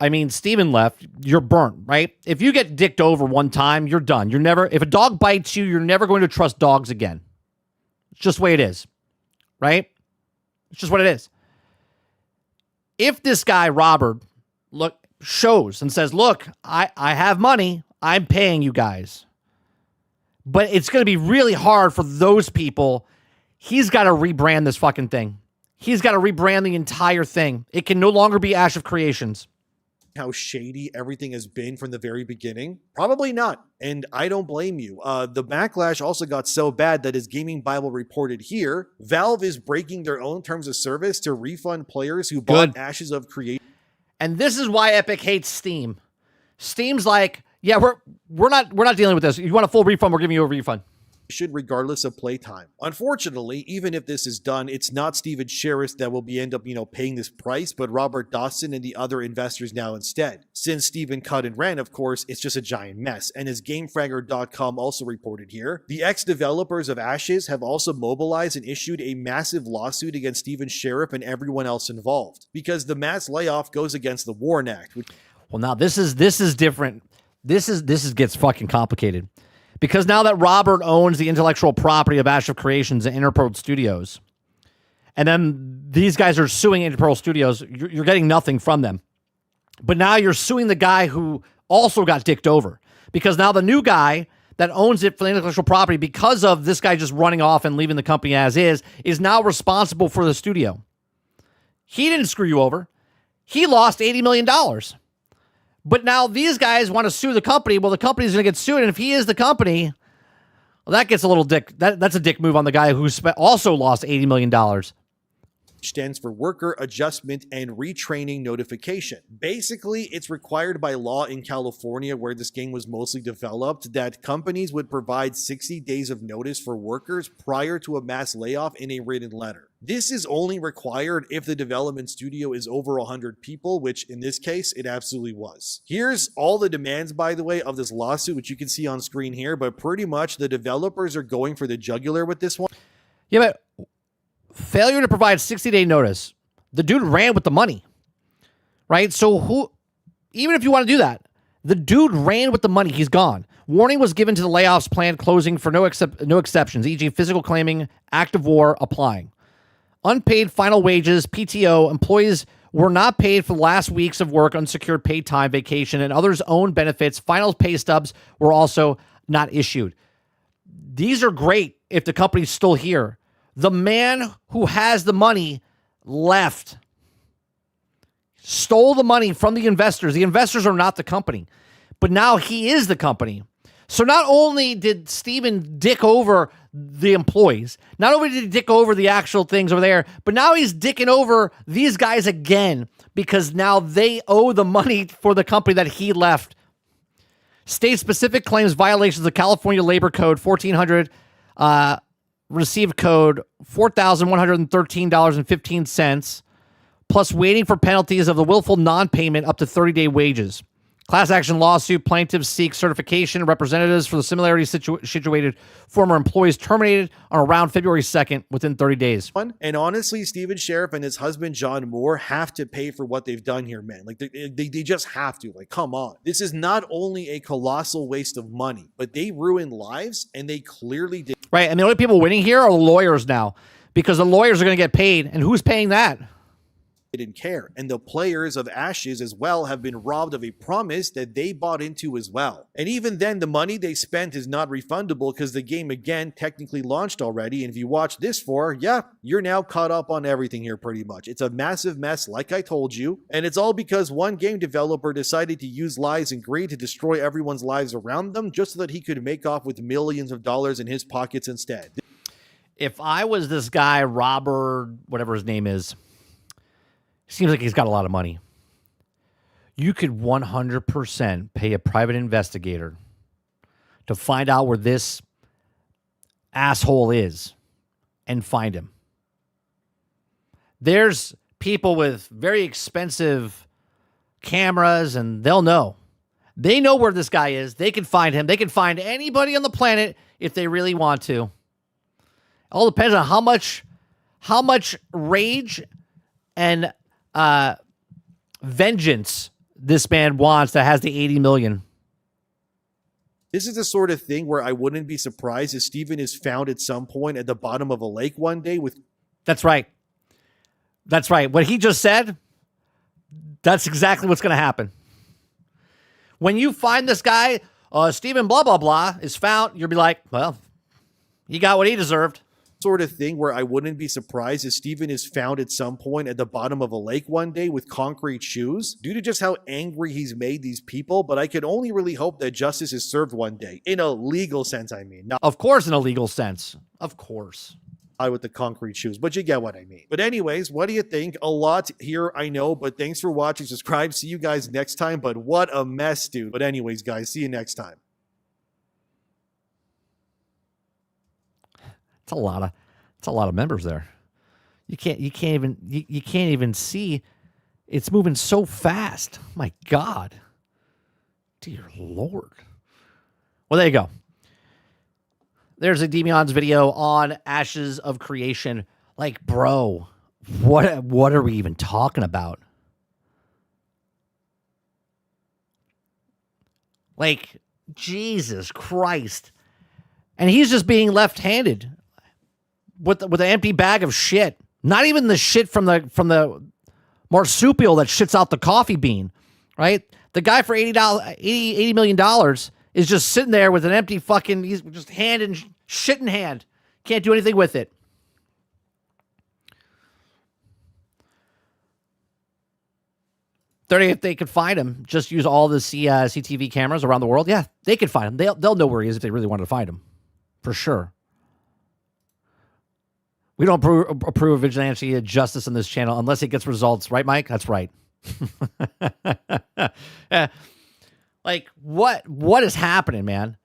I mean, Steven left, you're burnt, right? If you get dicked over one time, you're done. You're never, if a dog bites you, you're never going to trust dogs again. It's just the way it is, right? It's just what it is. If this guy, Robert, shows and says, look, I have money, I'm paying you guys. But it's going to be really hard for those people. He's got to rebrand this fucking thing. He's got to rebrand the entire thing. It can no longer be Ash of Creations. How shady everything has been from the very beginning? Probably not. And I don't blame you. The backlash also got so bad that, as Gaming Bible reported here, Valve is breaking their own terms of service to refund players who bought Ashes of Creation. And this is why Epic hates Steam. Steam's like, yeah, we're not dealing with this. You want a full refund, we're giving you a refund. Regardless of playtime. Unfortunately, even if this is done, it's not Steven Sherris that will end up, paying this price, but Robert Dawson and the other investors now instead. Since Steven cut and ran, of course, it's just a giant mess. And as GameFragger.com also reported here, the ex-developers of Ashes have also mobilized and issued a massive lawsuit against Steven Sherriff and everyone else involved, because the mass layoff goes against the Warren Act. Well, now this is different. This gets fucking complicated. Because now that Robert owns the intellectual property of Ash of Creations and Interpearl Studios, and then these guys are suing Interpearl Studios, you're getting nothing from them. But now you're suing the guy who also got dicked over. Because now the new guy that owns it for the intellectual property, because of this guy just running off and leaving the company as is now responsible for the studio. He didn't screw you over. He lost $80 million. But now these guys want to sue the company. Well, the company's going to get sued. And if he is the company, well, that gets a little dick. That's a dick move on the guy who also lost $80 million. Stands for Worker Adjustment and Retraining Notification. Basically, it's required by law in California, where this game was mostly developed, that companies would provide 60 days of notice for workers prior to a mass layoff in a written letter. This is only required if the development studio is over 100 people, which in this case, it absolutely was. Here's all the demands, by the way, of this lawsuit, which you can see on screen here, but pretty much the developers are going for the jugular with this one. Yeah, but failure to provide 60-day notice. The dude ran with the money, right? So even if you want to do that, the dude ran with the money. He's gone. Warning was given to the layoffs planned closing for no exceptions, e.g. physical claiming, active war applying. Unpaid final wages, PTO, employees were not paid for the last weeks of work, unsecured paid time, vacation, and others' own benefits. Final pay stubs were also not issued. These are great if the company's still here. The man who has the money left, stole the money from the investors. The investors are not the company, but now he is the company. So not only did Steven dick over the employees, not only did he dick over the actual things over there, but now he's dicking over these guys again, because now they owe the money for the company that he left. State-specific claims violations of California Labor Code 1400, received code $4,113.15, plus waiting for penalties of the willful non-payment up to 30-day wages. Class action lawsuit, plaintiffs seek certification. Representatives for the similarly situated former employees terminated on around February 2nd within 30 days. And honestly, Steven Sherriff and his husband, John Moore, have to pay for what they've done here, man. Like, they just have to. Like, come on. This is not only a colossal waste of money, but they ruin lives, and they clearly did. Right, and the only people winning here are the lawyers now, because the lawyers are going to get paid, and who's paying that? didn't care, and the players of Ashes as well have been robbed of a promise that they bought into as well. And even then, the money they spent is not refundable because the game again technically launched already, and if you watch this for, yeah, you're now caught up on everything here pretty much. It's a massive mess like I told you, and it's all because one game developer decided to use lies and greed to destroy everyone's lives around them just so that he could make off with millions of dollars in his pockets instead. If I was this guy, Robert, whatever his name is, seems like he's got a lot of money. You could 100% pay a private investigator to find out where this asshole is and find him. There's people with very expensive cameras, and they'll know. They know where this guy is. They can find him. They can find anybody on the planet if they really want to. All depends on how much rage and vengeance this man wants that has the 80 million. This is the sort of thing where I wouldn't be surprised if Steven is found at some point at the bottom of a lake one day with... That's right. That's right. What he just said, that's exactly what's going to happen. When you find this guy, Steven blah, blah, blah, is found, you'll be like, well, he got what he deserved. Sort of thing where I wouldn't be surprised if Steven is found at some point at the bottom of a lake one day with concrete shoes due to just how angry he's made these people, but I could only really hope that justice is served one day. In a legal sense, I mean. Not of course, in a legal sense. Of course. With the concrete shoes, but you get what I mean. But anyways, what do you think? A lot here, I know, but thanks for watching. Subscribe. See you guys next time. But what a mess, dude. But anyways, guys, see you next time. It's a lot of members there. You can't even see. It's moving so fast. My God. Dear Lord. Well, there you go. There's a Demion's video on Ashes of Creation. Like, bro, what are we even talking about? Like, Jesus Christ. And he's just being left-handed with an empty bag of shit. Not even the shit from the marsupial that shits out the coffee bean, right? The guy for $80 million is just sitting there with an empty fucking, he's just hand and shit in hand. Can't do anything with it. If they could find him, just use all the CTV cameras around the world. Yeah, they could find him. They'll know where he is if they really wanted to find him. For sure. We don't approve of vigilante justice on this channel unless it gets results. Right, Mike? That's right. Yeah. Like, what is happening, man?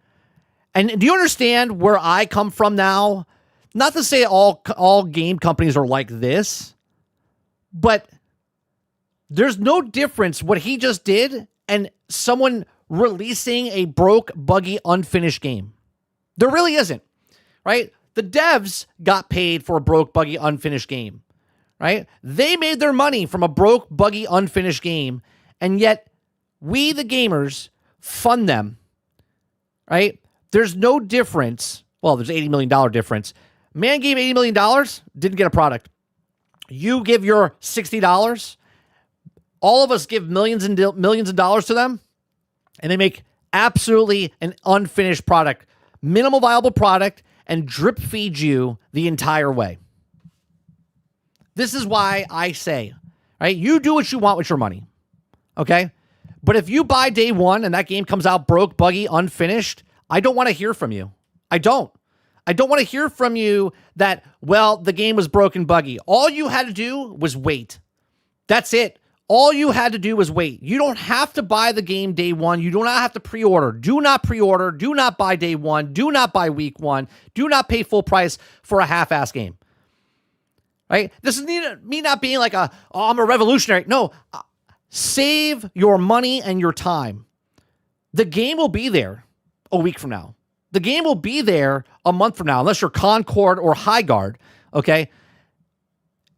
And do you understand where I come from now? Not to say all game companies are like this, but there's no difference what he just did and someone releasing a broke, buggy, unfinished game. There really isn't, right? The devs got paid for a broke, buggy, unfinished game, right? They made their money from a broke, buggy, unfinished game, and yet we, the gamers, fund them, right? There's no difference. Well, there's $80 million difference. Man gave $80 million, didn't get a product. You give your $60. All of us give millions of dollars to them, and they make absolutely an unfinished product, minimal viable product, and drip feed you the entire way. This is why I say, right? You do what you want with your money, okay? But if you buy day one and that game comes out broke, buggy, unfinished, I don't want to hear from you. I don't want to hear from you that, well, the game was broken, buggy. All you had to do was wait. That's it. All you had to do was wait. You don't have to buy the game day one. You do not have to pre-order. Do not pre-order. Do not buy day one. Do not buy week one. Do not pay full price for a half-ass game. Right? This is me not being like I'm a revolutionary. No, save your money and your time. The game will be there a week from now. The game will be there a month from now, unless you're Concord or Highguard, okay?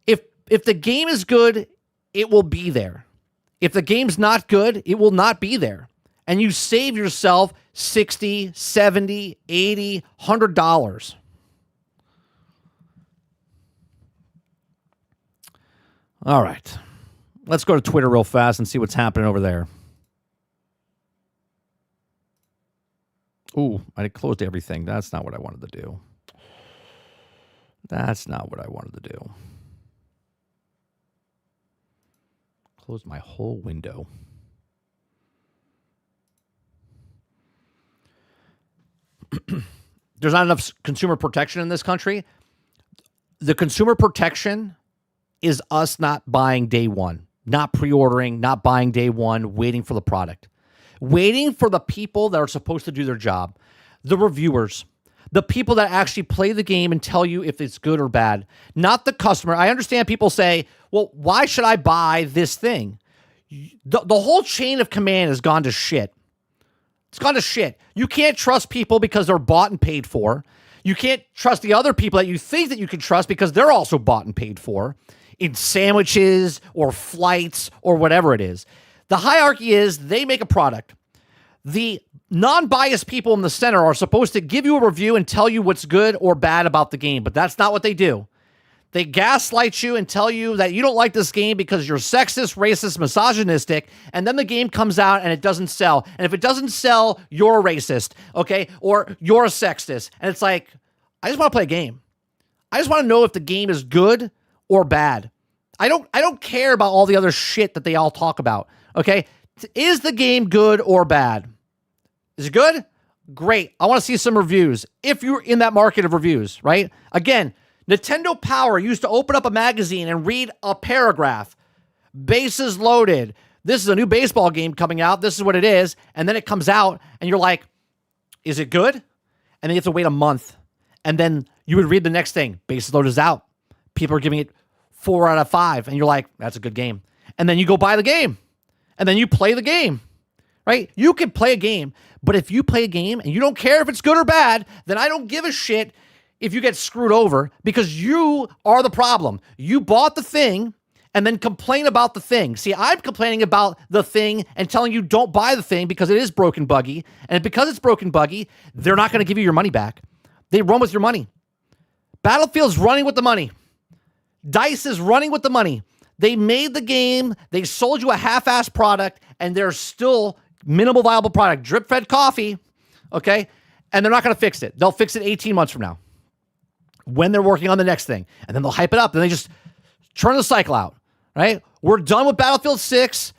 If the game is good, it will be there. If the game's not good, it will not be there. And you save yourself $60, $70, $80, $100. All right. Let's go to Twitter real fast and see what's happening over there. Ooh, I closed everything. That's not what I wanted to do. That's not what I wanted to do. Closed my whole window. There's not enough consumer protection in this country. The consumer protection is us not buying day one, not pre-ordering, not buying day one, waiting for the product, waiting for the people that are supposed to do their job, the reviewers, the people that actually play the game and tell you if it's good or bad, not the customer. I understand people say, well, why should I buy this thing? The whole chain of command has gone to shit. It's gone to shit. You can't trust people because they're bought and paid for. You can't trust the other people that you think that you can trust because they're also bought and paid for in sandwiches or flights or whatever it is. The hierarchy is they make a product. The non-biased people in the center are supposed to give you a review and tell you what's good or bad about the game, but that's not what they do. They gaslight you and tell you that you don't like this game because you're sexist, racist, misogynistic, and then the game comes out and it doesn't sell. And if it doesn't sell, you're a racist, okay? Or you're a sexist. And it's like, I just want to play a game. I just want to know if the game is good or bad. I don't care about all the other shit that they all talk about, okay? Is the game good or bad? Is it good? Great. I want to see some reviews. If you're in that market of reviews, right? Again, Nintendo Power used to open up a magazine and read a paragraph. Bases loaded. This is a new baseball game coming out. This is what it is. And then it comes out and you're like, is it good? And then you have to wait a month. And then you would read the next thing. Bases loaded is out. People are giving it 4 out of 5. And you're like, that's a good game. And then you go buy the game. And then you play the game, right? You can play a game. But if you play a game and you don't care if it's good or bad, then I don't give a shit if you get screwed over because you are the problem. You bought the thing and then complain about the thing. See, I'm complaining about the thing and telling you don't buy the thing because it is broken buggy. And because it's broken buggy, they're not going to give you your money back. They run with your money. Battlefield's running with the money. DICE is running with the money. They made the game. They sold you a half-assed product and they're still minimal viable product. Drip-fed coffee, okay? And they're not going to fix it. They'll fix it 18 months from now, when they're working on the next thing. And then they'll hype it up. And they just turn the cycle out, right? We're done with Battlefield 6.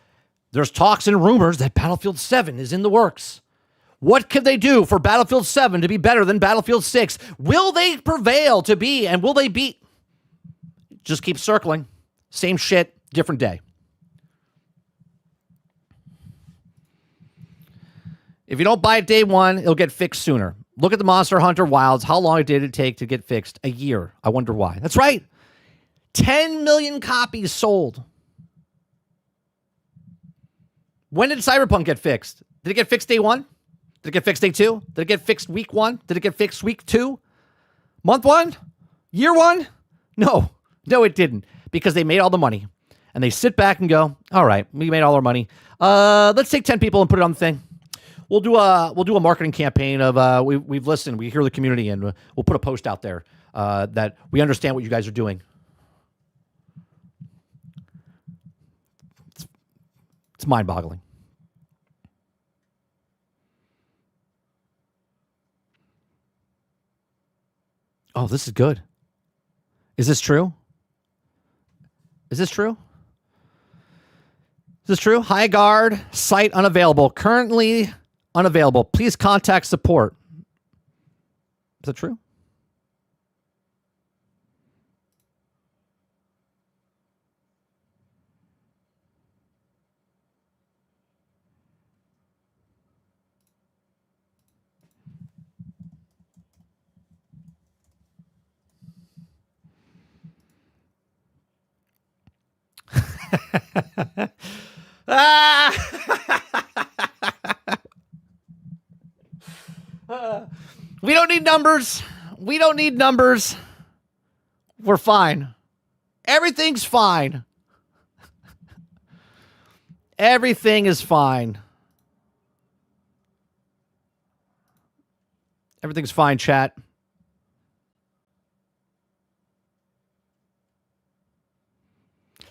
There's talks and rumors that Battlefield 7 is in the works. What could they do for Battlefield 7 to be better than Battlefield 6? Will they prevail to be, and will they beat? Just keep circling. Same shit, different day. If you don't buy it day one, it'll get fixed sooner. Look at the Monster Hunter Wilds. How long did it take to get fixed? A year. I wonder why. That's right. 10 million copies sold. When did Cyberpunk get fixed? Did it get fixed day one? Did it get fixed day two? Did it get fixed week one? Did it get fixed week 2? Month 1? Year 1? No, it didn't. Because they made all the money. And they sit back and go, all right, we made all our money. Let's take 10 people and put it on the thing. We'll do a marketing campaign of we've listened, we hear the community, and we'll put a post out there that we understand what you guys are doing. It's mind-boggling. Oh, this is good. Is this true? Is this true? Is this true? High guard, site unavailable. Currently unavailable. Please contact support. Is that true? We don't need numbers. We don't need numbers. We're fine. Everything's fine. Everything is fine. Everything's fine, chat.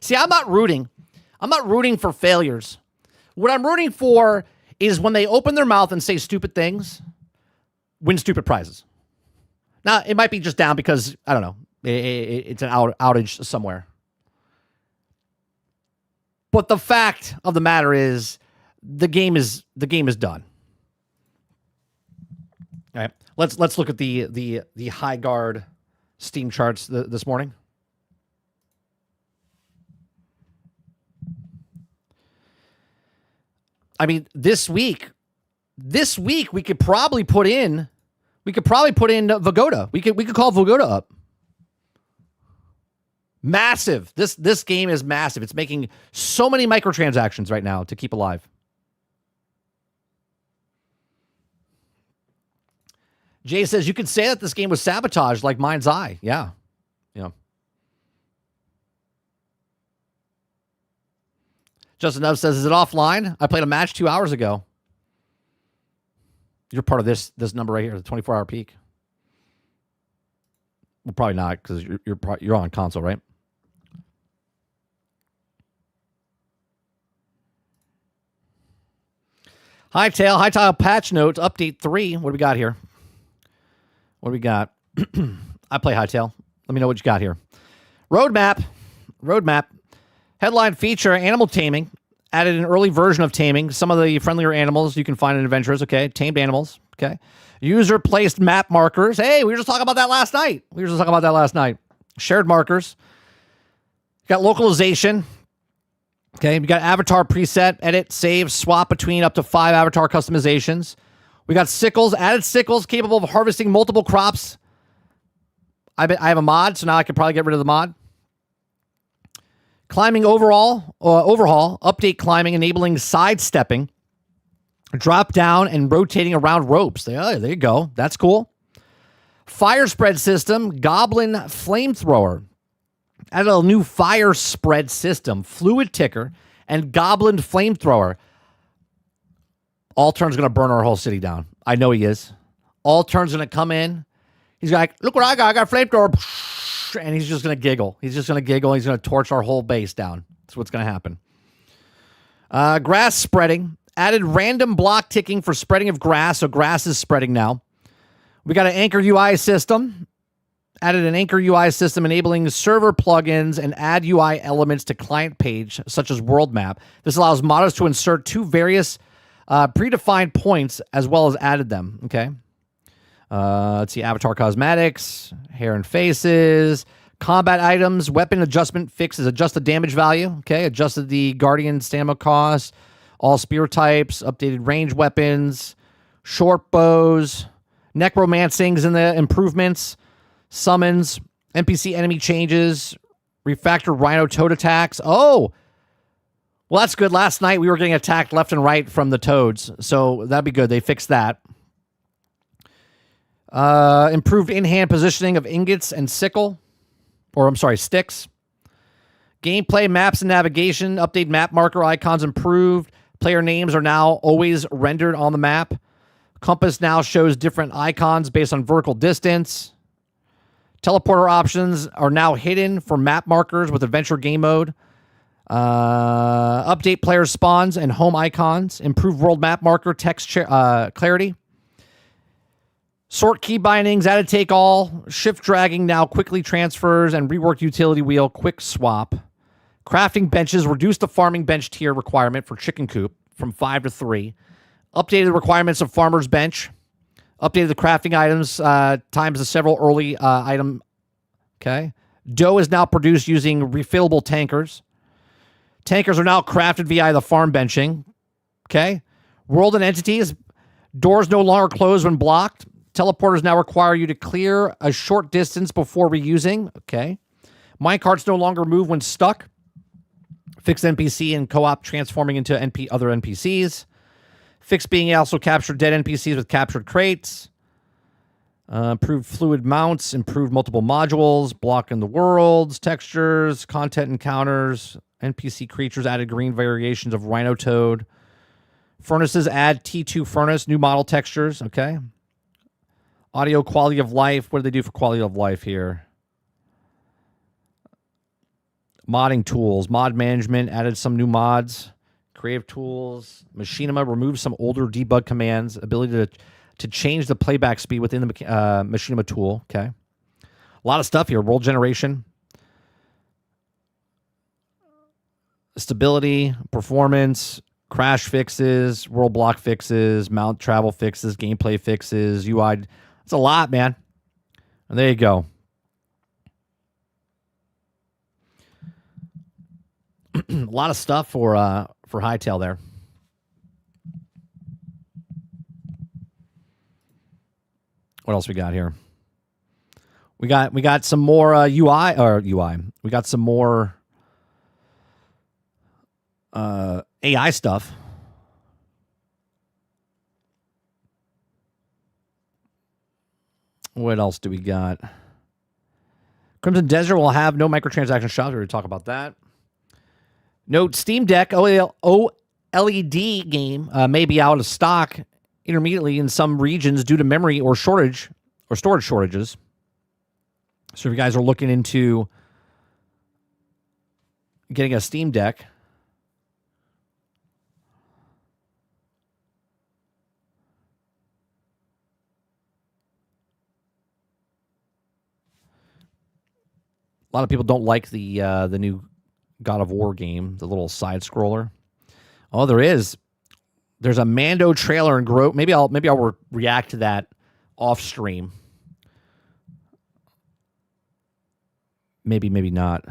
See, I'm not rooting. I'm not rooting for failures. What I'm rooting for is when they open their mouth and say stupid things, win stupid prizes. Now, it might be just down because, I don't know, it's an outage somewhere. But the fact of the matter is the game is done. All right. Let's look at the high guard Steam charts this morning. I mean, this week we could probably put in Vagoda. We could call Vagoda up. Massive. This game is massive. It's making so many microtransactions right now to keep alive. Jay says you could say that this game was sabotaged like Mind's Eye. Yeah. Justin Dove says, is it offline? I played a match 2 hours ago. You're part of this number right here, the 24-hour peak. Well, probably not because you're on console, right? Hightail patch notes, update 3. What do we got here? What do we got? I play Hightail. Let me know what you got here. Roadmap. Headline feature, animal taming. Added an early version of taming. Some of the friendlier animals you can find in adventures. Okay. Tamed animals. Okay. User placed map markers. Hey, we were just talking about that last night. Shared markers. Got localization. Okay. We got avatar preset, edit, save, swap between up to 5 avatar customizations. We got sickles, added sickles capable of harvesting multiple crops. I have a mod, so now I can probably get rid of the mod. Climbing overhaul, update climbing, enabling sidestepping, drop down and rotating around ropes. There you go. That's cool. Fire spread system, goblin flamethrower. Added a new fire spread system, fluid ticker, and goblin flamethrower. Altern's going to burn our whole city down. I know he is. Altern's going to come in. He's like, look what I got. I got a flamethrower. And he's just going to giggle. He's going to torch our whole base down. That's what's going to happen. Grass spreading. Added random block ticking for spreading of grass. So grass is spreading now. We got an Anchor UI system. Added an Anchor UI system enabling server plugins and add UI elements to client page, such as world map. This allows modders to insert 2 various predefined points as well as added them. Okay. Let's see. Avatar cosmetics, hair and faces, combat items, weapon adjustment fixes, adjust the damage value. Okay. Adjusted the guardian stamina cost, all spear types, updated range weapons, short bows, necromancing's in the improvements, summons, NPC enemy changes, refactor rhino toad attacks. Oh, well, that's good. Last night we were getting attacked left and right from the toads, so that'd be good. They fixed that. Improved in-hand positioning of ingots and sticks. Gameplay, maps, and navigation. Update map marker icons improved. Player names are now always rendered on the map. Compass now shows different icons based on vertical distance. Teleporter options are now hidden for map markers with adventure game mode. Update player spawns and home icons. Improve world map marker text clarity. Sort key bindings, added take all. Shift dragging now quickly transfers and rework utility wheel quick swap. Crafting benches, reduce the farming bench tier requirement for chicken coop from 5 to 3. Updated requirements of farmer's bench. Updated the crafting items times the several early item. Okay. Dough is now produced using refillable tankers. Tankers are now crafted via the farm benching. Okay. World and entities. Doors no longer close when blocked. Teleporters now require you to clear a short distance before reusing. Okay. Minecarts no longer move when stuck. Fixed NPC and co-op transforming into other NPCs. Fixed being also captured dead NPCs with captured crates. Improved fluid mounts. Improved multiple modules. Block in the worlds. Textures. Content encounters. NPC creatures added green variations of Rhino Toad. Furnaces add T2 furnace. New model textures. Okay. Audio quality of life. What do they do for quality of life here? Modding tools. Mod management added some new mods. Creative tools. Machinima removed some older debug commands. Ability to change the playback speed within the Machinima tool. Okay. A lot of stuff here. Role generation. Stability. Performance. Crash fixes. World block fixes. Mount travel fixes. Gameplay fixes. UI. It's a lot, man. And there you go. A lot of stuff for Hightail there. What else we got here? We got some more UI. We got some more AI stuff. What else do we got? Crimson Desert will have no microtransaction shops. We're going to talk about that. Note, Steam Deck OLED game may be out of stock intermediately in some regions due to memory or storage shortages. So if you guys are looking into getting a Steam Deck, a lot of people don't like the new God of War game, the little side scroller. Oh, there's a Mando trailer and grow. Maybe I'll react to that off stream. Maybe not.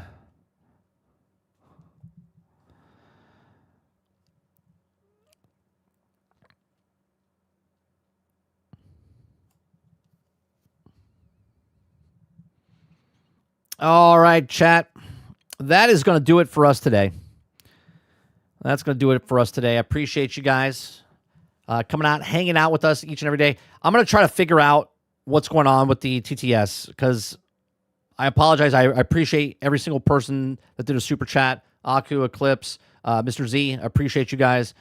All right, chat. That is going to do it for us today. That's going to do it for us today. I appreciate you guys coming out, hanging out with us each and every day. I'm going to try to figure out what's going on with the TTS because I apologize. I appreciate every single person that did a super chat. Aku, Eclipse, Mr. Z. I appreciate you guys.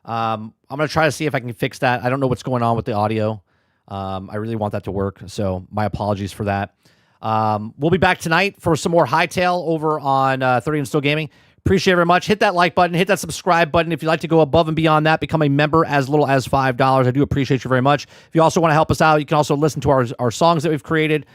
I'm going to try to see if I can fix that. I don't know what's going on with the audio. I really want that to work, so my apologies for that. We'll be back tonight for some more Hightail over on 30 and Still Gaming. Appreciate it very much. Hit that like button. Hit that subscribe button. If you'd like to go above and beyond that, become a member as little as $5. I do appreciate you very much. If you also want to help us out, you can also listen to our songs that we've created.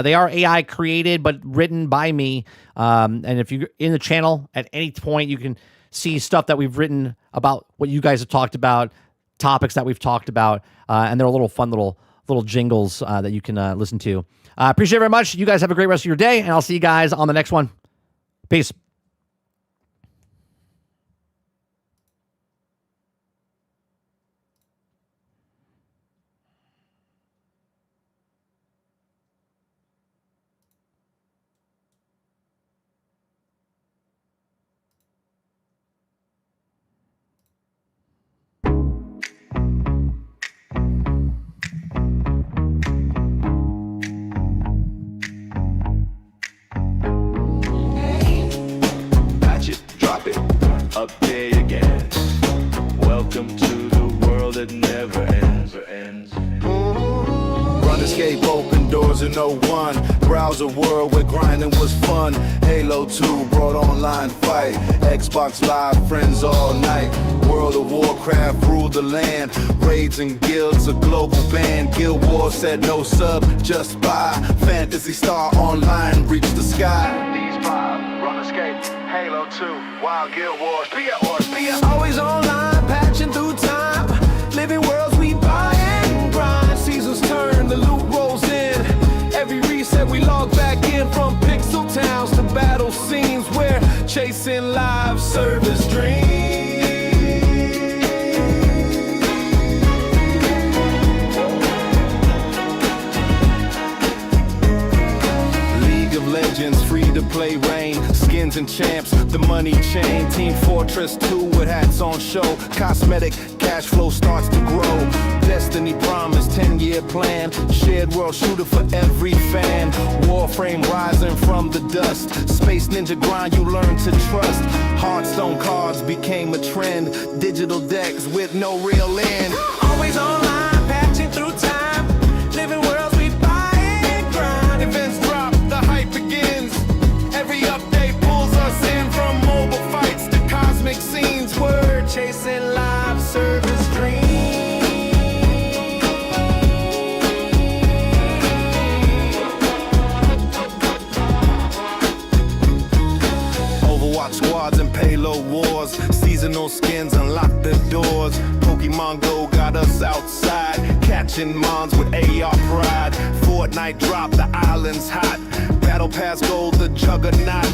They are AI created, but written by me. And if you're in the channel at any point, you can see stuff that we've written about what you guys have talked about, topics that we've talked about, and they're a little fun little jingles that you can listen to. Appreciate it very much. You guys have a great rest of your day, and I'll see you guys on the next one. Peace. Up there again. Welcome to the world that never ends. Run, escape, open doors in 01. Browse a world where grinding was fun. Halo 2 brought online fight. Xbox Live, friends all night. World of Warcraft ruled the land. Raids and guilds, a global band. Guild Wars said no sub, just buy. Fantasy Star Online reached the sky. These five, Run, escape, Halo 2. Wild Guild Wars, always online, patching through time. Living worlds we buy and grind. Seasons turn, the loot rolls in. Every reset we log back in. From pixel towns to battle scenes where chasing live service dreams. League of Legends, free to play reign. Skins and champs, the money chain. Team Fortress 2 with hats on show. Cosmetic cash flow starts to grow. Destiny promise, 10-year plan. Shared world shooter for every fan. Warframe rising from the dust. Space Ninja grind you learn to trust. Hearthstone cards became a trend. Digital decks with no real end. Always online, patching through time. Living worlds we buy and grind. Events drop, the hype begins. Every update pulls us in. Original skins unlock the doors. Pokemon Go got us outside, catching mons with AR pride. Fortnite dropped, the island's hot. Battle Pass Gold, the juggernaut.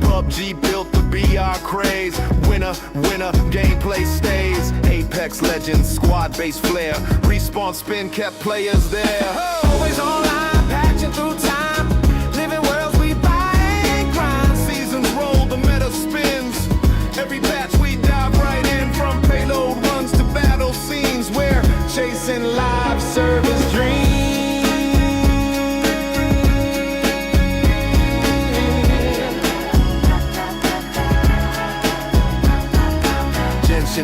PUBG built the BR craze. Winner, winner, gameplay stays. Apex Legends, squad-based flair. Respawn spin kept players there. Always online, patching through time. Living worlds we buy and grind. Seasons roll, the meta spins. Every batch we dive right in. From payload runs to battle scenes. We're chasing live service dreams.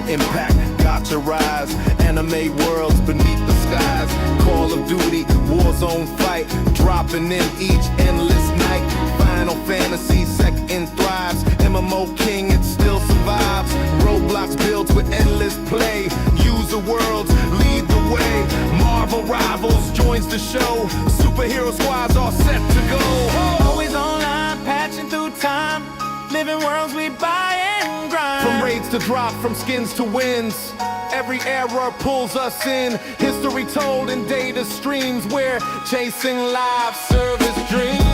Impact got to rise. Anime worlds beneath the skies. Call of Duty, Warzone fight, dropping in each endless night. Final Fantasy second thrives. MMO King, it still survives. Roblox builds with endless play. User worlds lead the way. Marvel Rivals joins the show. Superhero squads all set to go. Always online, patching through time. Living worlds we buy and grind. From raids to drop, from skins to wins. Every era pulls us in. History told in data streams. We're chasing live service dreams.